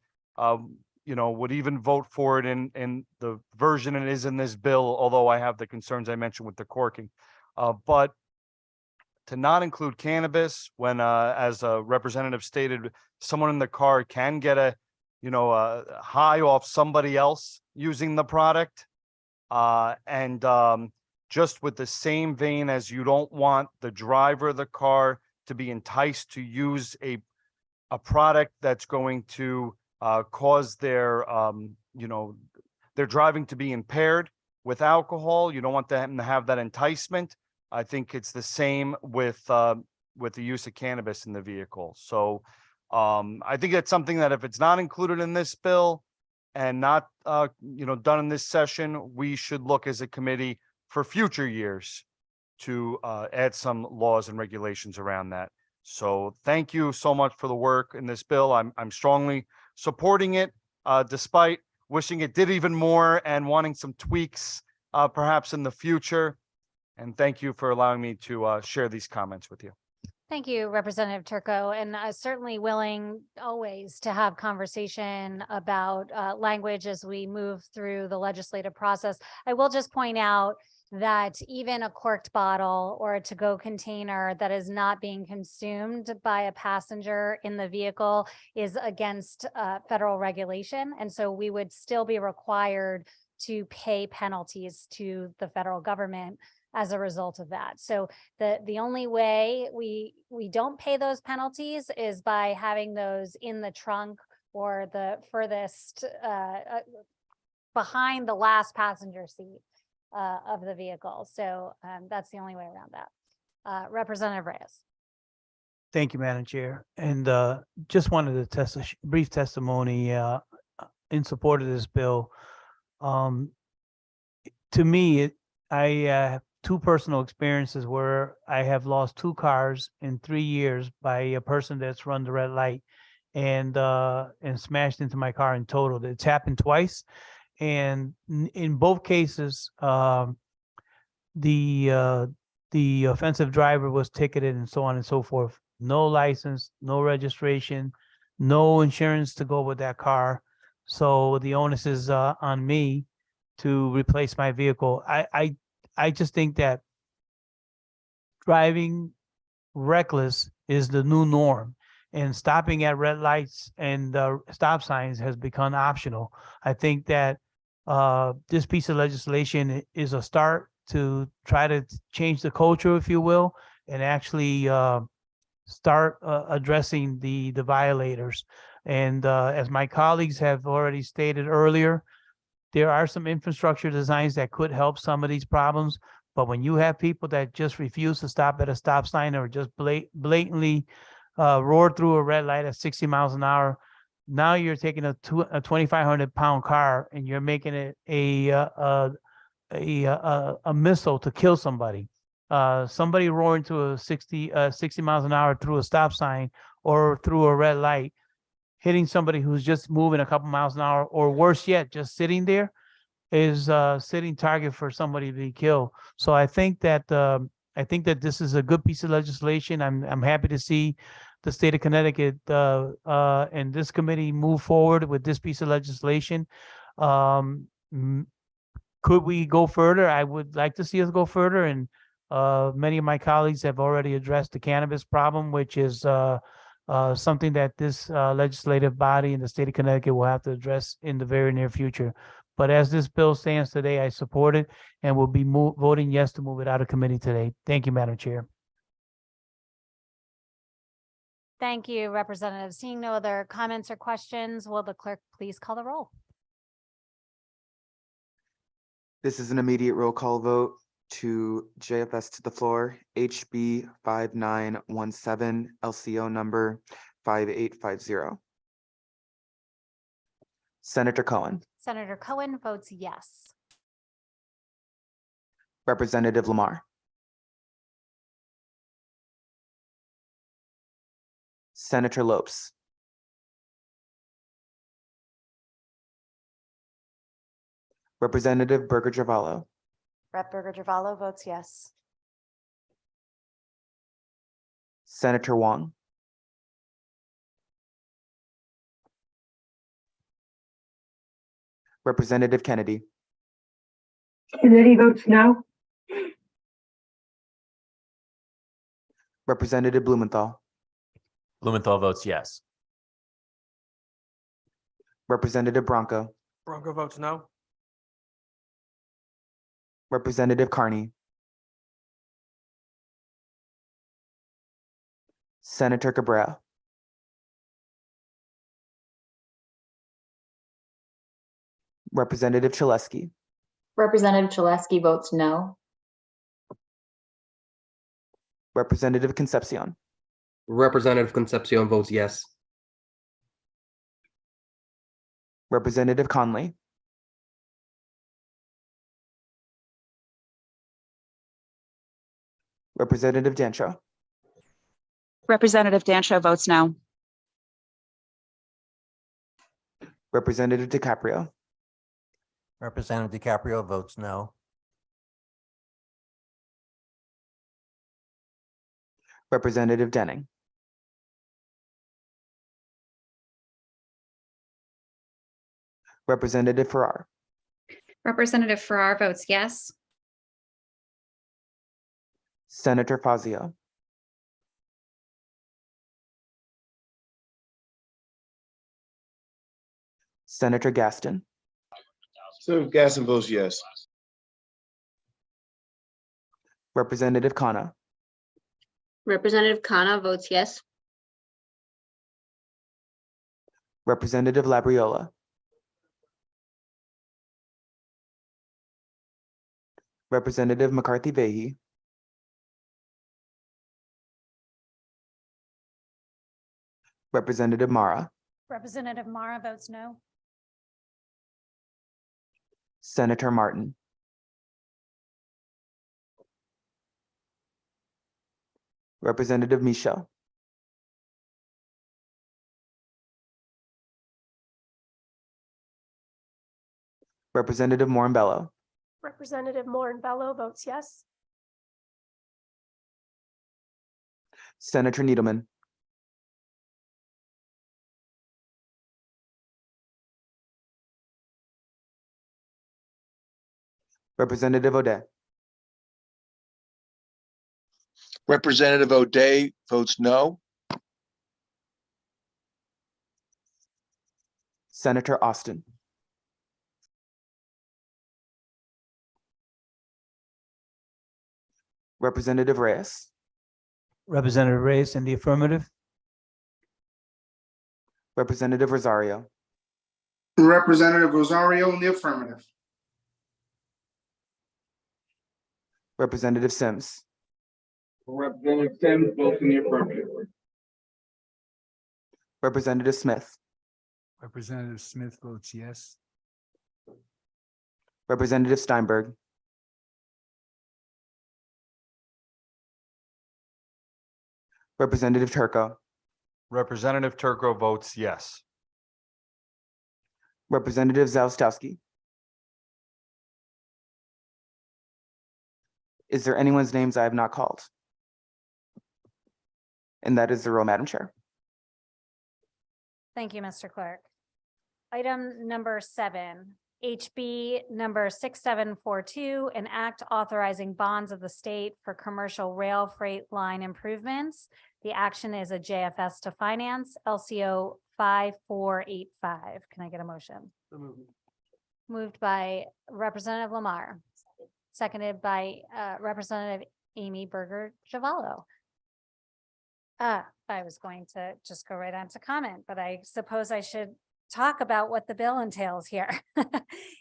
would even vote for it in the version it is in this bill, although I have the concerns I mentioned with the corking. But to not include cannabis when, as a representative stated, someone in the car can get a high off somebody else using the product. Just with the same vein as you don't want the driver of the car to be enticed to use a product that's going to cause their driving to be impaired with alcohol. You don't want them to have that enticement. I think it's the same with the use of cannabis in the vehicle. So I think it's something that if it's not included in this bill and not done in this session, we should look as a committee for future years to add some laws and regulations around that. So thank you so much for the work in this bill. I'm strongly supporting it, despite wishing it did even more and wanting some tweaks perhaps in the future. And thank you for allowing me to share these comments with you. Thank you, Representative Turco, and certainly willing always to have conversation about language as we move through the legislative process. I will just point out that even a corked bottle or a to-go container that is not being consumed by a passenger in the vehicle is against federal regulation. And so we would still be required to pay penalties to the federal government as a result of that. So the only way we don't pay those penalties is by having those in the trunk or the furthest behind the last passenger seat of the vehicle. So that's the only way around that. Representative Reyes. Thank you, Madam Chair. And just wanted to brief testimony in support of this bill. To me, I have two personal experiences where I have lost 2 cars in 3 years by a person that's run the red light and smashed into my car and totaled. It's happened twice. And in both cases, the offensive driver was ticketed and so on and so forth. No license, no registration, no insurance to go with that car. So the onus is on me to replace my vehicle. I just think that driving reckless is the new norm, and stopping at red lights and stop signs has become optional. I think that this piece of legislation is a start to try to change the culture, if you will, and actually start addressing the violators. And as my colleagues have already stated earlier, there are some infrastructure designs that could help some of these problems. But when you have people that just refuse to stop at a stop sign or just blatantly roar through a red light at 60 miles an hour, now you're taking a 2,500-pound car and you're making it a missile to kill somebody. Somebody roaring to a 60 miles an hour through a stop sign or through a red light, hitting somebody who's just moving a couple miles an hour, or worse yet, just sitting there, is a sitting target for somebody to be killed. So I think that this is a good piece of legislation. I'm happy to see the state of Connecticut and this committee move forward with this piece of legislation. Could we go further? I would like to see us go further. And many of my colleagues have already addressed the cannabis problem, which is something that this legislative body in the state of Connecticut will have to address in the very near future. But as this bill stands today, I support it and will be voting yes to move it out of committee today. Thank you, Madam Chair. Thank you, Representative. Seeing no other comments or questions, will the clerk please call the roll? This is an immediate roll call vote to JFS to the floor, HB 5917, LCO number 5850. Senator Cohen, Senator Cohen votes yes. Representative Lamar. Senator Lopes, Representative Burger Javallo, Rep. Burger Javallo votes yes. Senator Wong, Representative Kennedy, Kennedy votes no. Representative Blumenthal, Blumenthal votes yes. Representative Bronco, Bronco votes no. Representative Carney, Senator Cabrera, Representative Chaleski, Representative Chaleski votes no. Representative Concepcion, Representative Concepcion votes yes. Representative Conley, Representative Dancho, Representative Dancho votes no. Representative DiCaprio, Representative DiCaprio votes no. Representative Denning, Representative Farrar, Representative Farrar votes yes. Senator Fazio, Senator Gaston, So Gaston votes yes. Representative Khanna, Representative Khanna votes yes. Representative Labriola, Representative McCarthy Vahey, Representative Mara, Representative Mara votes no. Senator Martin, Representative Michelle, Representative Morinbello, Representative Morinbello votes yes. Senator Needleman, Representative O'Day, Representative O'Day votes no. Senator Austin, Representative Reyes, Representative Reyes in the affirmative. Representative Rosario, Representative Rosario in the affirmative. Representative Sims, Representative Sims votes in the affirmative. Representative Smith, Representative Smith votes yes. Representative Steinberg, Representative Turco, Representative Turco votes yes. Representative Zalstowski. Is there anyone's names I have not called? And that is the roll, Madam Chair. Thank you, Mr. Clerk. Item number 7, HB number 6742, an act authorizing bonds of the state for commercial rail freight line improvements. The action is a JFS to finance, LCO 5485. Can I get a motion? Moved by Representative Lamar, seconded by Representative Amy Berger Javallo. I was going to just go right on to comment, but I suppose I should talk about what the bill entails here.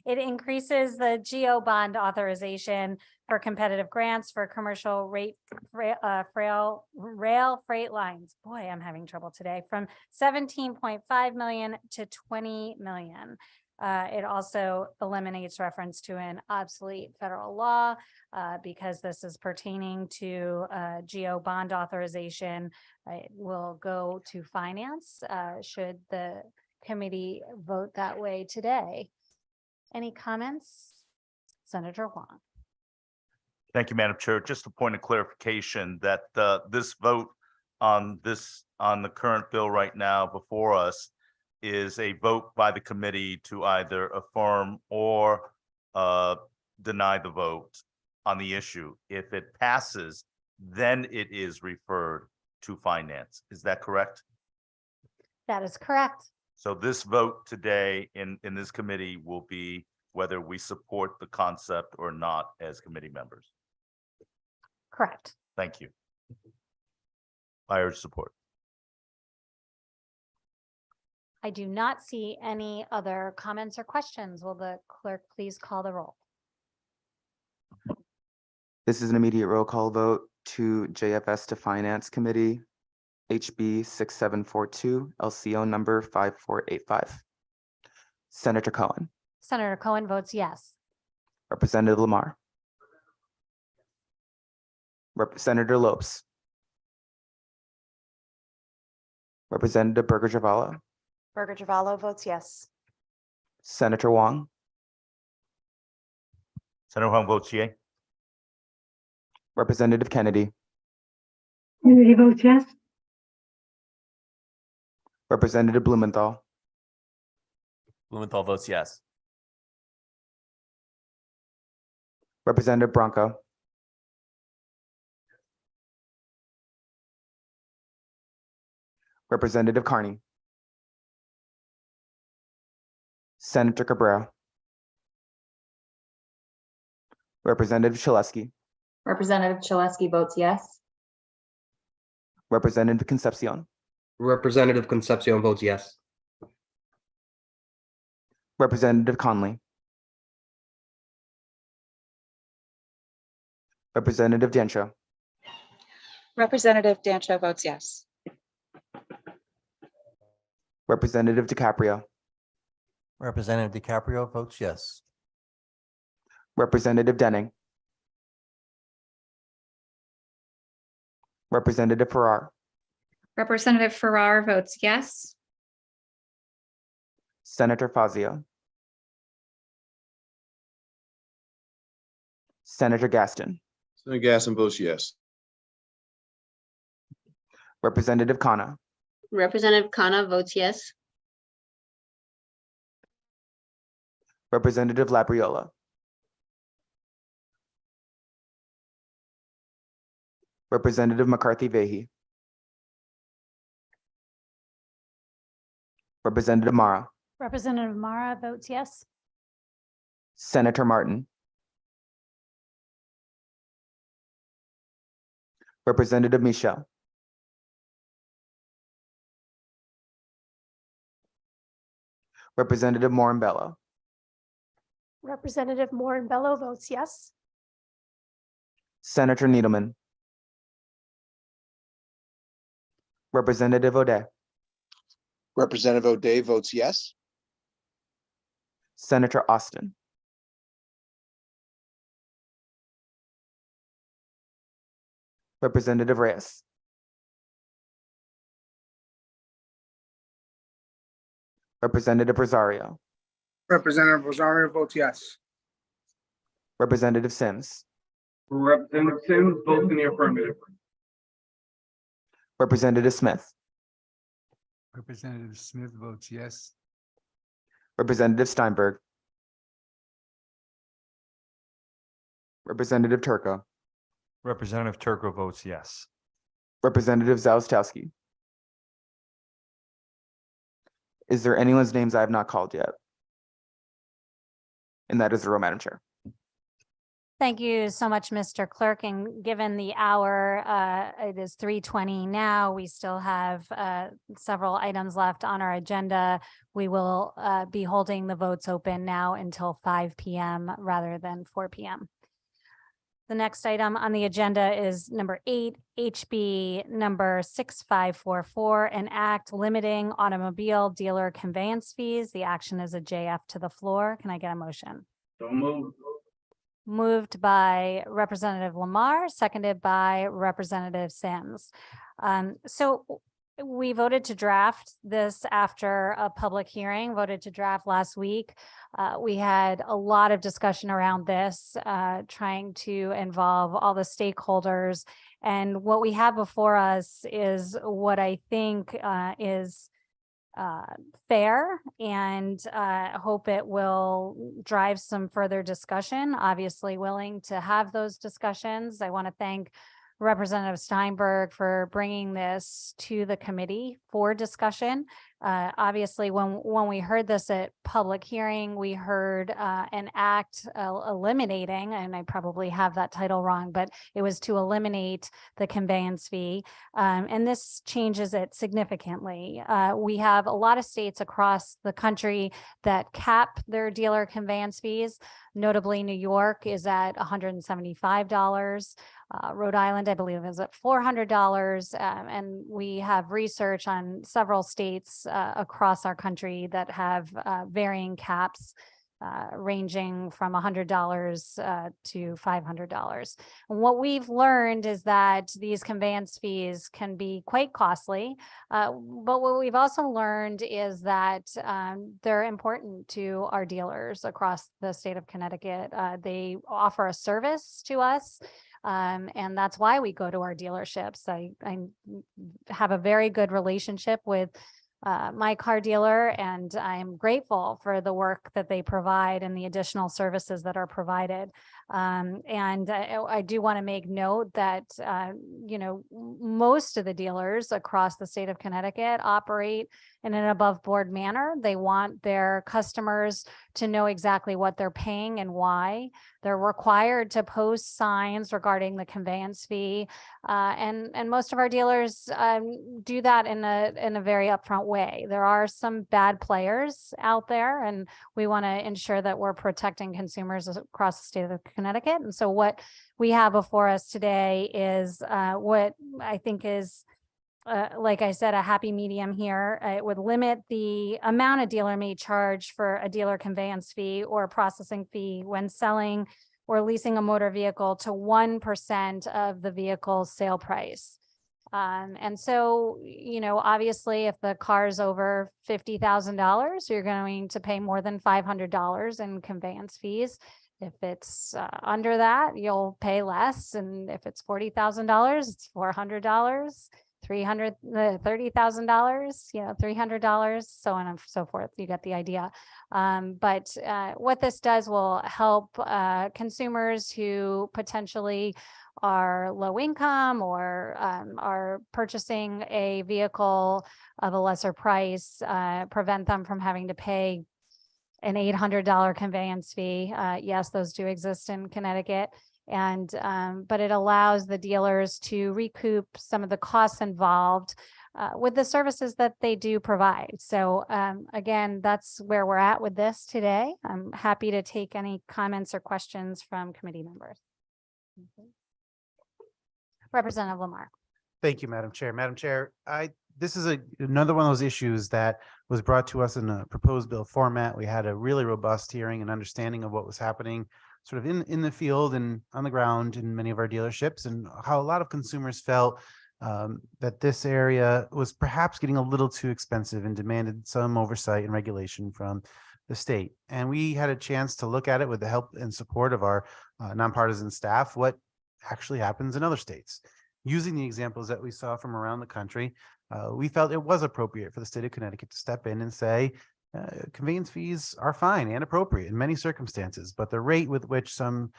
It increases the GO bond authorization for competitive grants for commercial rail freight lines. Boy, I'm having trouble today, from 17.5 million to 20 million. It also eliminates reference to an obsolete federal law because this is pertaining to GO bond authorization. It will go to finance should the committee vote that way today. Any comments? Senator Huang. Thank you, Madam Chair. Just a point of clarification that this vote on the current bill right now before us is a vote by the committee to either affirm or deny the vote on the issue. If it passes, then it is referred to finance. Is that correct? That is correct. So this vote today in this committee will be whether we support the concept or not as committee members. Correct. Thank you. I urge support. I do not see any other comments or questions. Will the clerk please call the roll? This is an immediate roll call vote to JFS to Finance Committee, HB 6742, LCO number 5485. Senator Cohen, Senator Cohen votes yes. Representative Lamar, Senator Lopes, Representative Burger Javala, Burger Javala votes yes. Senator Wong, Senator Huang votes yea. Representative Kennedy, Kennedy votes yes. Representative Blumenthal, Blumenthal votes yes. Representative Bronco, Representative Carney, Senator Cabrera, Representative Chaleski, Representative Chaleski votes yes. Representative Concepcion, Representative Concepcion votes yes. Representative Conley, Representative Dancho, Representative Dancho votes yes. Representative DiCaprio, Representative DiCaprio votes yes. Representative Denning, Representative Farrar, Representative Farrar votes yes. Senator Fazio, Senator Gaston, Senator Gaston votes yes. Representative Khanna, Representative Khanna votes yes. Representative Labriola, Representative McCarthy Vehi, Representative Mara, Representative Mara votes yes. Senator Martin, Representative Michelle, Representative Morin-Bello, Representative Morin-Bello votes yes. Senator Needleman, Representative O'Day, Representative O'Day votes yes. Senator Austin, Representative Reyes, Representative Rosario, Representative Rosario votes yes. Representative Sims, Representative Sims votes in the affirmative. Representative Smith, Representative Smith votes yes. Representative Steinberg, Representative Turco, Representative Turco votes yes. Representative Zalestowski. Is there anyone's names I have not called yet? And that is the roll, Madam Chair. Thank you so much, Mr. Clerk. And given the hour, it is 3:20 now. We still have several items left on our agenda. We will be holding the votes open now until 5 p.m. rather than 4 p.m. The next item on the agenda is number 8, HB number 6544, an act limiting automobile dealer conveyance fees. The action is a JF to the floor. Can I get a motion? So moved. Moved by Representative Lamar, seconded by Representative Sims. So we voted to draft this after a public hearing, voted to draft last week. We had a lot of discussion around this, trying to involve all the stakeholders. And what we have before us is what I think is fair, and hope it will drive some further discussion. Obviously willing to have those discussions. I want to thank Representative Steinberg for bringing this to the committee for discussion. Obviously, when we heard this at public hearing, we heard an act eliminating, and I probably have that title wrong, but it was to eliminate the conveyance fee. And this changes it significantly. We have a lot of states across the country that cap their dealer conveyance fees. Notably, New York is at $175. Rhode Island, I believe, is at $400. And we have research on several states across our country that have varying caps ranging from $100 to $500. And what we've learned is that these conveyance fees can be quite costly. But what we've also learned is that they're important to our dealers across the state of Connecticut. They offer a service to us. And that's why we go to our dealerships. I have a very good relationship with my car dealer, and I'm grateful for the work that they provide and the additional services that are provided. And I do want to make note that, you know, most of the dealers across the state of Connecticut operate in an above board manner. They want their customers to know exactly what they're paying and why. They're required to post signs regarding the conveyance fee. And most of our dealers do that in a very upfront way. There are some bad players out there, and we want to ensure that we're protecting consumers across the state of Connecticut. And so what we have before us today is what I think is, like I said, a happy medium here. It would limit the amount a dealer may charge for a dealer conveyance fee or processing fee when selling or leasing a motor vehicle to 1% of the vehicle's sale price. And so, you know, obviously, if the car is over $50,000, you're going to pay more than $500 in conveyance fees. If it's under that, you'll pay less. And if it's $40,000, it's $400. $30,000, you know, $300, so on and so forth. You get the idea. But what this does will help consumers who potentially are low income or are purchasing a vehicle of a lesser price, prevent them from having to pay an $800 conveyance fee. Yes, those do exist in Connecticut. And but it allows the dealers to recoup some of the costs involved with the services that they do provide. So again, that's where we're at with this today. I'm happy to take any comments or questions from committee members. Representative Lamar. Thank you, Madam Chair. Madam Chair, this is another one of those issues that was brought to us in a proposed bill format. We had a really robust hearing and understanding of what was happening sort of in the field and on the ground in many of our dealerships, and how a lot of consumers felt that this area was perhaps getting a little too expensive and demanded some oversight and regulation from the state. And we had a chance to look at it with the help and support of our nonpartisan staff, what actually happens in other states. Using the examples that we saw from around the country, we felt it was appropriate for the state of Connecticut to step in and say, conveyance fees are fine and appropriate in many circumstances, but the rate with which some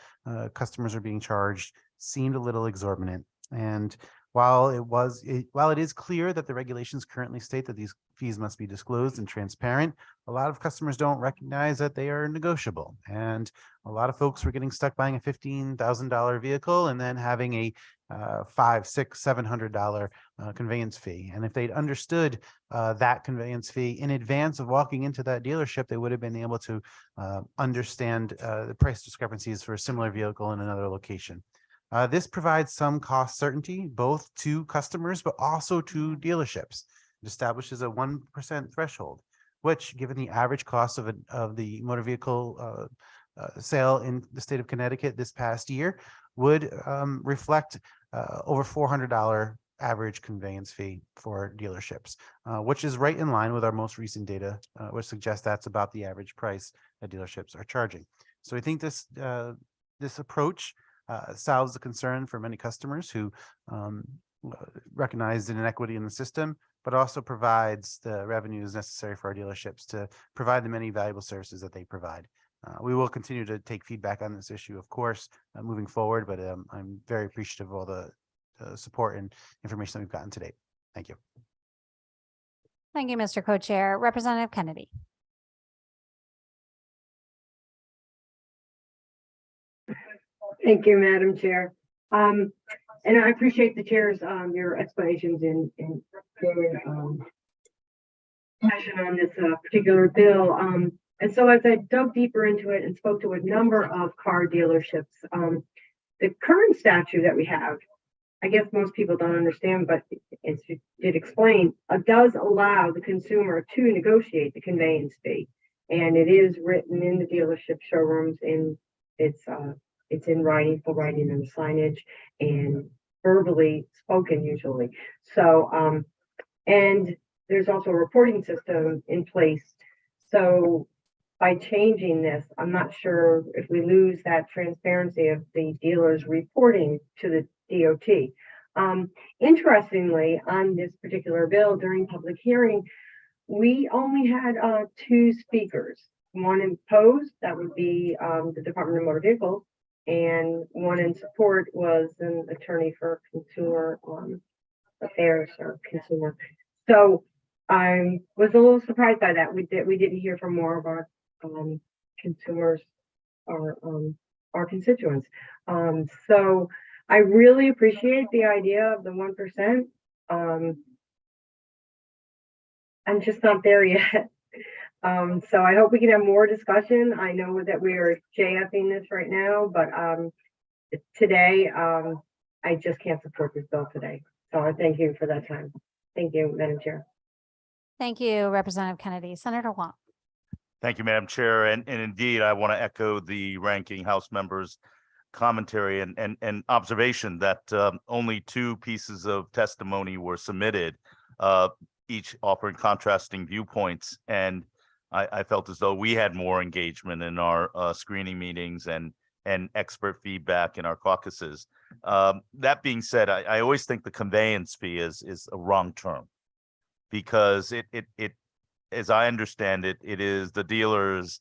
customers are being charged seemed a little exorbitant. And While it is clear that the regulations currently state that these fees must be disclosed and transparent, a lot of customers don't recognize that they are negotiable. And a lot of folks were getting stuck buying a $15,000 vehicle and then having a $500, $600, $700 conveyance fee. And if they'd understood that conveyance fee in advance of walking into that dealership, they would have been able to understand the price discrepancies for a similar vehicle in another location. This provides some cost certainty, both to customers, but also to dealerships. It establishes a 1% threshold, which, given the average cost of the motor vehicle sale in the state of Connecticut this past year, would reflect over $400 average conveyance fee for dealerships, which is right in line with our most recent data, which suggests that's about the average price that dealerships are charging. So I think this approach solves the concern for many customers who recognize an inequity in the system, but also provides the revenues necessary for our dealerships to provide the many valuable services that they provide. We will continue to take feedback on this issue, of course, moving forward, but I'm very appreciative of all the support and information that we've gotten today. Thank you. Thank you, Mr. Co-Chair. Representative Kennedy. Thank you, Madam Chair. And I appreciate the chair's your explanations in passion on this particular bill. And so as I dug deeper into it and spoke to a number of car dealerships, the current statute that we have, I guess most people don't understand, but as you did explain, does allow the consumer to negotiate the conveyance fee. And it is written in the dealership showrooms, and it's in writing, full writing and signage, and verbally spoken usually. So, and there's also a reporting system in place. So by changing this, I'm not sure if we lose that transparency of the dealers reporting to the DOT. Interestingly, on this particular bill during public hearing, we only had 2 speakers. One opposed, that would be the Department of Motor Vehicles, and one in support was an attorney for consumer affairs or consumer. So I was a little surprised by that. We didn't hear from more of our consumers or our constituents. So I really appreciate the idea of the 1%. I'm just not there yet. So I hope we can have more discussion. I know that we are JFing this right now, but today I just can't support this bill today. So I thank you for that time. Thank you, Madam Chair. Thank you, Representative Kennedy. Senator Wong. Thank you, Madam Chair. And indeed, I want to echo the ranking House members' commentary and observation that only 2 pieces of testimony were submitted, each offering contrasting viewpoints. And I felt as though we had more engagement in our screening meetings and expert feedback in our caucuses. That being said, I always think the conveyance fee is a wrong term, because it as I understand it, it is the dealer's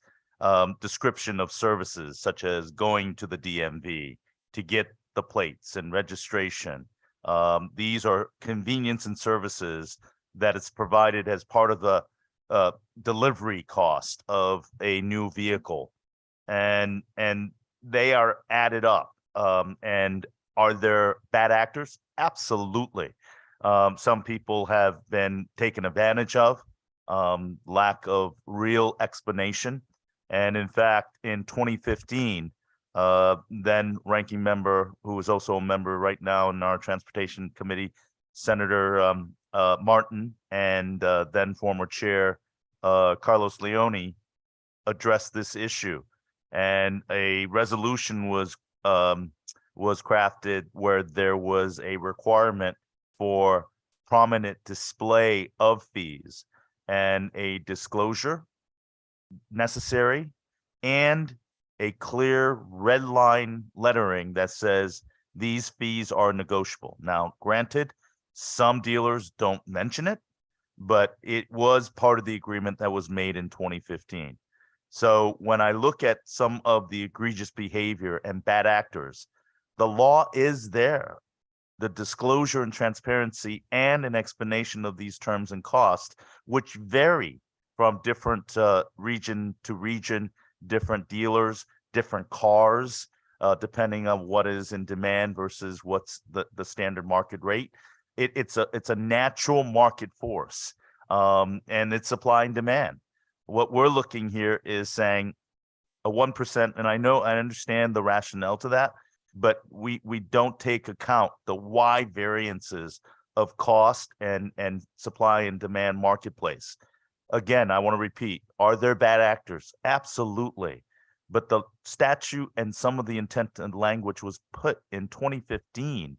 description of services, such as going to the DMV to get the plates and registration. These are convenience and services that is provided as part of the delivery cost of a new vehicle, and they are added up. And are there bad actors? Absolutely. Some people have been taken advantage of, lack of real explanation. And in fact, in 2015, then ranking member, who is also a member right now in our Transportation Committee, Senator Martin, and then former chair Carlos Leone, addressed this issue, and a resolution was crafted where there was a requirement for prominent display of fees and a disclosure necessary, and a clear red line lettering that says these fees are negotiable. Now, granted, some dealers don't mention it, but it was part of the agreement that was made in 2015. So when I look at some of the egregious behavior and bad actors, the law is there. the disclosure and transparency and an explanation of these terms and costs, which vary from different region to region, different dealers, different cars, depending on what is in demand versus what's the standard market rate. It's a natural market force, and it's supply and demand. What we're looking here is saying a 1%, and I understand the rationale to that, but we don't take account the wide variances of cost and supply and demand marketplace. Again, I want to repeat, are there bad actors? Absolutely. But the statute and some of the intent and language was put in 2015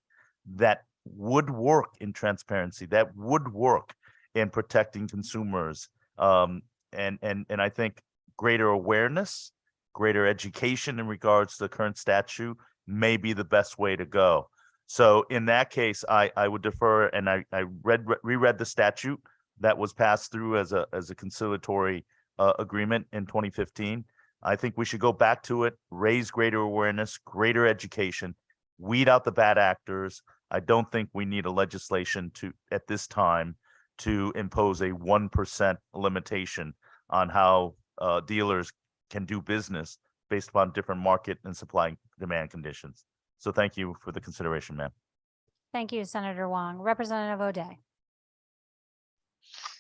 that would work in transparency, that would work in protecting consumers. And I think greater awareness, greater education in regards to the current statute may be the best way to go. So in that case, I would defer, and I reread the statute that was passed through as a conciliatory agreement in 2015. I think we should go back to it, raise greater awareness, greater education, weed out the bad actors. I don't think we need a legislation at this time to impose a 1% limitation on how dealers can do business based upon different market and supply and demand conditions. So thank you for the consideration, ma'am. Thank you, Senator Wong. Representative O'Day.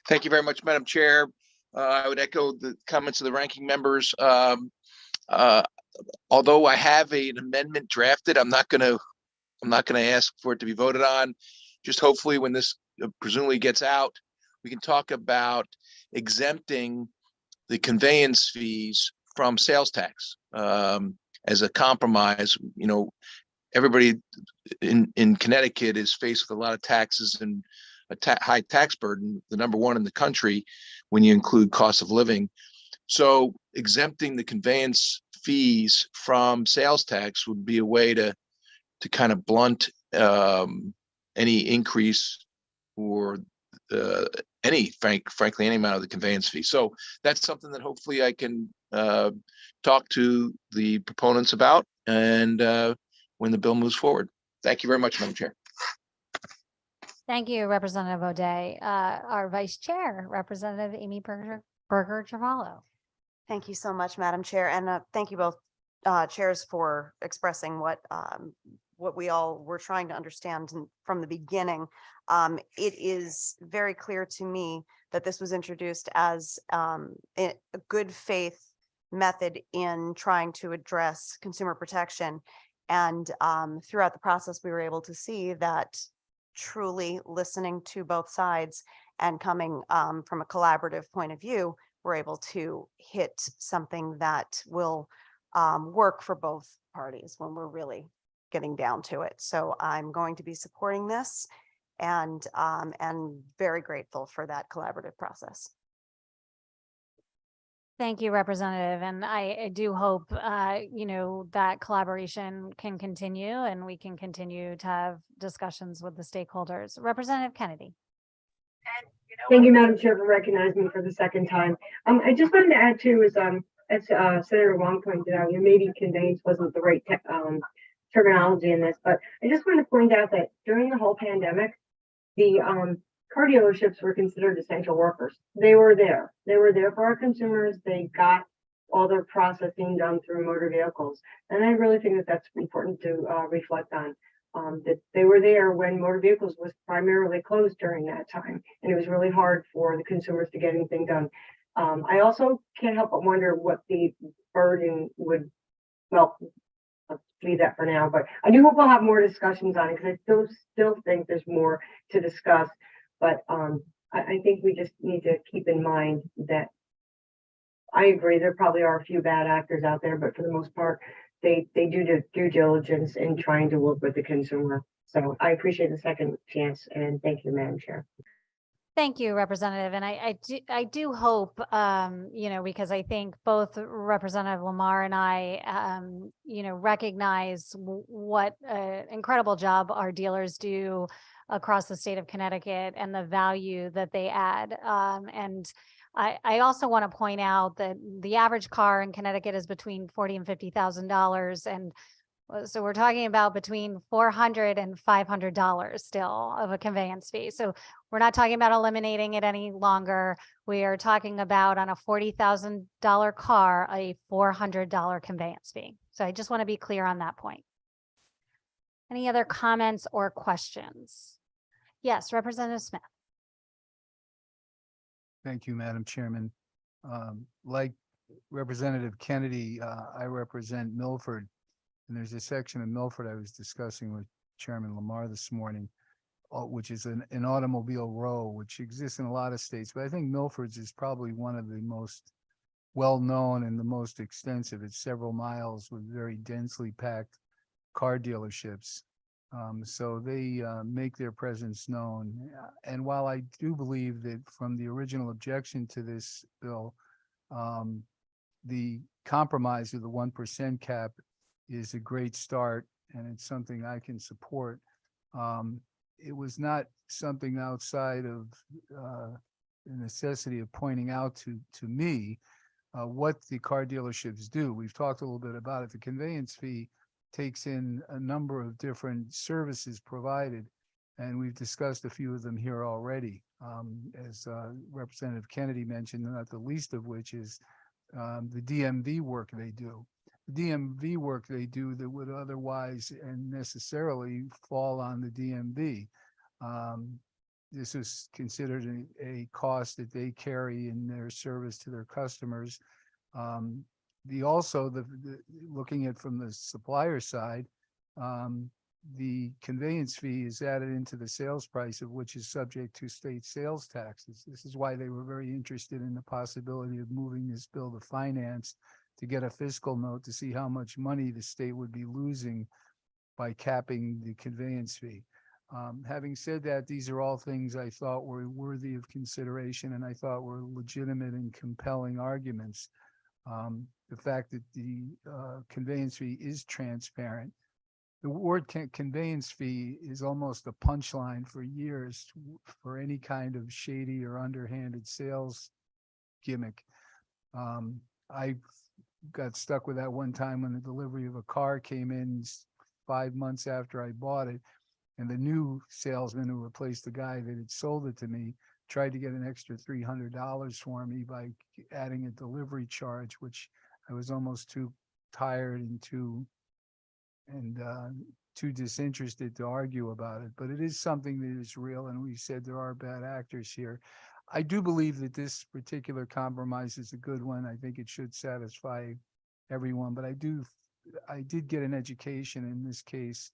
Thank you very much, Madam Chair. I would echo the comments of the ranking members. Although I have an amendment drafted, I'm not going to ask for it to be voted on. Just hopefully when this presumably gets out, we can talk about exempting the conveyance fees from sales tax as a compromise. You know, everybody in Connecticut is faced with a lot of taxes and a high tax burden, the number one in the country when you include cost of living. So exempting the conveyance fees from sales tax would be a way to kind of blunt any increase or frankly, any amount of the conveyance fee. So that's something that hopefully I can talk to the proponents about and when the bill moves forward. Thank you very much, Madam Chair. Thank you, Representative O'Day. Our Vice Chair, Representative Amy Berger-Javallo. Thank you so much, Madam Chair, and thank you both chairs for expressing what we all were trying to understand from the beginning. It is very clear to me that this was introduced as a good faith method in trying to address consumer protection. And throughout the process, we were able to see that truly listening to both sides and coming from a collaborative point of view, we're able to hit something that will work for both parties when we're really getting down to it. So I'm going to be supporting this and very grateful for that collaborative process. Thank you, Representative. And I do hope, that collaboration can continue and we can continue to have discussions with the stakeholders. Representative Kennedy. Thank you, Madam Chair, for recognizing me for the second time. I just wanted to add too, as Senator Wong pointed out, maybe conveyance wasn't the right terminology in this, but I just want to point out that during the whole pandemic, the car dealerships were considered essential workers. They were there. They were there for our consumers. They got all their processing done through motor vehicles. And I really think that that's important to reflect on, that they were there when motor vehicles was primarily closed during that time. And it was really hard for the consumers to get anything done. I also can't help but wonder what the burden would, well, I'll leave that for now, but I do hope we'll have more discussions on it because I still think there's more to discuss. But I think we just need to keep in mind that I agree there probably are a few bad actors out there, but for the most part, they do due diligence in trying to work with the consumer. So I appreciate the second chance and thank you, Madam Chair. Thank you, Representative. And I do hope, because I think both Representative Lamar and I, recognize what an incredible job our dealers do across the state of Connecticut and the value that they add. And I also want to point out that the average car in Connecticut is between $40,000 and $50,000. And So we're talking about between $400 and $500 still of a conveyance fee. So we're not talking about eliminating it any longer. We are talking about on a $40,000 car, a $400 conveyance fee. So I just want to be clear on that point. Any other comments or questions? Yes, Representative Smith. Thank you, Madam Chairman. Like Representative Kennedy, I represent Milford. And there's a section of Milford I was discussing with Chairman Lamar this morning, which is an automobile row, which exists in a lot of states. But I think Milford's is probably one of the most well-known and the most extensive. It's several miles with very densely packed car dealerships. So they make their presence known. And while I do believe that from the original objection to this bill, the compromise of the 1% cap is a great start, and it's something I can support. It was not something outside of the necessity of pointing out to me what the car dealerships do. We've talked a little bit about it. The conveyance fee takes in a number of different services provided, and we've discussed a few of them here already. As Representative Kennedy mentioned, not the least of which is the DMV work they do. DMV work they do that would otherwise and necessarily fall on the DMV. This is considered a cost that they carry in their service to their customers. Looking at from the supplier side, the conveyance fee is added into the sales price of which is subject to state sales taxes. This is why they were very interested in the possibility of moving this bill to finance to get a fiscal note to see how much money the state would be losing by capping the conveyance fee. Having said that, these are all things I thought were worthy of consideration and I thought were legitimate and compelling arguments. The fact that the conveyance fee is transparent. The word conveyance fee is almost a punchline for years for any kind of shady or underhanded sales gimmick. I got stuck with that one time when the delivery of a car came in 5 months after I bought it. And the new salesman who replaced the guy that had sold it to me tried to get an extra $300 for me by adding a delivery charge, which I was almost too tired and too disinterested to argue about it. But it is something that is real, and we said there are bad actors here. I do believe that this particular compromise is a good one. I think it should satisfy everyone, but I did get an education in this case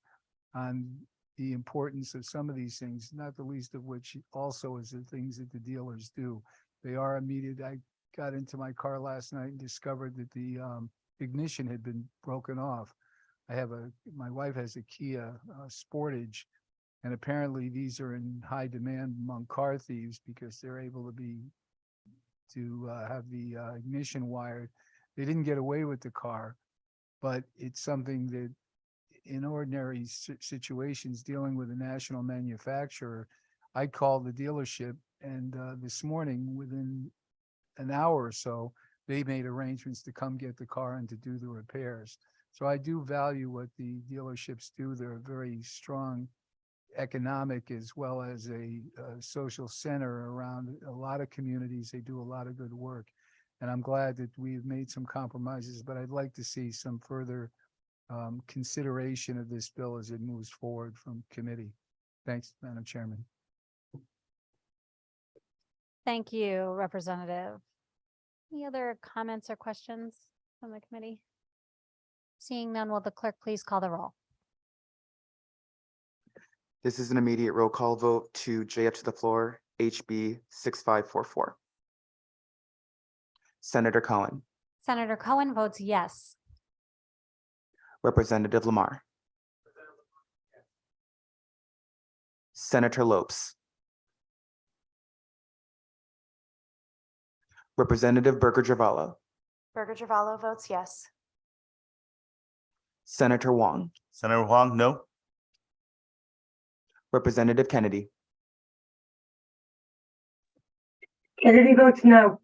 on the importance of some of these things, not the least of which also is the things that the dealers do. They are immediate. I got into my car last night and discovered that the ignition had been broken off. My wife has a Kia Sportage, and apparently these are in high demand among car thieves because they're able to have the ignition wired. They didn't get away with the car, but it's something that in ordinary situations dealing with a national manufacturer, I called the dealership and this morning within an hour or so, they made arrangements to come get the car and to do the repairs. So I do value what the dealerships do. They're a very strong economic as well as a social center around a lot of communities. They do a lot of good work. And I'm glad that we've made some compromises, but I'd like to see some further consideration of this bill as it moves forward from committee. Thanks, Madam Chairman. Thank you, Representative. Any other comments or questions from the committee? Seeing none, will the clerk please call the roll? This is an immediate roll call vote to JF to the floor, HB 6544. Senator Cohen, Senator Cohen votes yes. Representative Lamar, Senator Lopes, Representative Burger Javallo, Burger Javallo votes yes. Senator Wong, Senator Huang, no. Representative Kennedy, Kennedy votes no.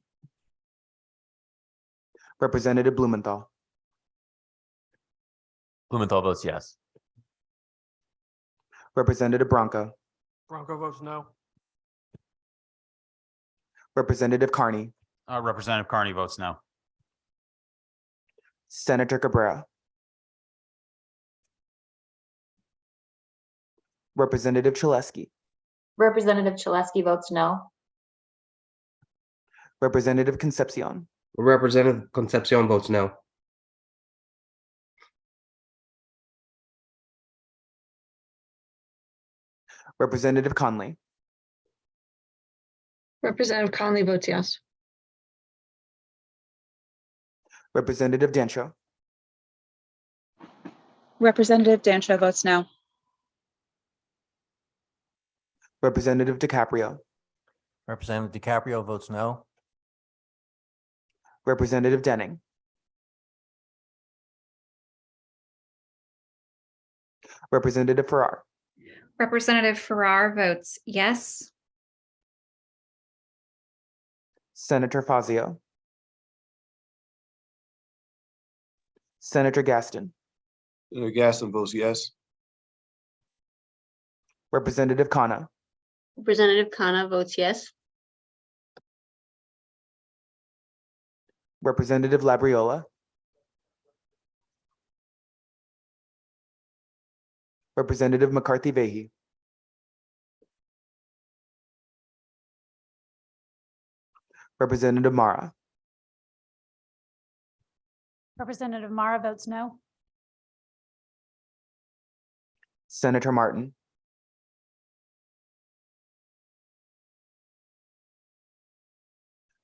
Representative Blumenthal, Blumenthal votes yes. Representative Bronco, Bronco votes no. Representative Carney, Representative Carney votes no. Senator Cabrera, Representative Chaleski, Representative Chaleski votes no. Representative Concepcion, Representative Concepcion votes no. Representative Conley, Representative Conley votes yes. Representative Dancho, Representative Dancho votes no. Representative DiCaprio, Representative DiCaprio votes no. Representative Denning, Representative Farrar, Representative Farrar votes yes. Senator Fazio, Senator Gaston, Senator Gaston votes yes. Representative Khanna, Representative Khanna votes yes. Representative Labriola, Representative McCarthy Vehy, Representative Mara, Representative Mara votes no. Senator Martin,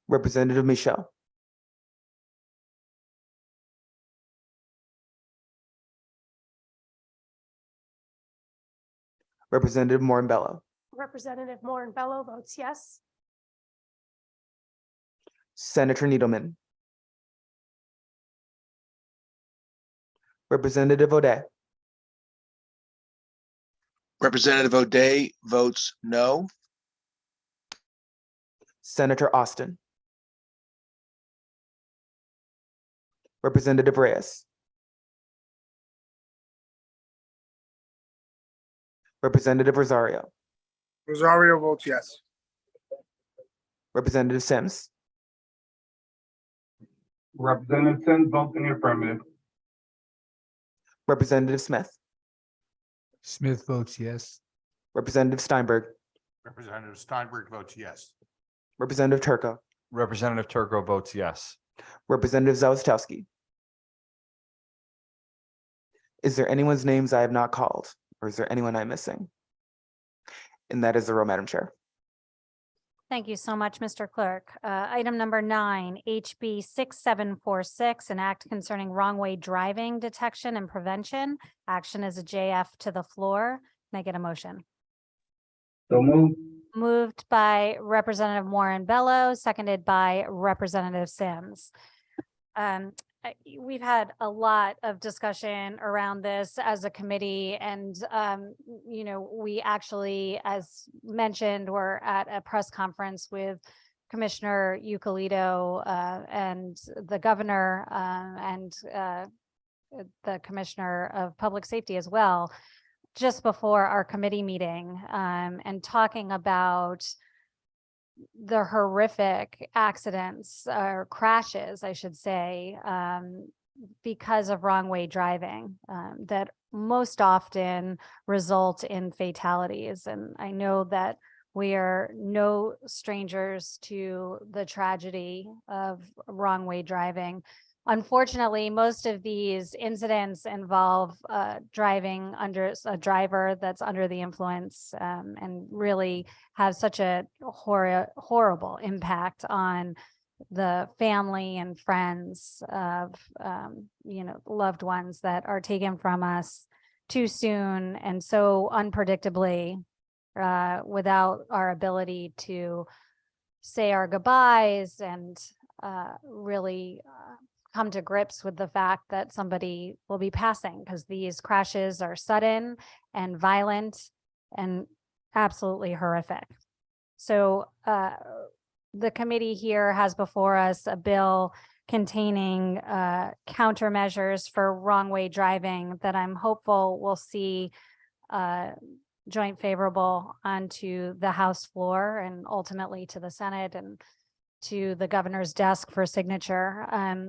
Representative Michelle, Representative Morinbello, Representative Morinbello votes yes. Senator Needleman, Representative O'Day, Representative O'Day votes no. Senator Austin, Representative Reyes, Representative Rosario, Rosario votes yes. Representative Sims, Representative Sims votes in the affirmative. Representative Smith, Smith votes yes. Representative Steinberg, Representative Steinberg votes yes. Representative Turco, Representative Turco votes yes. Representative Zawistowski. Is there anyone's names I have not called, or is there anyone I'm missing? And that is the roll, Madam Chair. Thank you so much, Mr. Clerk. Item number 9, HB 6746, an act concerning wrong way driving detection and prevention. Action is a JF to the floor. Can I get a motion? So moved. Moved by Representative Morinbello, seconded by Representative Sims. We've had a lot of discussion around this as a committee, and we actually, as mentioned, were at a press conference with Commissioner Eucalito and the governor and the Commissioner of Public Safety as well, just before our committee meeting, and talking about the horrific accidents or crashes, I should say, because of wrong way driving that most often result in fatalities. And I know that we are no strangers to the tragedy of wrong way driving. Unfortunately, most of these incidents involve driving under a driver that's under the influence, and really have such a horrible impact on the family and friends of loved ones that are taken from us too soon and so unpredictably, without our ability to say our goodbyes and really come to grips with the fact that somebody will be passing, because these crashes are sudden and violent and absolutely horrific. So the committee here has before us a bill containing countermeasures for wrong way driving that I'm hopeful will see joint favorable onto the House floor and ultimately to the Senate and to the governor's desk for signature,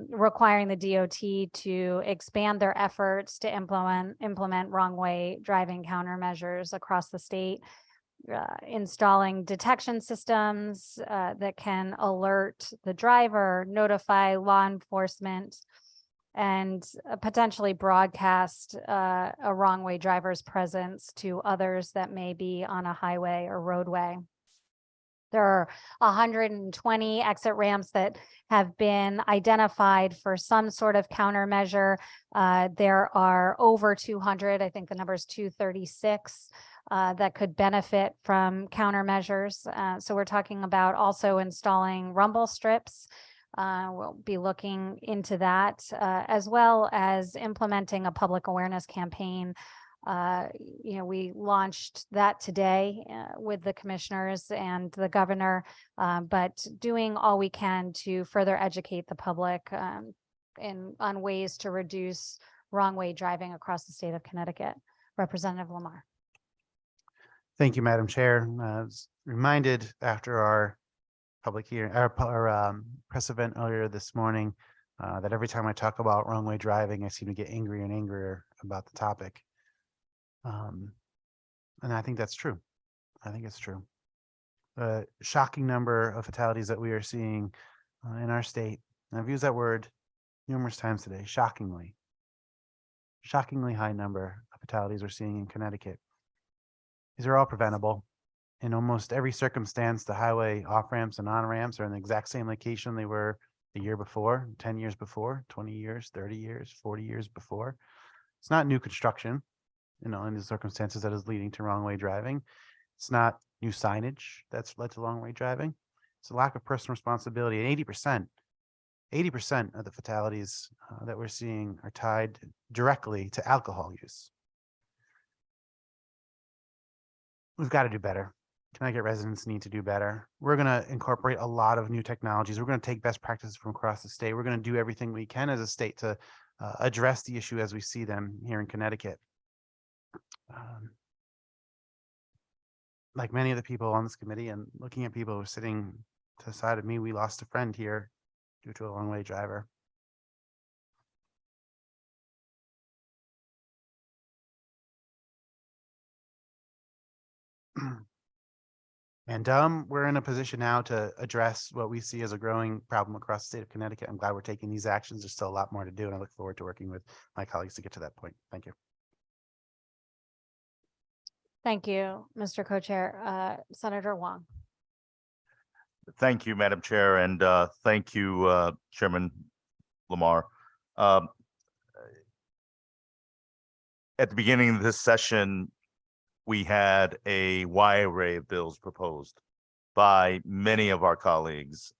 requiring the DOT to expand their efforts to implement wrong way driving countermeasures across the state, installing detection systems that can alert the driver, notify law enforcement, and potentially broadcast a wrong way driver's presence to others that may be on a highway or roadway. There are 120 exit ramps that have been identified for some sort of countermeasure. There are over 200, I think the number is 236, that could benefit from countermeasures. So we're talking about also installing rumble strips. We'll be looking into that, as well as implementing a public awareness campaign. We launched that today with the commissioners and the governor, but doing all we can to further educate the public on ways to reduce wrong way driving across the state of Connecticut. Representative Lamar. Thank you, Madam Chair. I was reminded after our public hearing, our press event earlier this morning, that every time I talk about wrong way driving, I seem to get angrier and angrier about the topic. And I think that's true. I think it's true. The shocking number of fatalities that we are seeing in our state, and I've used that word numerous times today, shockingly high number of fatalities we're seeing in Connecticut. These are all preventable. In almost every circumstance, the highway off-ramps and on-ramps are in the exact same location they were the year before, 10 years before, 20 years, 30 years, 40 years before. It's not new construction, in the circumstances that is leading to wrong way driving. It's not new signage that's led to wrong way driving. It's a lack of personal responsibility. And 80% of the fatalities that we're seeing are tied directly to alcohol use. We've got to do better. Connecticut residents need to do better. We're going to incorporate a lot of new technologies. We're going to take best practices from across the state. We're going to do everything we can as a state to address the issue as we see them here in Connecticut. Like many of the people on this committee and looking at people who are sitting to the side of me, we lost a friend here due to a wrong way driver. And we're in a position now to address what we see as a growing problem across the state of Connecticut. I'm glad we're taking these actions. There's still a lot more to do, and I look forward to working with my colleagues to get to that point. Thank you. Thank you, Mr. Co-Chair. Senator Wong. Thank you, Madam Chair, and thank you, Chairman Lamar. At the beginning of this session, we had a wide array of bills proposed by many of our colleagues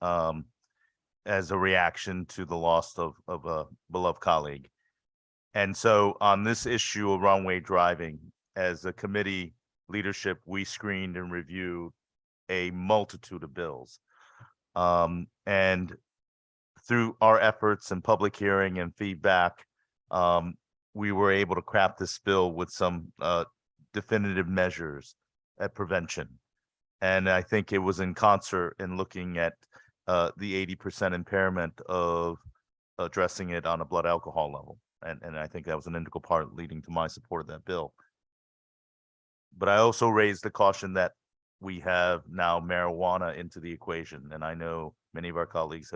as a reaction to the loss of a beloved colleague. And so on this issue of wrong way driving, as a committee leadership, we screened and reviewed a multitude of bills. And through our efforts and public hearing and feedback, we were able to craft this bill with some definitive measures at prevention. And I think it was in concert in looking at the 80% impairment of addressing it on a blood alcohol level. And I think that was an integral part leading to my support of that bill. But I also raised the caution that we have now marijuana into the equation. And I know many of our colleagues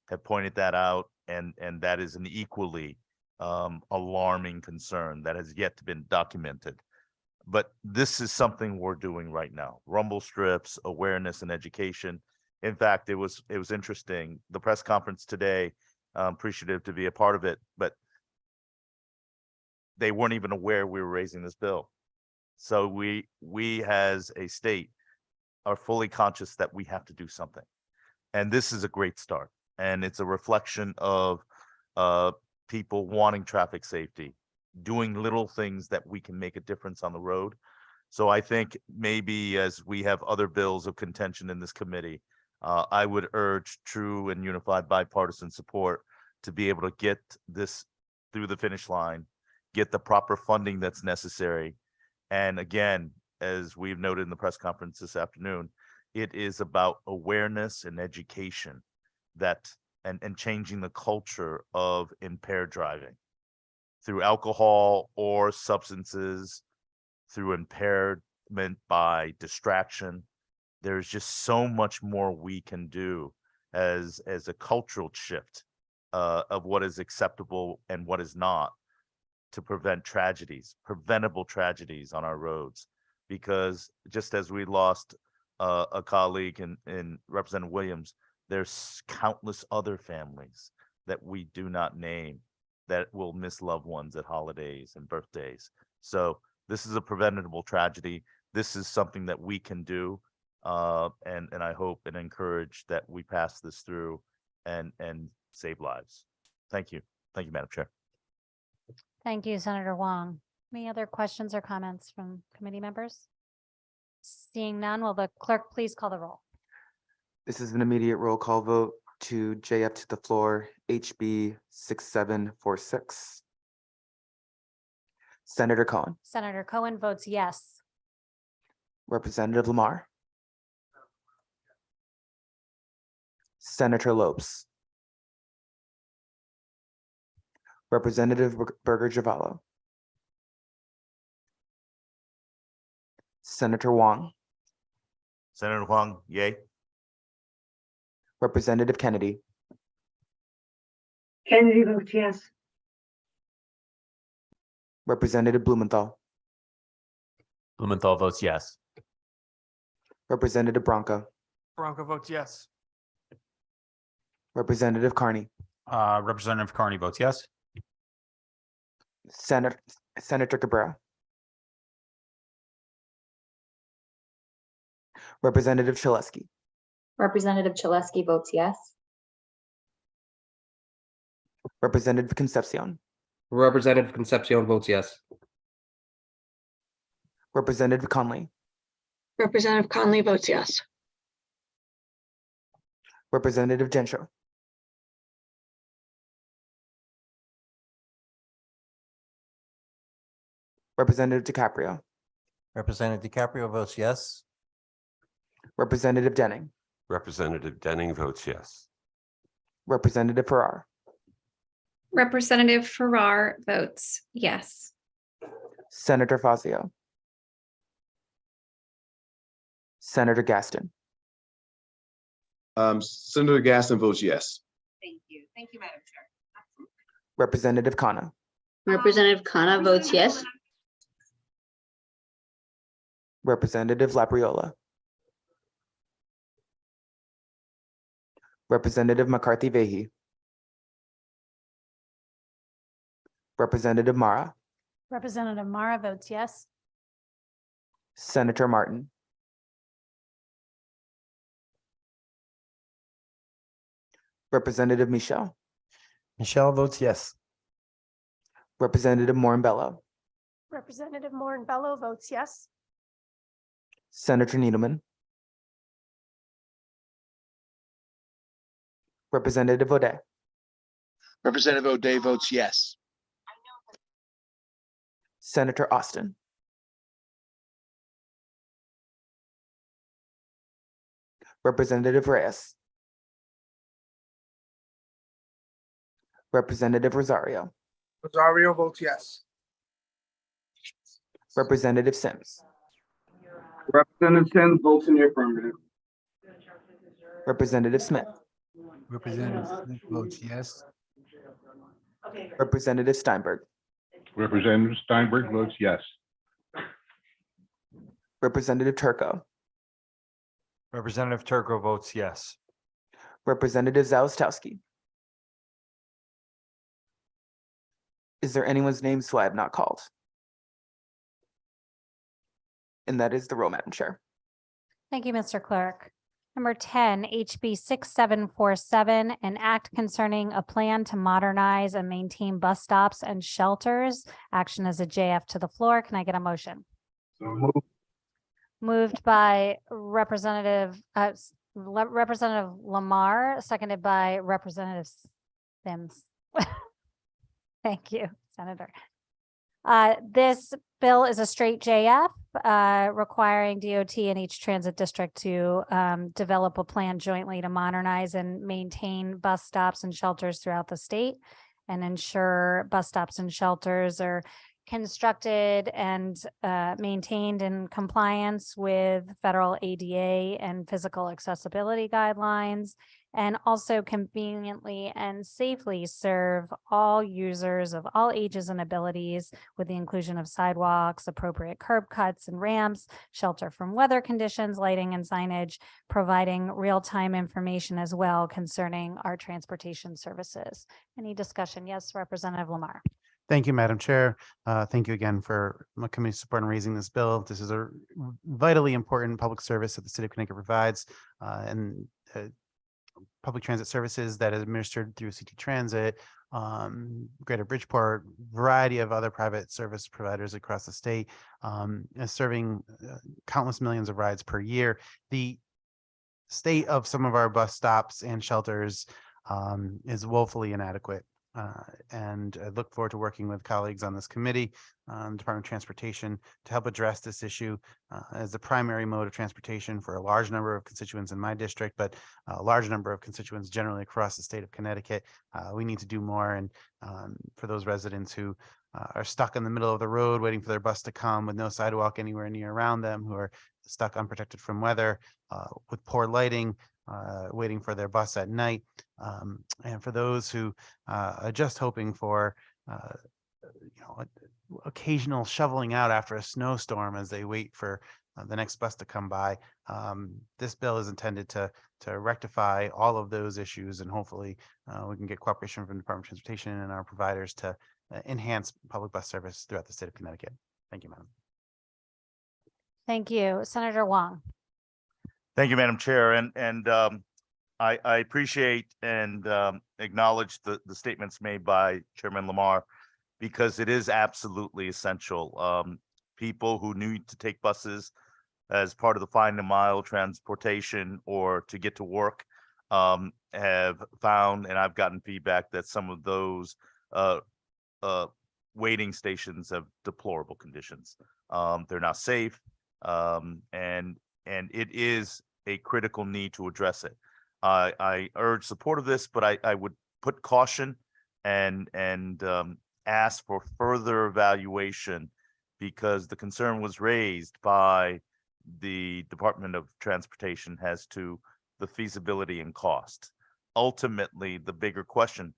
have pointed that out, and that is an equally alarming concern that has yet to been documented. But this is something we're doing right now. Rumble strips, awareness and education. In fact, it was interesting. The press conference today, I'm appreciative to be a part of it, but they weren't even aware we were raising this bill. So we as a state are fully conscious that we have to do something. And this is a great start. And it's a reflection of people wanting traffic safety, doing little things that we can make a difference on the road. So I think maybe as we have other bills of contention in this committee, I would urge true and unified bipartisan support to be able to get this through the finish line, get the proper funding that's necessary. And again, as we've noted in the press conference this afternoon, it is about awareness and education that and changing the culture of impaired driving through alcohol or substances, through impairment by distraction. There's just so much more we can do as a cultural shift of what is acceptable and what is not, to prevent tragedies, preventable tragedies on our roads. Because just as we lost a colleague in Representative Williams, there's countless other families that we do not name that will miss loved ones at holidays and birthdays. So this is a preventable tragedy. This is something that we can do. And I hope and encourage that we pass this through and save lives. Thank you. Thank you, Madam Chair. Thank you, Senator Wong. Any other questions or comments from committee members? Seeing none, will the clerk please call the roll? This is an immediate roll call vote to JF to the floor, HB 6746. Senator Cohen, Senator Cohen votes yes. Representative Lamar. Senator Lopes. Representative Berger Javallo. Senator Wong. Senator Huang, yay. Representative Kennedy. Kennedy votes yes. Representative Blumenthal. Blumenthal votes yes. Representative Bronco. Bronco votes yes. Representative Carney. Representative Carney votes yes. Senator Cabrera. Representative Chaleski. Representative Chaleski votes yes. Representative Concepcion. Representative Concepcion votes yes. Representative Conley. Representative Conley votes yes. Representative Genshaw. Representative DiCaprio. Representative DiCaprio votes yes. Representative Denning. Representative Denning votes yes. Representative Farrar. Representative Farrar votes yes. Senator Fazio. Senator Gaston. Senator Gaston votes yes. Thank you. Thank you, Madam Chair. Representative Khanna. Representative Khanna votes yes. Representative Labriola. Representative McCarthy Vehi. Representative Mara. Representative Mara votes yes. Senator Martin. Representative Michelle. Michelle votes yes. Representative Morinbello. Representative Morinbello votes yes. Senator Needleman. Representative O'Day. Representative O'Day votes yes. Senator Austin. Representative Reyes. Representative Rosario. Rosario votes yes. Representative Sims. Representative Sims votes in the affirmative. Representative Smith. Representative Smith votes yes. Representative Steinberg. Representative Steinberg votes yes. Representative Turco. Representative Turco votes yes. Representative Zalestowski. Is there anyone's name who I have not called? And that is the roll, Madam Chair. Thank you, Mr. Clerk. Number 10, HB 6747, an act concerning a plan to modernize and maintain bus stops and shelters. Action as a JF to the floor. Can I get a motion? So moved. Moved by Representative Lamar, seconded by Representative Sims. Thank you, Senator. This bill is a straight JF, requiring DOT and each transit district to develop a plan jointly to modernize and maintain bus stops and shelters throughout the state and ensure bus stops and shelters are constructed and maintained in compliance with federal ADA and physical accessibility guidelines, and also conveniently and safely serve all users of all ages and abilities with the inclusion of sidewalks, appropriate curb cuts and ramps, shelter from weather conditions, lighting and signage, providing real-time information as well concerning our transportation services. Any discussion? Yes, Representative Lamar. Thank you, Madam Chair. Thank you again for my committee's support in raising this bill. This is a vitally important public service that the city of Connecticut provides, and public transit services that is administered through CT Transit, Greater Bridgeport, variety of other private service providers across the state, serving countless millions of rides per year. The state of some of our bus stops and shelters is woefully inadequate. And I look forward to working with colleagues on this committee, Department of Transportation, to help address this issue as the primary mode of transportation for a large number of constituents in my district, but a large number of constituents generally across the state of Connecticut. We need to do more, and for those residents who are stuck in the middle of the road waiting for their bus to come with no sidewalk anywhere near around them, who are stuck unprotected from weather, with poor lighting, waiting for their bus at night, and for those who are just hoping for occasional shoveling out after a snowstorm as they wait for the next bus to come by. This bill is intended to rectify all of those issues, and hopefully we can get cooperation from the Department of Transportation and our providers to enhance public bus service throughout the state of Connecticut. Thank you, Madam. Thank you, Senator Wong. Thank you, Madam Chair. And I appreciate and acknowledge the statements made by Chairman Lamar, because it is absolutely essential. People who need to take buses as part of the find a mile transportation or to get to work have found, and I've gotten feedback that some of those waiting stations have deplorable conditions. They're not safe, and it is a critical need to address it. I urge support of this, but I would put caution and ask for further evaluation, because the concern was raised by the Department of Transportation as to the feasibility and cost. Ultimately, the bigger question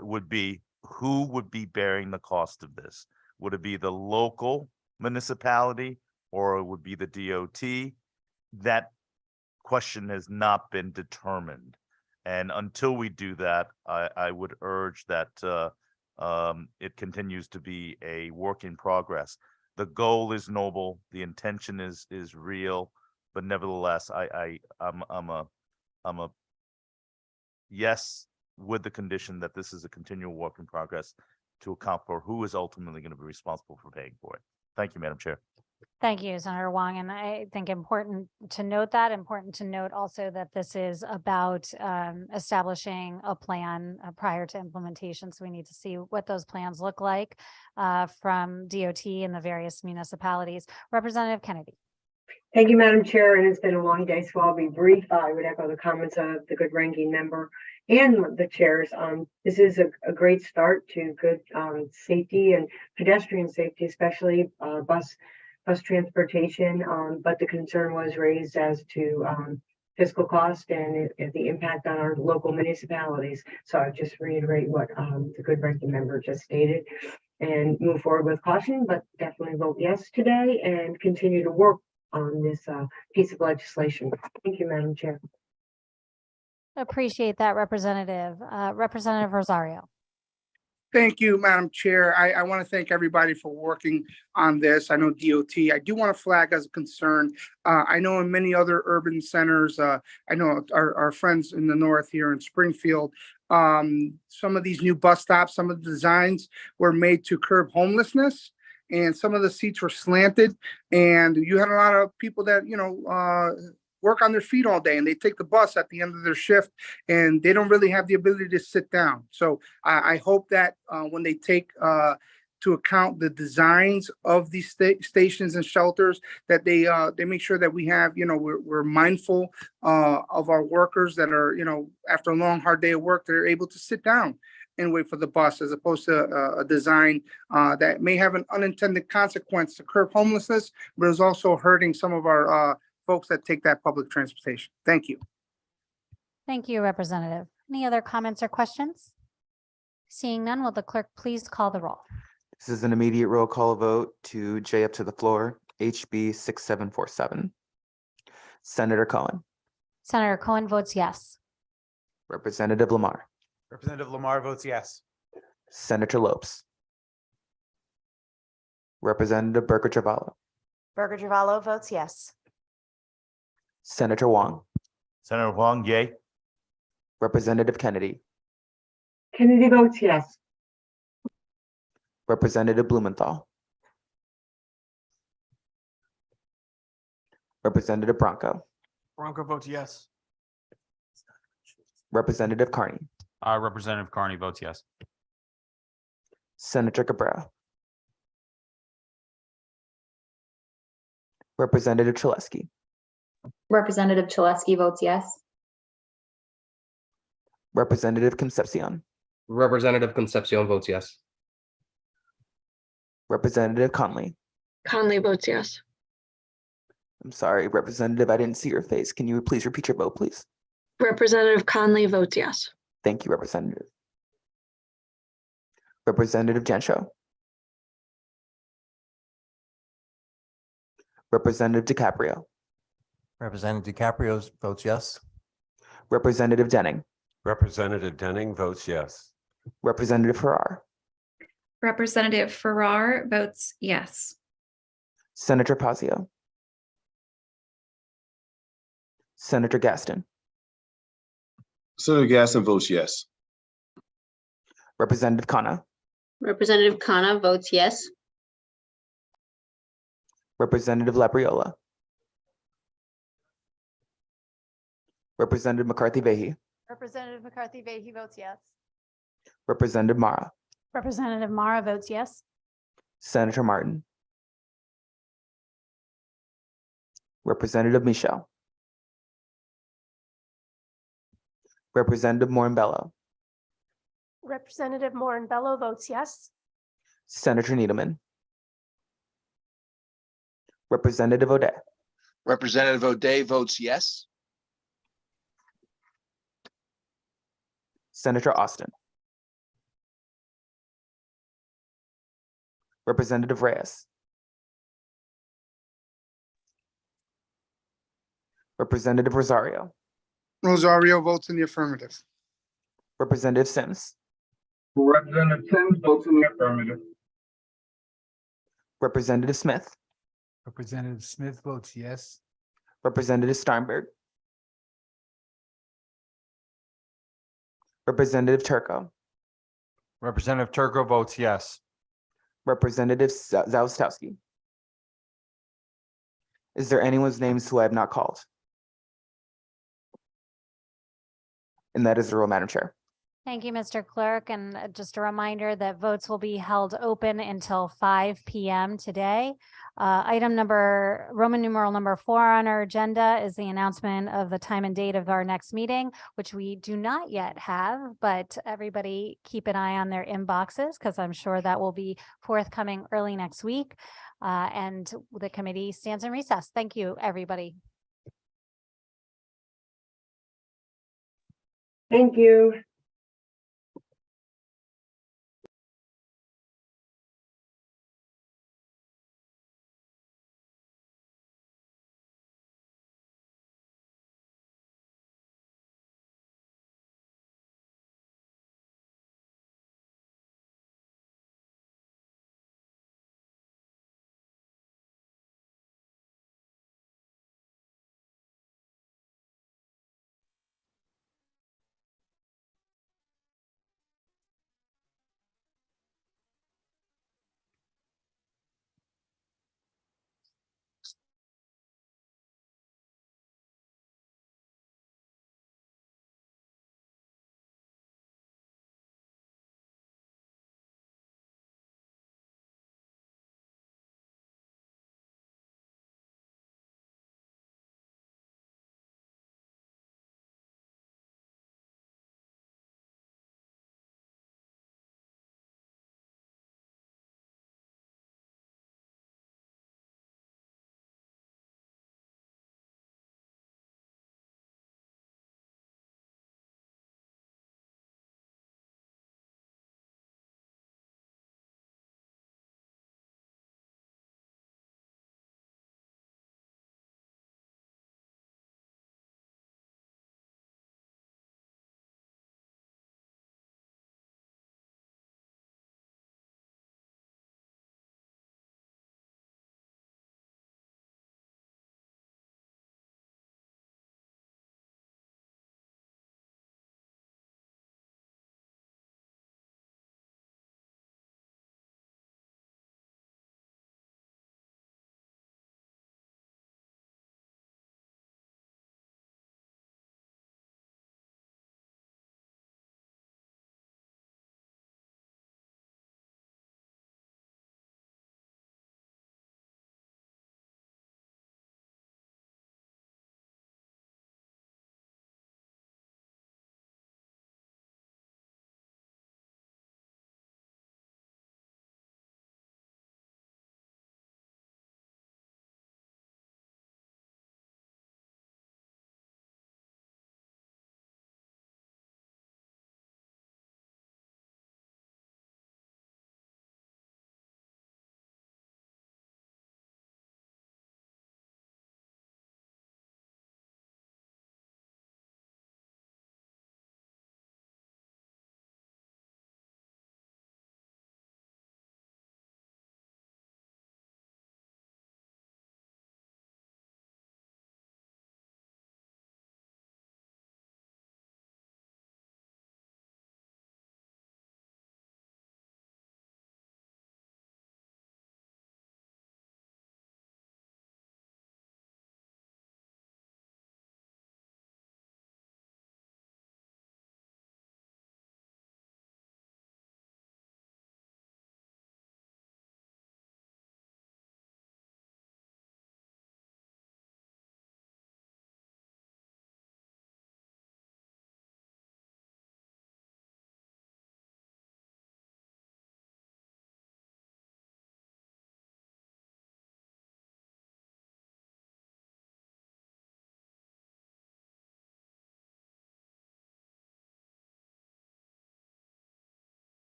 would be, who would be bearing the cost of this? Would it be the local municipality, or it would be the DOT? That question has not been determined. And until we do that, I would urge that it continues to be a work in progress. The goal is noble, the intention is real, but nevertheless, I'm a yes, with the condition that this is a continual work in progress to account for who is ultimately going to be responsible for paying for it. Thank you, Madam Chair. Thank you, Senator Wong. And I think important to note that, important to note also that this is about establishing a plan prior to implementation. So we need to see what those plans look like from DOT and the various municipalities. Representative Kennedy. Thank you, Madam Chair, and it's been a long day, so I'll be brief. I would echo the comments of the good ranking member and the chairs. This is a great start to good safety and pedestrian safety, especially bus transportation, but the concern was raised as to fiscal cost and the impact on our local municipalities. So I just reiterate what the good ranking member just stated and move forward with caution, but definitely vote yes today and continue to work on this piece of legislation. Thank you, Madam Chair. Appreciate that, Representative. Representative Rosario. Thank you, Madam Chair. I want to thank everybody for working on this. I know DOT, I do want to flag as a concern. I know in many other urban centers, I know our friends in the north here in Springfield, some of these new bus stops, some of the designs were made to curb homelessness, and some of the seats were slanted, and you had a lot of people that, work on their feet all day and they take the bus at the end of their shift and they don't really have the ability to sit down. So I hope that when they take to account the designs of these stations and shelters, that they make sure that we have, we're mindful of our workers that are, after a long, hard day of work, they're able to sit down and wait for the bus, as opposed to a design that may have an unintended consequence to curb homelessness, but is also hurting some of our folks that take that public transportation. Thank you. Thank you, Representative. Any other comments or questions? Seeing none, will the clerk please call the roll? This is an immediate roll call vote to J up to the floor, HB 6747. Senator Cohen, Senator Cohen votes yes. Representative Lamar, Representative Lamar votes yes. Senator Lopes, Representative Burger Javala, Burger Javala votes yes. Senator Wong, Senator Huang, yay. Representative Kennedy, Kennedy votes yes. Representative Blumenthal, Representative Bronco, Bronco votes yes. Representative Carney, Representative Carney votes yes. Senator Cabrera, Representative Chaleski, Representative Chaleski votes yes. Representative Concepcion, Representative Concepcion votes yes. Representative Conley. Conley votes yes. I'm sorry, Representative, I didn't see your face. Can you please repeat your vote, please? Representative Conley votes yes. Thank you, Representative. Representative Genshaw. Representative DiCaprio. Representative DiCaprio votes yes. Representative Denning. Representative Denning votes yes. Representative Farrar. Representative Farrar votes yes. Senator Pazio. Senator Gaston. Senator Gaston votes yes. Representative Khanna. Representative Khanna votes yes. Representative Labriola. Representative McCarthy Vehy. Representative McCarthy Vehy votes yes. Representative Mara. Representative Mara votes yes. Senator Martin. Representative Michelle. Representative Morinbello. Representative Morinbello votes yes. Senator Needleman. Representative O'Day. Representative O'Day votes yes. Senator Austin. Representative Reyes. Representative Rosario. Rosario votes in the affirmative. Representative Sims. Representative Sims votes in the affirmative. Representative Smith. Representative Smith votes yes. Representative Steinberg. Representative Turco. Representative Turco votes yes. Representative Zalestowski. Is there anyone's names who I have not called? And that is the rule, Madam Chair. Thank you, Mr. Clerk. And just a reminder that votes will be held open until 5 p.m. today. Item number, Roman numeral number 4 on our agenda is the announcement of the time and date of our next meeting, which we do not yet have, but everybody keep an eye on their inboxes because I'm sure that will be forthcoming early next week. And the committee stands in recess. Thank you, everybody. Thank you.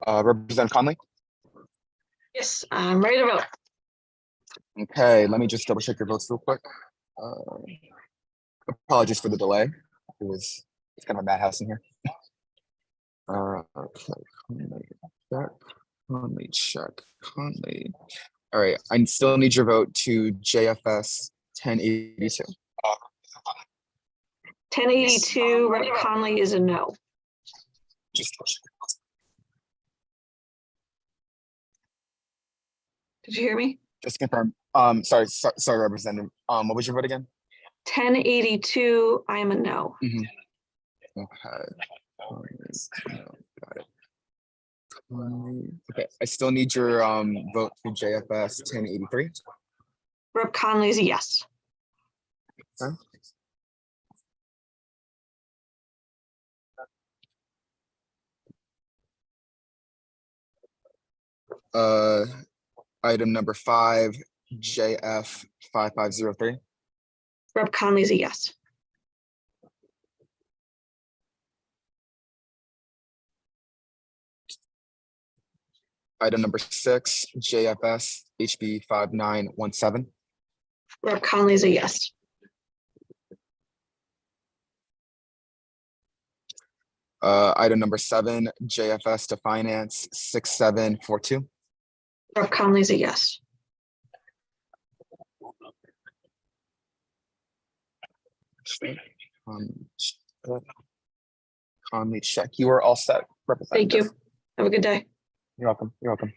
Representative Conley? Yes, I'm ready to vote. Okay, let me just double check your votes real quick. Apologies for the delay. It's kind of a madhouse in here. Okay, Conley, check. All right, I still need your vote to JFS 1082. 1082, Rep. Conley is a no. Just Did you hear me? Just confirm. Sorry, Representative. What was your vote again? 1082, I am a no. Okay. Got it. Okay, I still need your vote to JFS 1083. Rep. Conley is a yes. Okay. Item number 5, JF 5503. Rep. Conley is a yes. Item number 6, JFS HB 5917. Rep. Conley is a yes. Item number 7, JFS to Finance 6742. Rep. Conley is a yes. Conley, check. You are all set, Representative. Thank you. Have a good day. You're welcome. You're welcome.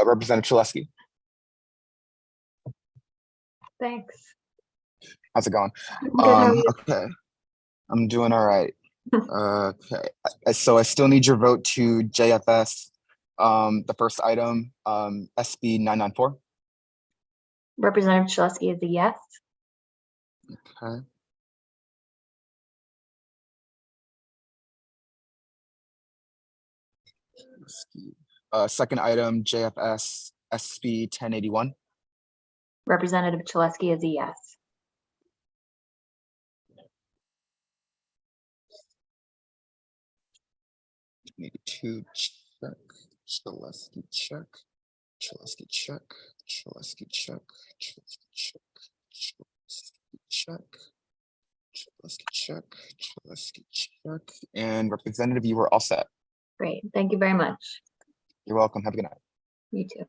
Representative Chalesky, Thanks. how's it going? Good, how are you? Okay, I'm doing all right. Okay, so I still need your vote to JFS, the first item, SB 994. Representative Chalesky is a yes. Okay. Second item, JFS SB 1081. Representative Chalesky is a yes. Need to check. Chalesky check. Chalesky check. Chalesky check. Chalesky check. Chalesky check. Chalesky check. Chalesky check. And Representative, you were all set. Great. Thank you very much. You're welcome. Have a good night. You too.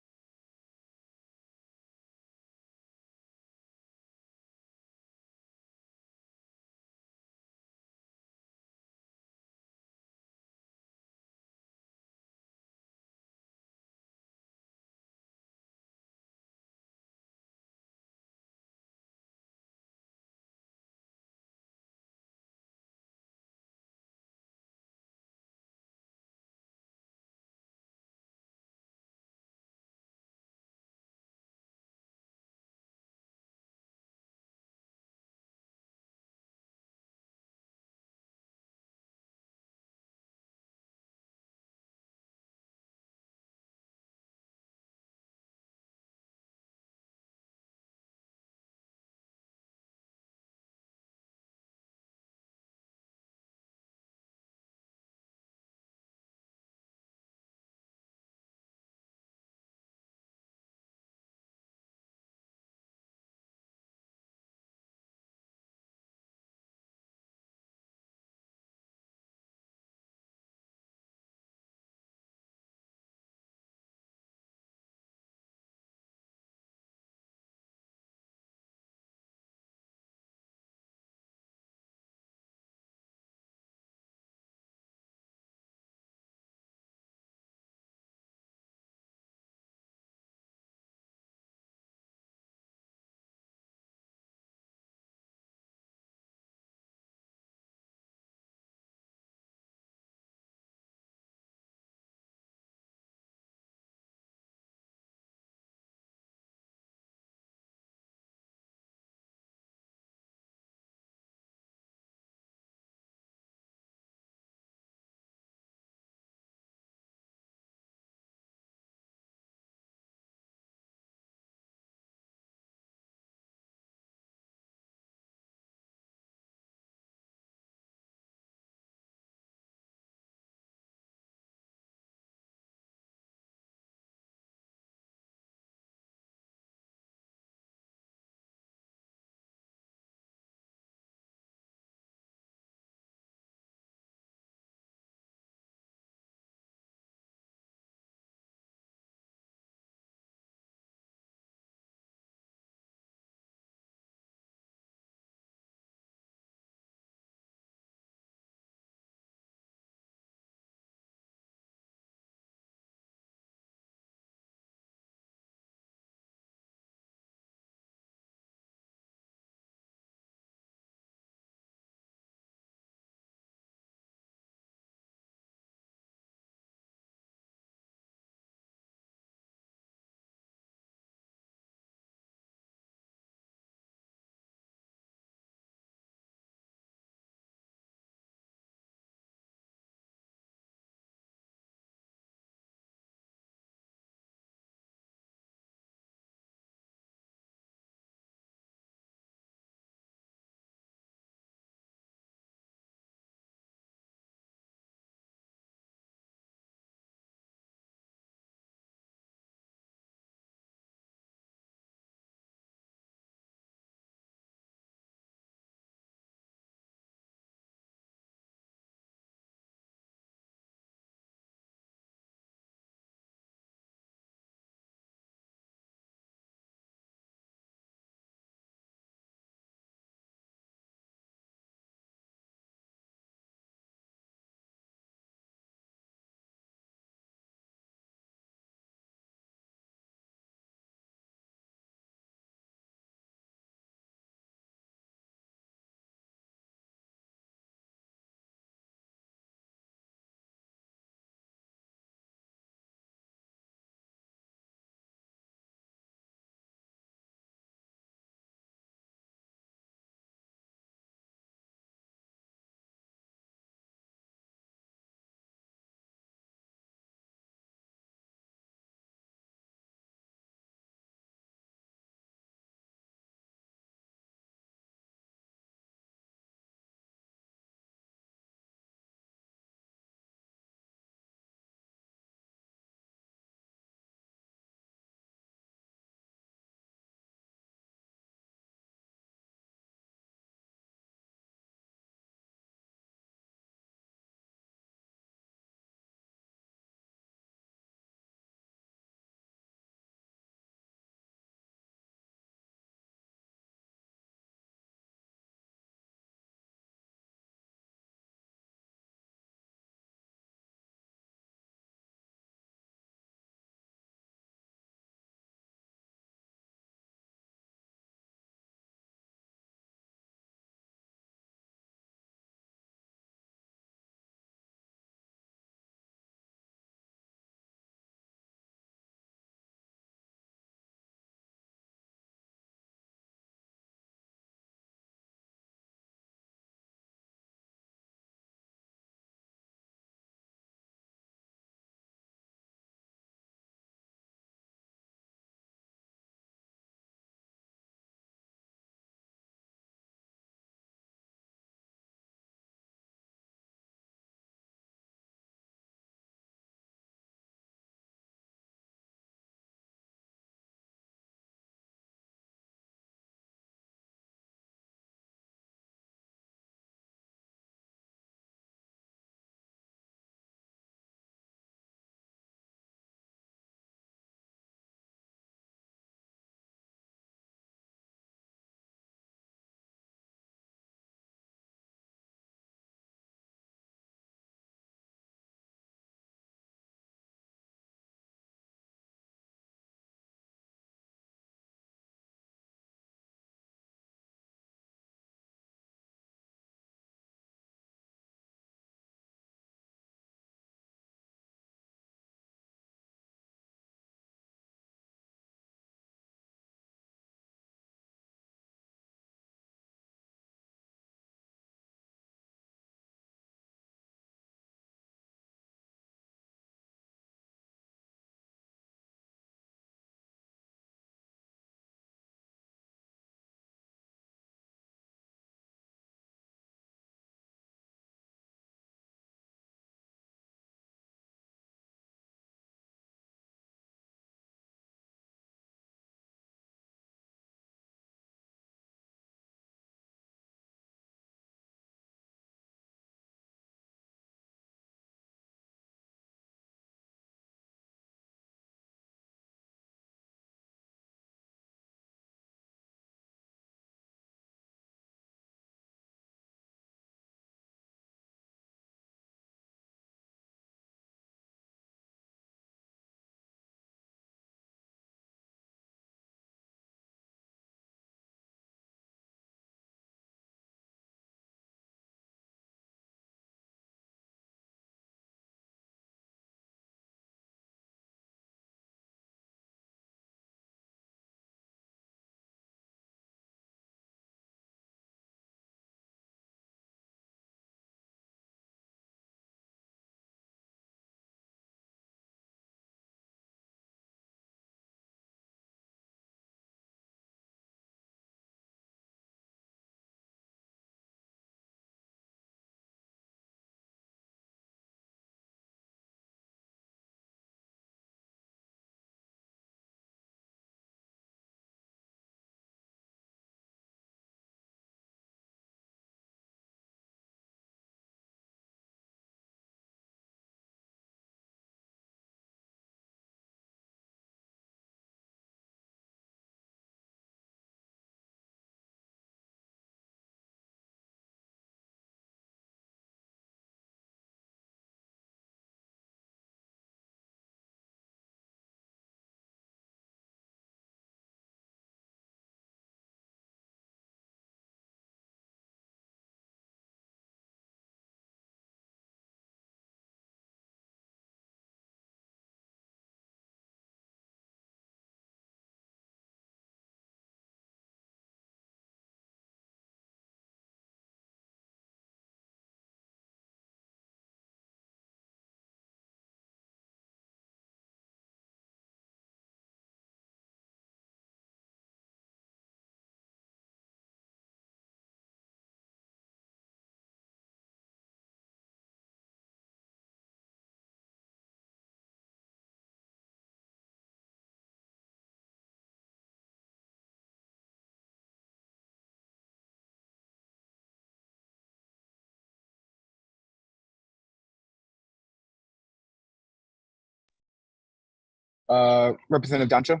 Representative Dancho.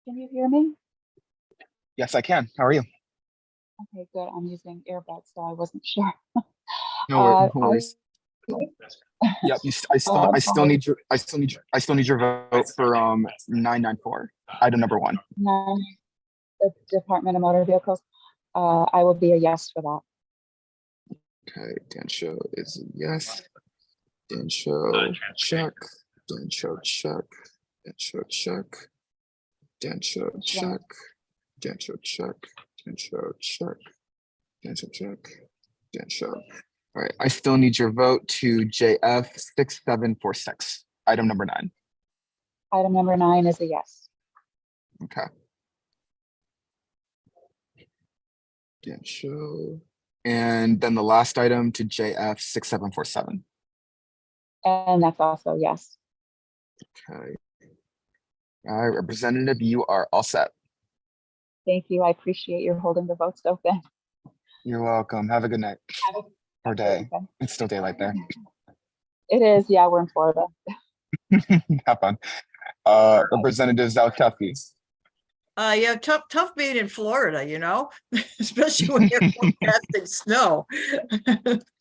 Can you hear me? Yes, I can. How are you? Okay, good. I'm using earbuds, so I wasn't sure. No I worries. Yep, I still need your vote for 994, item number 1. The Department of Motor Vehicles. I will be a yes for that. Okay, Dancho is a yes. Dancho check. Dancho check. Dancho check. Dancho check. Dancho check. Dancho check. Dancho check. Dancho. All right, I still need your vote to JF 6746, item number 9. Item number 9 is a yes. Okay. Dancho. And then the last item to JF 6747. And that's also yes. Okay. All right, Representative, you are all set. Thank you. I appreciate your holding the votes open. You're welcome. Have a good night or day. It's still daylight there. It is. Yeah, we're in Florida. Have fun. Representative Zalkowski. Yeah, tough being in Florida, you know, especially when you're forecasting snow.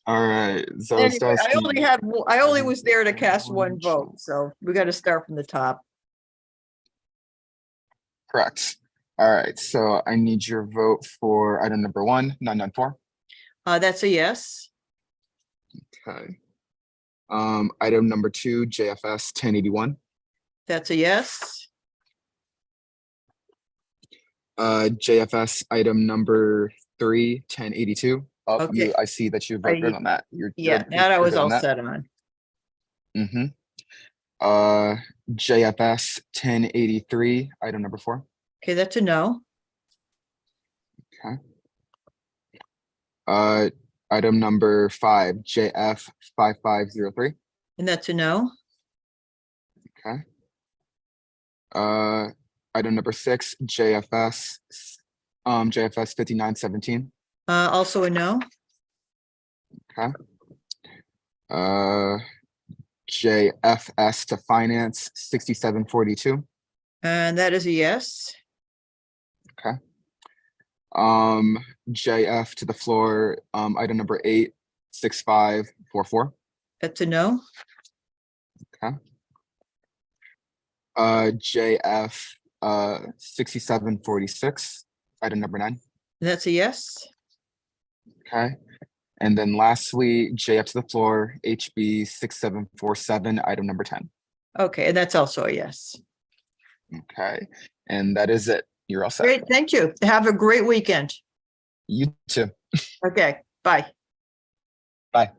All right. Anyway, I only was there to cast one vote, so we got to start from the top. Correct. All right. So I need your vote for item number 1, 994. That's a yes. Okay. Item number 2, JFS 1081. That's a yes. JFS item number 3, 1082. Oh, Okay. I see that you voted on that. That I was good on all that. set on. Mm-hmm. JFS 1083, item number 4. Okay, that's a no. Okay. Item number 5, JF 5503. And that's a no. Okay. Item number 6, JFS 5917. Also a no. Okay. JFS to finance 6742. And that is a yes. Okay. JF to the floor, item number 8, 6544. That's a no. Okay. JF 6746, item number 9. That's a yes. Okay. And then lastly, JF to the floor, HB 6747, item number 10. Okay, and that's also a yes. Okay. And that is it. You're all set. Great, thank you. Have a great weekend. You too. Okay, bye. Bye.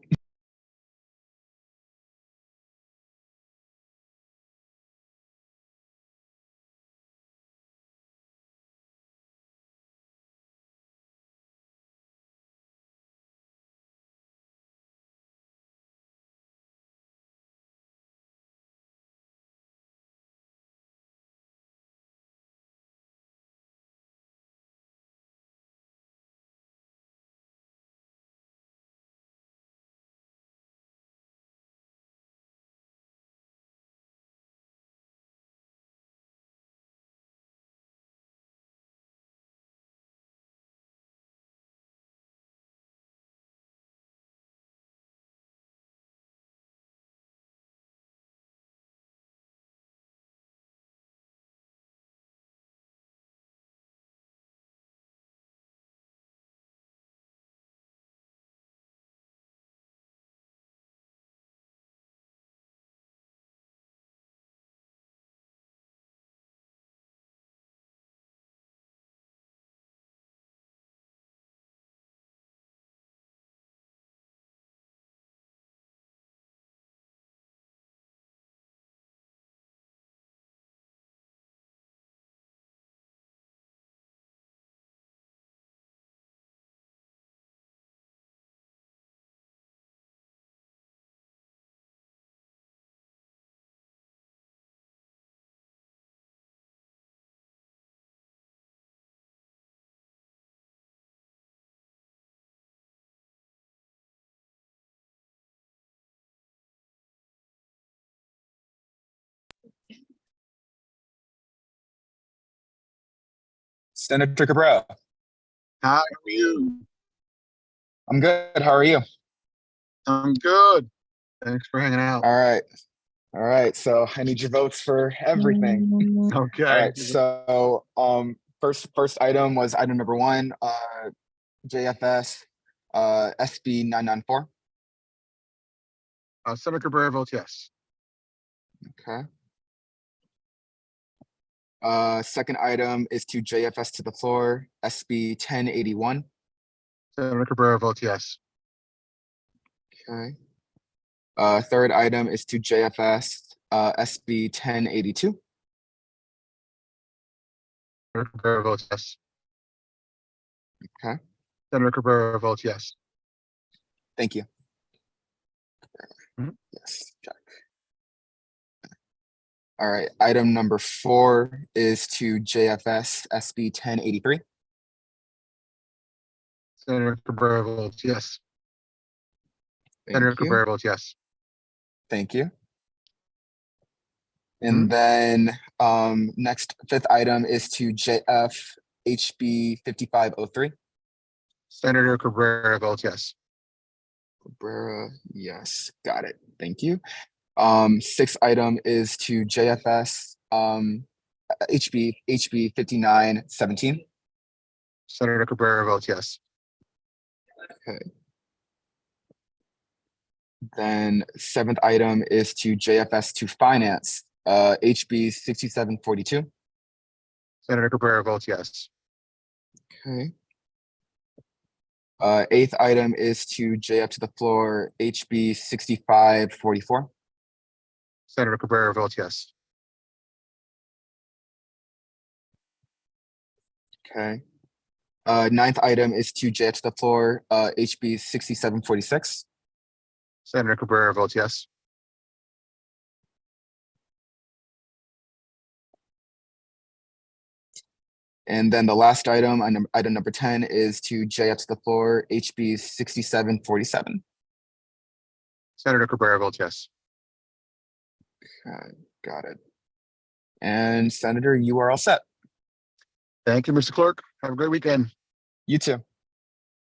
Senator Cabrera. How are you? I'm good. How are you? I'm good. Thanks for hanging out. All right. All right. So I need your votes for everything. All Okay. right. So first item was item number 1, JFS SB 994. Senator Cabrera votes yes. Okay. Second item is to JFS to the floor, SB 1081. Senator Cabrera votes yes. Okay. Third item is to JFS SB 1082. Senator Cabrera votes yes. Okay. Senator Cabrera votes yes. Thank you. Mhm. Yes, check. All right, item number 4 is to JFS SB 1083. Senator Cabrera votes yes. Senator Thank you. Cabrera votes yes. Thank you. And then next, fifth item is to JF HB 5503. Senator Cabrera votes yes. Cabrera, yes, got it. Thank you. Sixth item is to JFS HB 5917. Senator Cabrera votes yes. Okay. Then seventh item is to JFS to finance HB 6742. Senator Cabrera votes yes. Okay. Eighth item is to JF to the floor HB 6544. Senator Cabrera votes yes. Okay. Ninth item is to JF to the floor HB 6746. Senator Cabrera votes yes. And then the last item, item number 10, is to JF to the floor HB 6747. Senator Cabrera votes yes. Okay, got it. And Senator, you are all set. Thank you, Mr. Clerk. Have a great weekend. You too.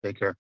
Take care.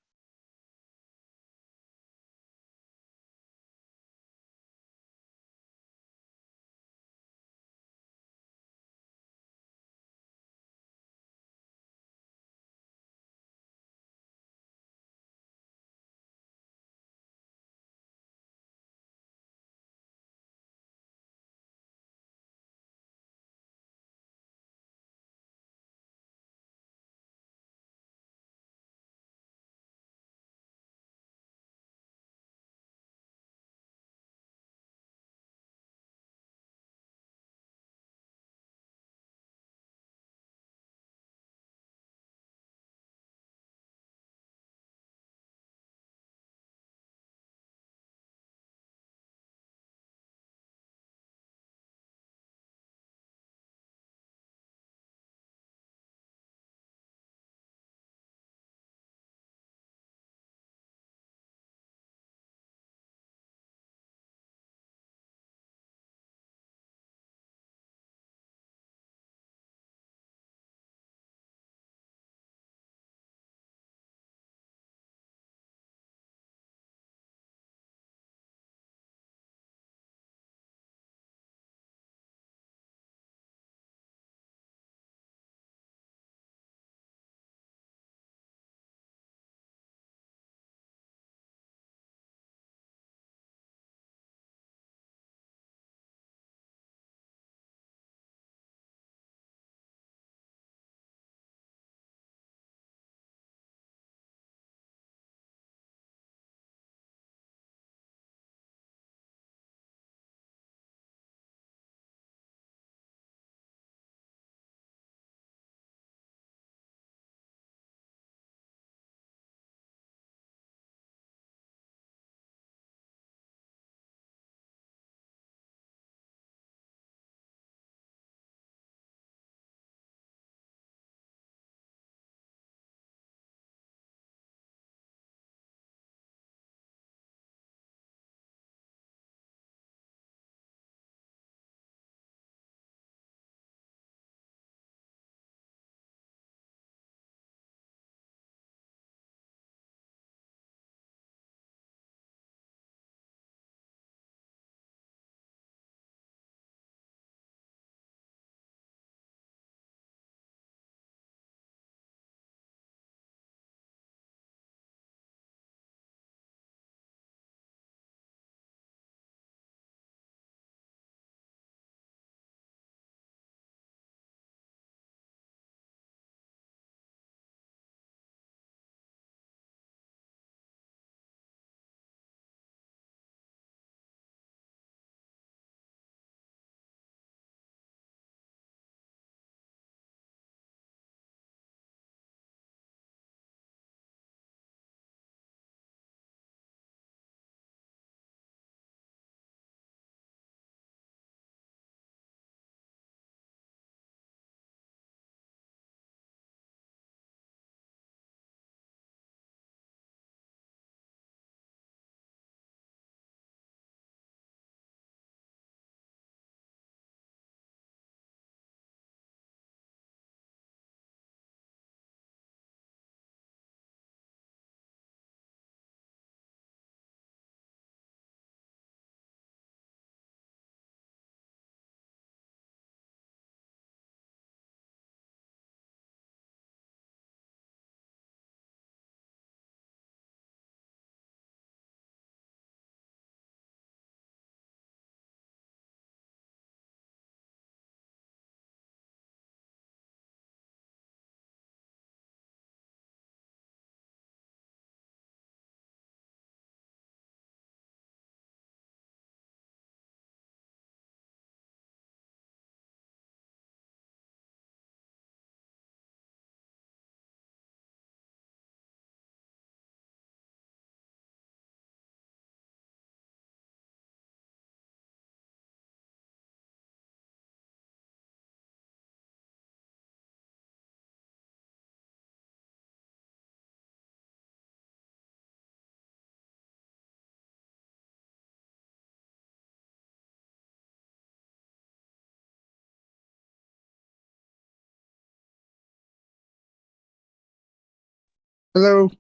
Hello?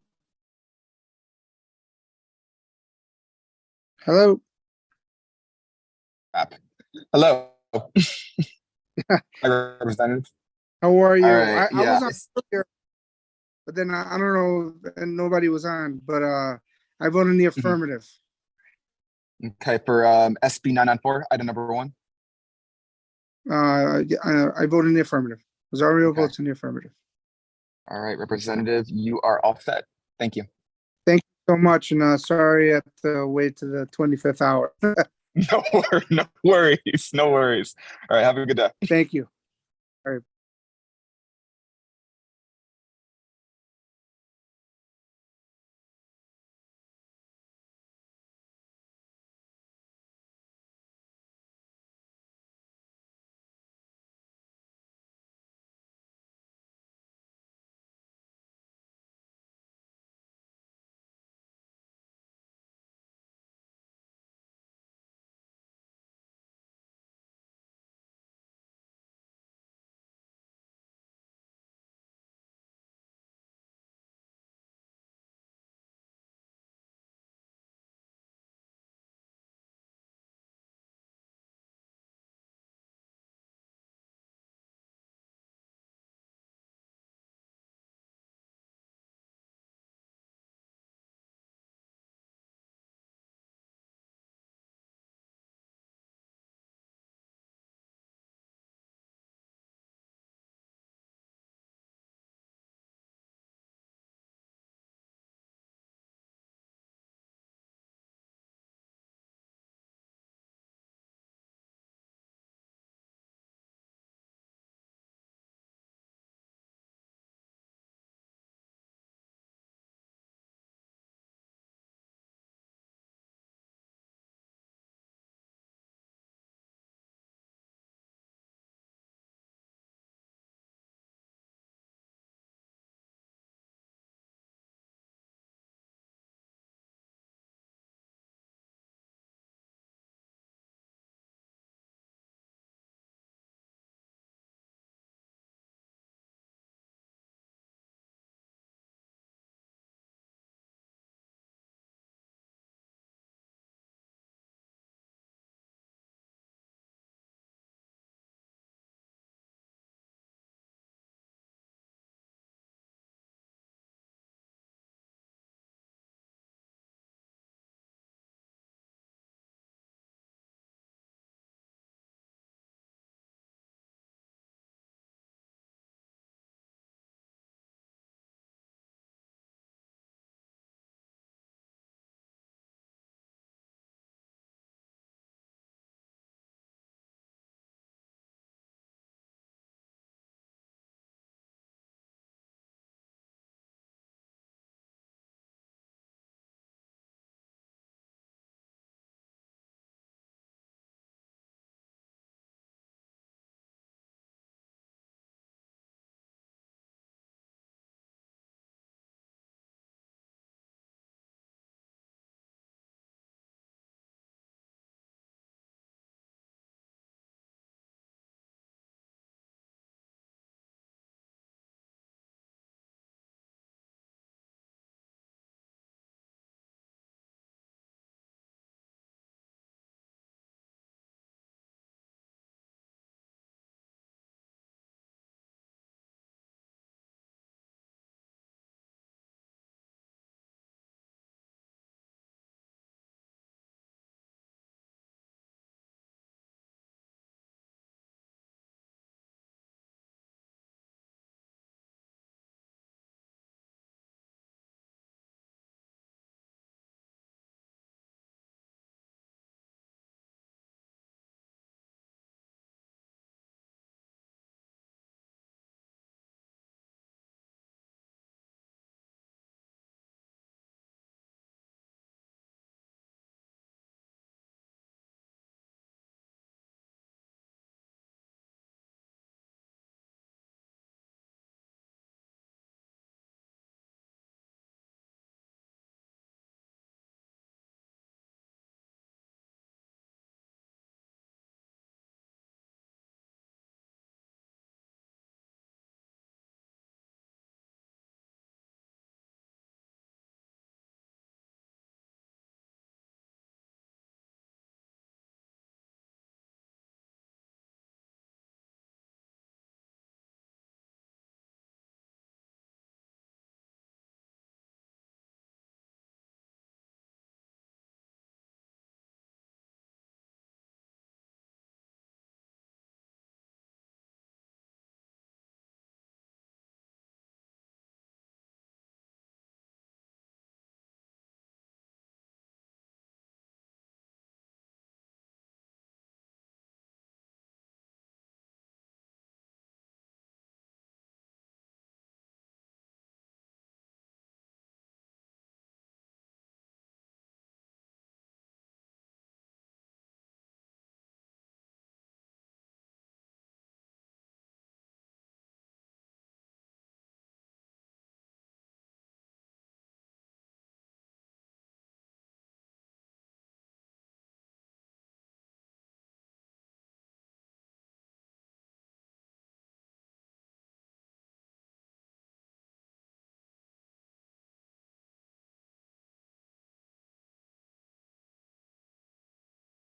Hello? Hello. Hi, Representative. How are you? All right, I yeah. was on here, but then I don't know, and nobody was on, but I voted in the affirmative. Okay, for SB 994, item number 1. I voted in the affirmative. Rosario Okay. votes in the affirmative. All right, Representative, you are all set. Thank you. Thank you so much, and sorry I have to wait to the 25th hour. No worries. No worries. All right, have a good day. Thank you. All right.